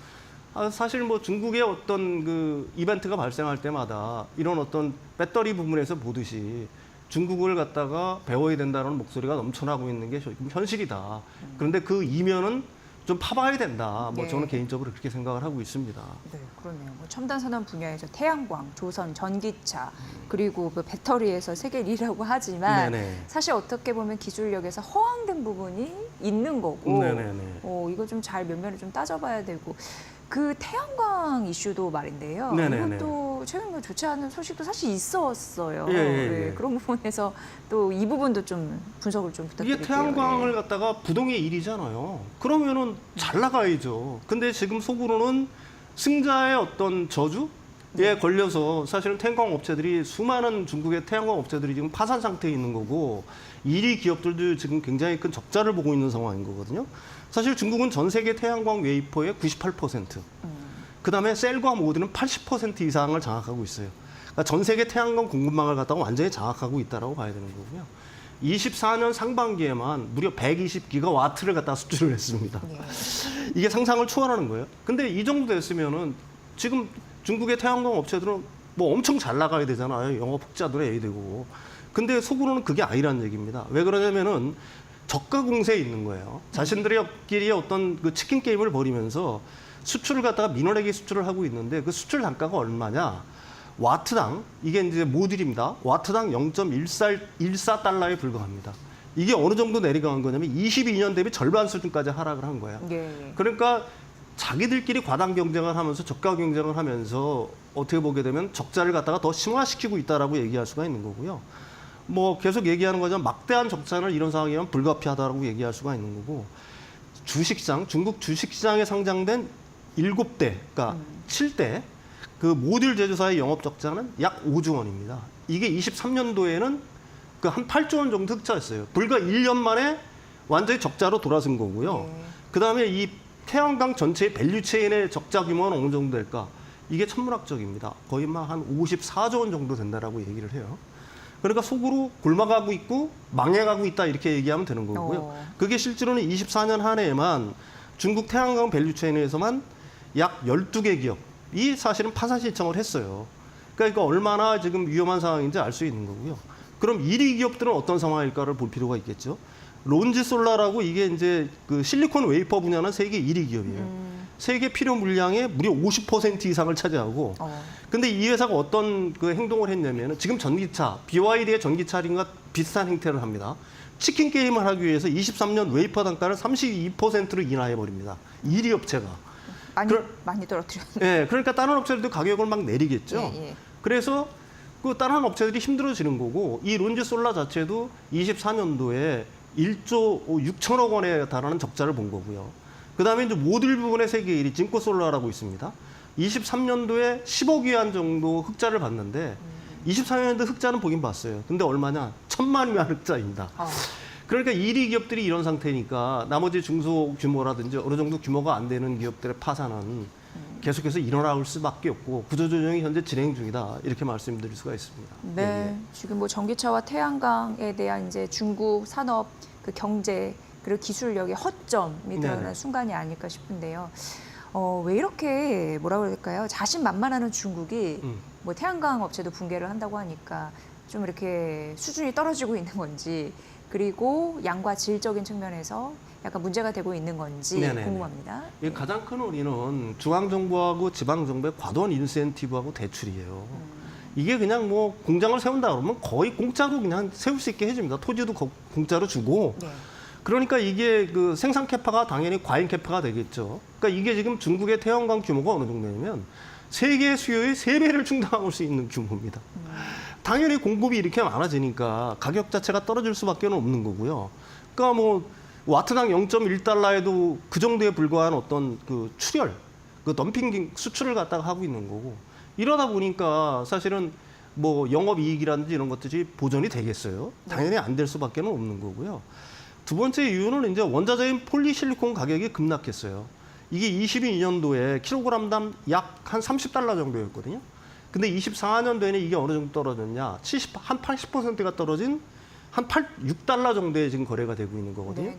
사실 뭐 중국의 어떤 그 이벤트가 발생할 때마다 이런 어떤 배터리 부분에서 보듯이 중국을 갖다가 배워야 된다는 목소리가 넘쳐나고 있는 게 현실이다. 그런데 그 이면은 좀 파봐야 된다. 뭐 네. 저는 개인적으로 그렇게 생각을 하고 있습니다. 네, 그러네요. 뭐 첨단 산업 분야에서 태양광, 조선, 전기차, 그리고 그 배터리에서 세계 1위라고 하지만 네네. 사실 어떻게 보면 기술력에서 허황된 부분이 있는 거고 네네네. 이거 좀 잘 면면을 좀 따져봐야 되고 그 태양광 이슈도 말인데요. 네네네. 이것도 최근 좋지 않은 소식도 사실 있었어요. 예, 예, 네, 예. 그런 부분에서 또 이 부분도 좀 분석을 좀 부탁드릴게요. 이게 태양광을 예. 갖다가 부동의 일이잖아요. 그러면은 잘 나가야죠. 근데 지금 속으로는 승자의 어떤 저주에 걸려서 사실은 태양광 업체들이 수많은 중국의 태양광 업체들이 지금 파산 상태에 있는 거고 1위 기업들도 지금 굉장히 큰 적자를 보고 있는 상황인 거거든요. 사실 중국은 전 세계 태양광 웨이퍼의 98%, 그다음에 셀과 모듈은 80% 이상을 장악하고 있어요. 그러니까 전 세계 태양광 공급망을 갖다가 완전히 장악하고 있다라고 봐야 되는 거고요. 24년 상반기에만 무려 120기가와트를 갖다 수출을 했습니다. 이게 상상을 초월하는 거예요. 근데 이 정도 됐으면은 지금 중국의 태양광 업체들은 뭐 엄청 잘 나가야 되잖아요. 영업 흑자도 해야 되고. 근데 속으로는 그게 아니라는 얘기입니다. 왜 그러냐면은 저가 공세에 있는 거예요. 자신들끼리 어떤 그 치킨 게임을 벌이면서 수출을 갖다가 민원에게 수출을 하고 있는데 그 수출 단가가 얼마냐? 와트당, 이게 이제 모듈입니다. 와트당 0.14달러에 불과합니다. 이게 어느 정도 내려간 거냐면 22년 대비 절반 수준까지 하락을 한 거예요. 예. 그러니까 자기들끼리 과당 경쟁을 하면서 저가 경쟁을 하면서 어떻게 보게 되면 적자를 갖다가 더 심화시키고 있다라고 얘기할 수가 있는 거고요. 뭐 계속 얘기하는 거지만 막대한 적자를 이런 상황이면 불가피하다라고 얘기할 수가 있는 거고 주식시장, 중국 주식시장에 상장된 7대, 그러니까 7대 그 모듈 제조사의 영업 적자는 약 5조 원입니다. 이게 23년도에는 그 한 8조 원 정도 흑자였어요. 불과 1년 만에 완전히 적자로 돌아선 거고요. 그다음에 이 태양광 전체의 밸류 체인의 적자 규모는 어느 정도 될까? 이게 천문학적입니다. 거의 막 한 54조 원 정도 된다라고 얘기를 해요. 그러니까 속으로 굶어가고 있고 망해가고 있다 이렇게 얘기하면 되는 거고요. 그게 실제로는 24년 한 해에만 중국 태양광 밸류체인에서만 약 12개 기업이 사실은 파산 신청을 했어요. 그러니까 이거 얼마나 지금 위험한 상황인지 알 수 있는 거고요. 그럼 1위 기업들은 어떤 상황일까를 볼 필요가 있겠죠. 론지솔라라고 이게 이제 그 실리콘 웨이퍼 분야는 세계 1위 기업이에요. 세계 필요 물량의 무려 50% 이상을 차지하고. 근데 이 회사가 어떤 그 행동을 했냐면은 지금 전기차, BYD의 전기차 할인과 비슷한 행태를 합니다. 치킨 게임을 하기 위해서 23년 웨이퍼 단가를 32%로 인하해 버립니다. 1위 업체가. 많이 떨어뜨렸네요. 예, 그러니까 다른 업체들도 가격을 막 내리겠죠. 예. 그래서 그 다른 업체들이 힘들어지는 거고 이 론지솔라 자체도 24년도에 1조 6천억 원에 달하는 적자를 본 거고요. 그다음에 이제 모듈 부분의 세계 1위 징코솔라라고 있습니다. 23년도에 10억 위안 정도 흑자를 봤는데 24년도 흑자는 보긴 봤어요. 근데 얼마냐? 1,000만 위안 흑자입니다. 그러니까 1위 기업들이 이런 상태니까 나머지 중소규모라든지 어느 정도 규모가 안 되는 기업들의 파산은 계속해서 일어날 수밖에 없고 구조조정이 현재 진행 중이다 이렇게 말씀드릴 수가 있습니다. 네, 지금 뭐 전기차와 태양광에 대한 이제 중국 산업 그 경제 그리고 기술력의 허점이 드러나는 순간이 아닐까 싶은데요. 왜 이렇게 뭐라 그럴까요? 자신만만하는 중국이 뭐 태양광 업체도 붕괴를 한다고 하니까 좀 이렇게 수준이 떨어지고 있는 건지 그리고 양과 질적인 측면에서 약간 문제가 되고 있는 건지 궁금합니다. 가장 큰 원인은 중앙정부하고 지방정부의 과도한 인센티브하고 대출이에요. 이게 그냥 뭐 공장을 세운다 그러면 거의 공짜로 그냥 세울 수 있게 해줍니다. 토지도 공짜로 주고. 그러니까 이게 그 생산 캐파가 당연히 과잉 캐파가 되겠죠. 그러니까 이게 지금 중국의 태양광 규모가 어느 정도냐면 세계 수요의 3배를 충당할 수 있는 규모입니다. 당연히 공급이 이렇게 많아지니까 가격 자체가 떨어질 수밖에 없는 거고요. 그러니까 뭐 와트당 0.1달러에도 그 정도에 불과한 어떤 그 출혈, 그 덤핑 수출을 갖다가 하고 있는 거고 이러다 보니까 사실은 뭐 영업이익이라든지 이런 것들이 보전이 되겠어요. 당연히 안 될 수밖에 없는 거고요. 두 번째 이유는 이제 원자재인 폴리실리콘 가격이 급락했어요. 이게 22년도에 킬로그램당 약 한 30달러 정도였거든요. 근데 24년도에는 이게 어느 정도 떨어졌냐? 한 80%가 떨어진 한 6달러 정도에 지금 거래가 되고 있는 거거든요.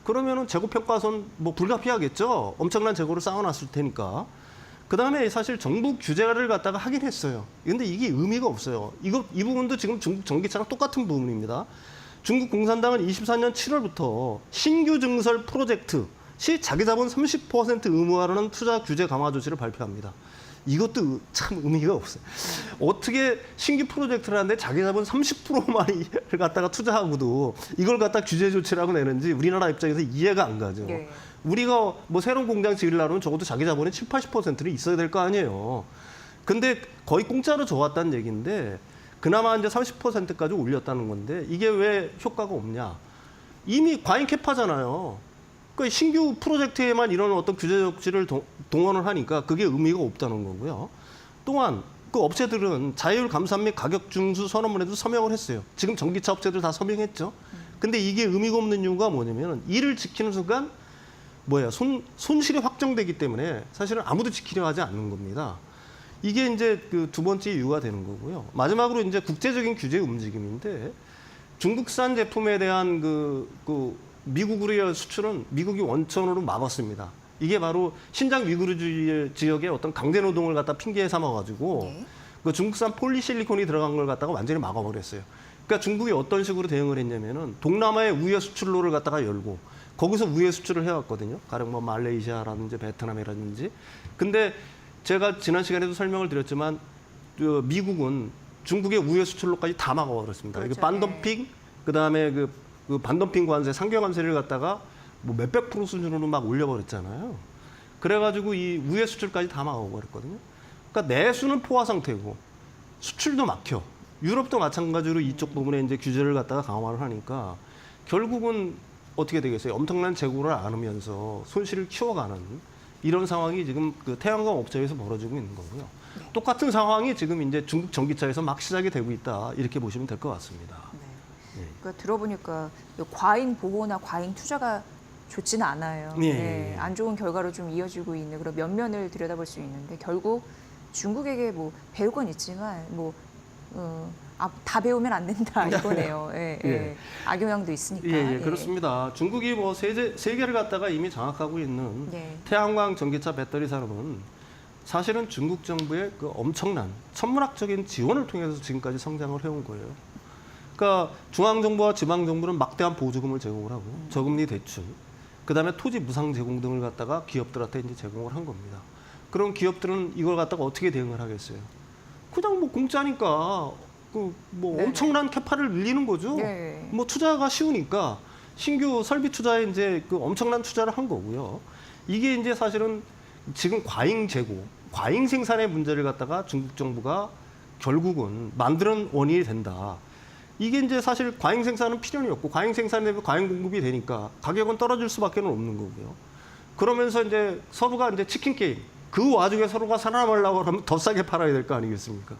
그러면은 재고 평가손 뭐 불가피하겠죠. 엄청난 재고를 쌓아놨을 테니까. 그다음에 사실 정부 규제를 갖다가 하긴 했어요. 근데 이게 의미가 없어요. 이 부분도 지금 중국 전기차랑 똑같은 부분입니다. 중국 공산당은 24년 7월부터 신규 증설 프로젝트 시 자기 자본 30% 의무화라는 투자 규제 강화 조치를 발표합니다. 이것도 참 의미가 없어요. 어떻게 신규 프로젝트를 하는데 자기 자본 30%만을 갖다가 투자하고도 이걸 갖다 규제 조치라고 내는지 우리나라 입장에서 이해가 안 가죠. 우리가 뭐 새로운 공장 지으려면 적어도 자기 자본의 7, 80%는 있어야 될 거 아니에요. 근데 거의 공짜로 줘왔다는 얘기인데 그나마 이제 30%까지 올렸다는 건데 이게 왜 효과가 없냐? 이미 과잉 캐파잖아요. 그러니까 신규 프로젝트에만 이런 어떤 규제 조치를 동원을 하니까 그게 의미가 없다는 거고요. 또한 그 업체들은 자율 감산 및 가격 중수 선언문에도 서명을 했어요. 지금 전기차 업체들 다 서명했죠. 근데 이게 의미가 없는 이유가 뭐냐면 이를 지키는 순간 손실이 확정되기 때문에 사실은 아무도 지키려 하지 않는 겁니다. 이게 이제 그 두 번째 이유가 되는 거고요. 마지막으로 이제 국제적인 규제 움직임인데 중국산 제품에 대한 그 미국으로의 수출은 미국이 원천으로 막았습니다. 이게 바로 신장 위구르 지역의 어떤 강제 노동을 갖다 핑계 삼아가지고 그 중국산 폴리실리콘이 들어간 걸 갖다가 완전히 막아버렸어요. 그러니까 중국이 어떤 식으로 대응을 했냐면은 동남아의 우회 수출로를 갖다가 열고 거기서 우회 수출을 해왔거든요. 가령 뭐 말레이시아라든지 베트남이라든지. 근데 제가 지난 시간에도 설명을 드렸지만 미국은 중국의 우회 수출로까지 다 막아버렸습니다. 그렇죠. 이게 반덤핑, 그다음에 그 반덤핑 관세, 상경 관세를 갖다가 뭐 몇백 프로 수준으로 막 올려버렸잖아요. 그래가지고 이 우회 수출까지 다 막아버렸거든요. 그러니까 내수는 포화 상태고 수출도 막혀. 유럽도 마찬가지로 이쪽 부분에 이제 규제를 갖다가 강화를 하니까 결국은 어떻게 되겠어요? 엄청난 재고를 안으면서 손실을 키워가는 이런 상황이 지금 그 태양광 업체에서 벌어지고 있는 거고요. 똑같은 상황이 지금 이제 중국 전기차에서 막 시작이 되고 있다 이렇게 보시면 될 것 같습니다. 그러니까 들어보니까 과잉 보호나 과잉 투자가 좋지는 않아요. 안 좋은 결과로 좀 이어지고 있는 그런 면면을 들여다볼 수 있는데 결국 중국에게 뭐 배울 건 있지만 다 배우면 안 된다 이거네요. 예, 예. 예. 악영향도 있으니까. 예, 그렇습니다. 중국이 뭐 세계를 갖다가 이미 장악하고 있는 예. 태양광 전기차 배터리 산업은 사실은 중국 정부의 그 엄청난 천문학적인 지원을 통해서 지금까지 성장을 해온 거예요. 그러니까 중앙 정부와 지방 정부는 막대한 보조금을 제공을 하고 저금리 대출, 그다음에 토지 무상 제공 등을 갖다가 기업들한테 이제 제공을 한 겁니다. 그럼 기업들은 이걸 갖다가 어떻게 대응을 하겠어요? 그냥 뭐 공짜니까 뭐 네네. 엄청난 캐파를 늘리는 거죠. 네. 뭐 투자가 쉬우니까 신규 설비 투자에 이제 그 엄청난 투자를 한 거고요. 이게 이제 사실은 지금 과잉 재고, 과잉 생산의 문제를 갖다가 중국 정부가 결국은 만드는 원인이 된다. 이게 이제 사실 과잉 생산은 필연이 없고 과잉 생산에 대해 과잉 공급이 되니까 가격은 떨어질 수밖에 없는 거고요. 그러면서 이제 서로가 이제 치킨 게임, 그 와중에 서로가 살아남으려고 하면 더 싸게 팔아야 될 거 아니겠습니까?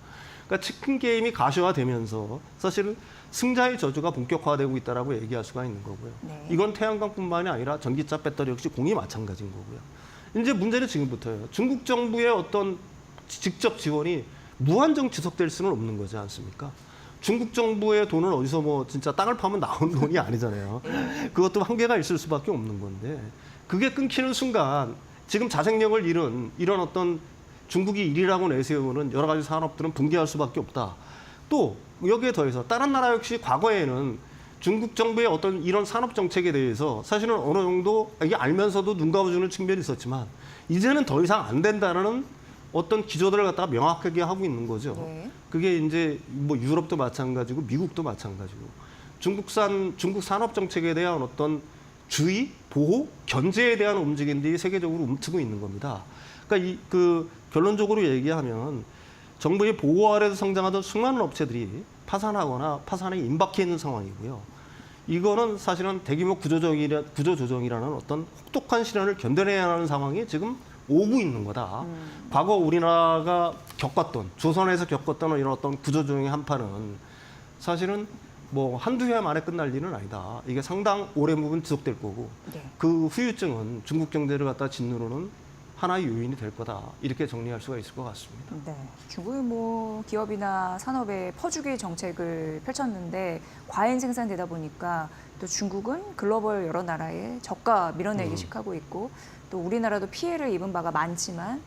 그러니까 치킨 게임이 가시화되면서 사실은 승자의 저주가 본격화되고 있다라고 얘기할 수가 있는 거고요. 네. 이건 태양광뿐만이 아니라 전기차 배터리 역시 공이 마찬가지인 거고요. 이제 문제는 지금부터예요. 중국 정부의 어떤 직접 지원이 무한정 지속될 수는 없는 거지 않습니까? 중국 정부의 돈은 어디서 뭐 진짜 땅을 파면 나온 돈이 아니잖아요. 그것도 한계가 있을 수밖에 없는 건데 그게 끊기는 순간 지금 자생력을 잃은 이런 어떤 중국이 1위라고 내세우는 여러 가지 산업들은 붕괴할 수밖에 없다. 또 여기에 더해서 다른 나라 역시 과거에는 중국 정부의 어떤 이런 산업 정책에 대해서 사실은 어느 정도 이게 알면서도 눈 감아주는 측면이 있었지만 이제는 더 이상 안 된다는 어떤 기조들을 갖다가 명확하게 하고 있는 거죠. 네. 그게 이제 뭐 유럽도 마찬가지고 미국도 마찬가지고 중국 산업 정책에 대한 어떤 주의, 보호, 견제에 대한 움직임들이 세계적으로 움트고 있는 겁니다. 그러니까 결론적으로 얘기하면 정부의 보호 아래서 성장하던 수많은 업체들이 파산하거나 파산에 임박해 있는 상황이고요. 이거는 사실은 대규모 구조조정이라는 어떤 혹독한 시련을 견뎌내야 하는 상황이 지금 오고 있는 거다. 과거 우리나라가 겪었던, 조선에서 겪었던 이런 어떤 구조조정의 한파는 사실은 뭐 한두 해 만에 끝날 일은 아니다. 이게 상당 오랜 부분 지속될 거고 네. 그 후유증은 중국 경제를 갖다 짓누르는 하나의 요인이 될 거다. 이렇게 정리할 수가 있을 것 같습니다. 네. 중국이 뭐 기업이나 산업에 퍼주기 정책을 펼쳤는데 과잉 생산되다 보니까 또 중국은 글로벌 여러 나라에 저가 밀어내기식 하고 있고 또 우리나라도 피해를 입은 바가 많지만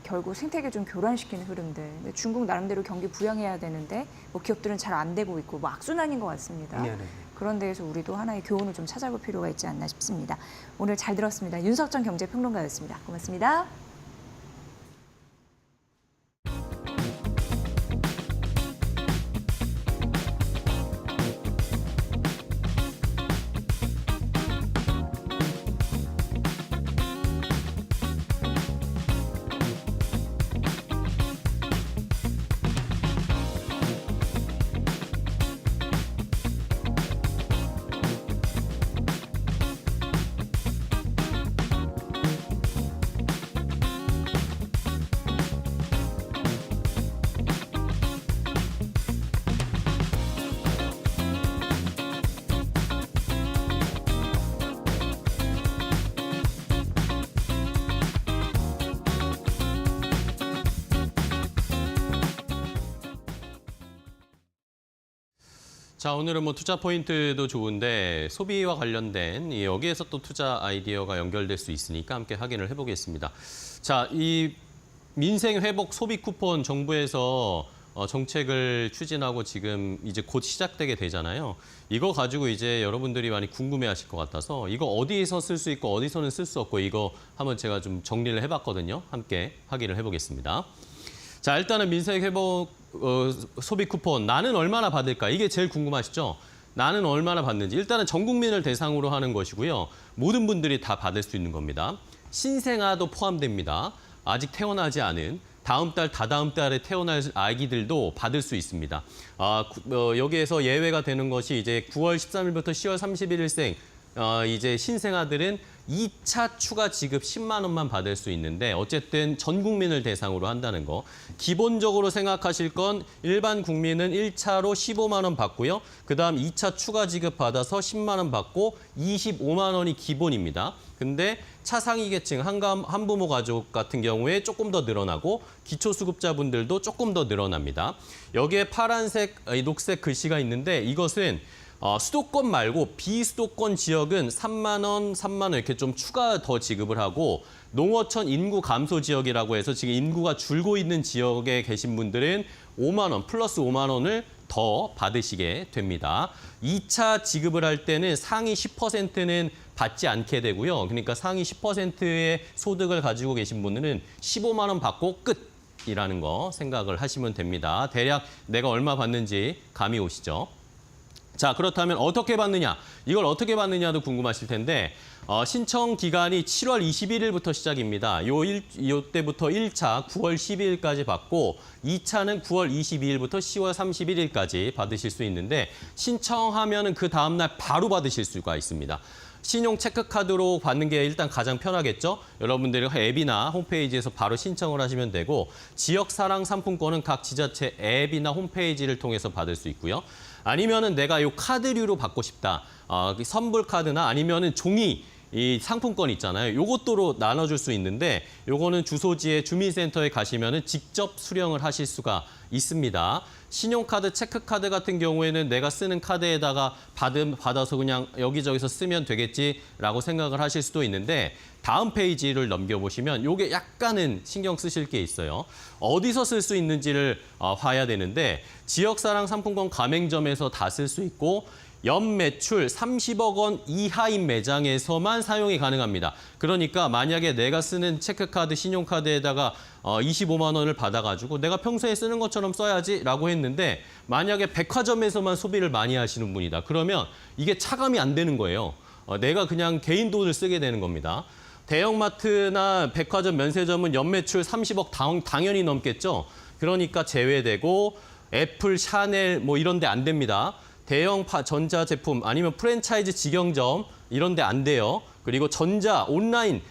결국 생태계 좀 교란시키는 흐름들. 근데 중국 나름대로 경기 부양해야 되는데 뭐 기업들은 잘 안 되고 있고 뭐 악순환인 것 같습니다. 네네. 그런 데에서 우리도 하나의 교훈을 좀 찾아볼 필요가 있지 않나 싶습니다. 오늘 잘 들었습니다. 윤석정 경제평론가였습니다. 고맙습니다. 자, 오늘은 뭐 투자 포인트도 좋은데 소비와 관련된 여기에서 또 투자 아이디어가 연결될 수 있으니까 함께 확인을 해보겠습니다. 자, 이 민생 회복 소비 쿠폰 정부에서 정책을 추진하고 지금 이제 곧 시작되게 되잖아요. 이거 가지고 이제 여러분들이 많이 궁금해하실 것 같아서 이거 어디에서 쓸 수 있고 어디서는 쓸 수 없고 이거 한번 제가 좀 정리를 해봤거든요. 함께 확인을 해보겠습니다. 자, 일단은 민생 회복 소비 쿠폰 나는 얼마나 받을까? 이게 제일 궁금하시죠? 나는 얼마나 받는지. 일단은 전 국민을 대상으로 하는 것이고요. 모든 분들이 다 받을 수 있는 겁니다. 신생아도 포함됩니다. 아직 태어나지 않은 다음 달, 다다음 달에 태어날 아기들도 받을 수 있습니다. 여기에서 예외가 되는 것이 이제 9월 13일부터 10월 31일생 이제 신생아들은 2차 추가 지급 10만 원만 받을 수 있는데 어쨌든 전 국민을 대상으로 한다는 거. 기본적으로 생각하실 건 일반 국민은 1차로 15만 원 받고요. 그다음 2차 추가 지급 받아서 10만 원 받고 25만 원이 기본입니다. 근데 차상위 계층 한부모 가족 같은 경우에 조금 더 늘어나고 기초수급자분들도 조금 더 늘어납니다. 여기에 파란색, 녹색 글씨가 있는데 이것은 수도권 말고 비수도권 지역은 3만 원 이렇게 좀 추가 더 지급을 하고 농어촌 인구 감소 지역이라고 해서 지금 인구가 줄고 있는 지역에 계신 분들은 5만 원 플러스 5만 원을 더 받으시게 됩니다. 2차 지급을 할 때는 상위 10%는 받지 않게 되고요. 그러니까 상위 10%의 소득을 가지고 계신 분들은 15만 원 받고 끝이라는 거 생각을 하시면 됩니다. 대략 내가 얼마 받는지 감이 오시죠? 자, 그렇다면 어떻게 받느냐? 이걸 어떻게 받느냐도 궁금하실 텐데 신청 기간이 7월 21일부터 시작입니다. 요때부터 1차 9월 12일까지 받고 2차는 9월 22일부터 10월 31일까지 받으실 수 있는데 신청하면은 그 다음 날 바로 받으실 수가 있습니다. 신용 체크카드로 받는 게 일단 가장 편하겠죠. 여러분들이 앱이나 홈페이지에서 바로 신청을 하시면 되고 지역사랑 상품권은 각 지자체 앱이나 홈페이지를 통해서 받을 수 있고요. 아니면은 내가 이 카드류로 받고 싶다. 선불 카드나 아니면은 종이 이 상품권 있잖아요. 요것도로 나눠줄 수 있는데 요거는 주소지에 주민센터에 가시면은 직접 수령을 하실 수가 있습니다. 신용카드, 체크카드 같은 경우에는 내가 쓰는 카드에다가 받아서 그냥 여기저기서 쓰면 되겠지라고 생각을 하실 수도 있는데 다음 페이지를 넘겨보시면 요게 약간은 신경 쓰실 게 있어요. 어디서 쓸 수 있는지를 봐야 되는데 지역사랑 상품권 가맹점에서 다 쓸 수 있고 연매출 30억 원 이하인 매장에서만 사용이 가능합니다. 그러니까 만약에 내가 쓰는 체크카드, 신용카드에다가 25만 원을 받아가지고 내가 평소에 쓰는 것처럼 써야지라고 했는데 만약에 백화점에서만 소비를 많이 하시는 분이다. 그러면 이게 차감이 안 되는 거예요. 내가 그냥 개인 돈을 쓰게 되는 겁니다. 대형마트나 백화점, 면세점은 연매출 30억 당연히 넘겠죠. 그러니까 제외되고 애플, 샤넬 뭐 이런 데 안 됩니다. 대형 전자제품 아니면 프랜차이즈 직영점 이런 데 안 돼요. 그리고 전자, 온라인,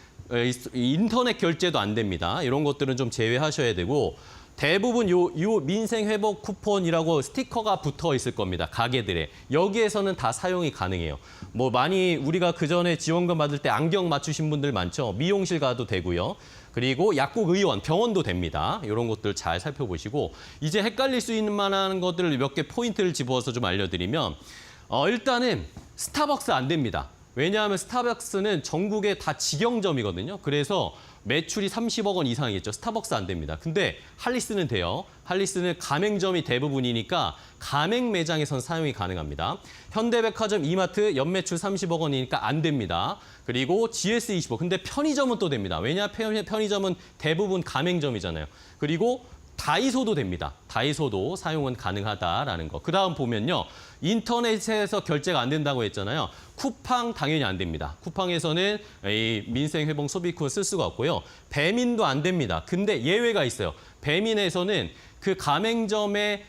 인터넷 결제도 안 됩니다. 이런 것들은 좀 제외하셔야 되고 대부분 요 민생회복 쿠폰이라고 스티커가 붙어 있을 겁니다. 가게들에. 여기에서는 다 사용이 가능해요. 뭐 많이 우리가 그전에 지원금 받을 때 안경 맞추신 분들 많죠. 미용실 가도 되고요. 그리고 약국 의원, 병원도 됩니다. 이런 것들 잘 살펴보시고 이제 헷갈릴 수 있는 만한 것들을 몇 개 포인트를 집어서 좀 알려드리면 일단은 스타벅스 안 됩니다. 왜냐하면 스타벅스는 전국에 다 직영점이거든요. 그래서 매출이 30억 원 이상이겠죠. 스타벅스 안 됩니다. 근데 할리스는 돼요. 할리스는 가맹점이 대부분이니까 가맹 매장에선 사용이 가능합니다. 현대백화점, 이마트 연매출 30억 원이니까 안 됩니다. 그리고 GS25. 근데 편의점은 또 됩니다. 왜냐? 편의점은 대부분 가맹점이잖아요. 그리고 다이소도 됩니다. 다이소도 사용은 가능하다라는 거. 그다음 보면요. 인터넷에서 결제가 안 된다고 했잖아요. 쿠팡 당연히 안 됩니다. 쿠팡에서는 이 민생회복 소비쿠폰 쓸 수가 없고요. 배민도 안 됩니다. 근데 예외가 있어요. 배민에서는 그 가맹점에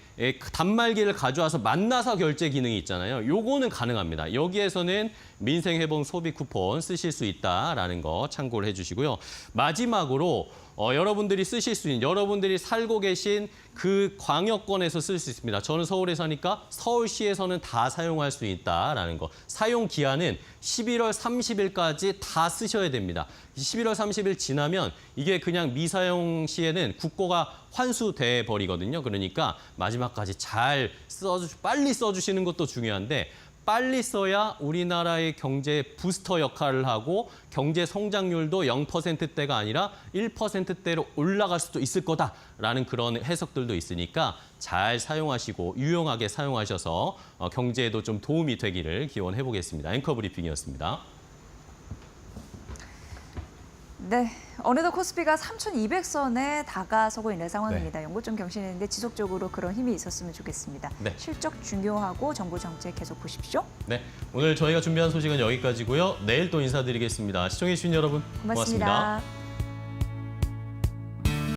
단말기를 가져와서 만나서 결제 기능이 있잖아요. 요거는 가능합니다. 여기에서는 민생회복 소비쿠폰 쓰실 수 있다라는 거 참고를 해주시고요. 마지막으로 여러분들이 쓰실 수 있는, 여러분들이 살고 계신 그 광역권에서 쓸 수 있습니다. 저는 서울에 사니까 서울시에서는 다 사용할 수 있다라는 거. 사용 기한은 11월 30일까지 다 쓰셔야 됩니다. 11월 30일 지나면 이게 그냥 미사용 시에는 국고가 환수돼 버리거든요. 그러니까 마지막까지 빨리 써주시는 것도 중요한데 빨리 써야 우리나라의 경제 부스터 역할을 하고 경제 성장률도 0%대가 아니라 1%대로 올라갈 수도 있을 거다라는 그런 해석들도 있으니까 잘 사용하시고 유용하게 사용하셔서 경제에도 좀 도움이 되기를 기원해 보겠습니다. 앵커 브리핑이었습니다. 네, 어느덧 코스피가 3,200선에 다가서고 있는 상황입니다. 연고점 경신했는데 지속적으로 그런 힘이 있었으면 좋겠습니다. 네. 실적 중요하고 정부 정책 계속 보십시오. 네, 오늘 저희가 준비한 소식은 여기까지고요. 내일 또 인사드리겠습니다. 시청해 주신 여러분 고맙습니다. 고맙습니다.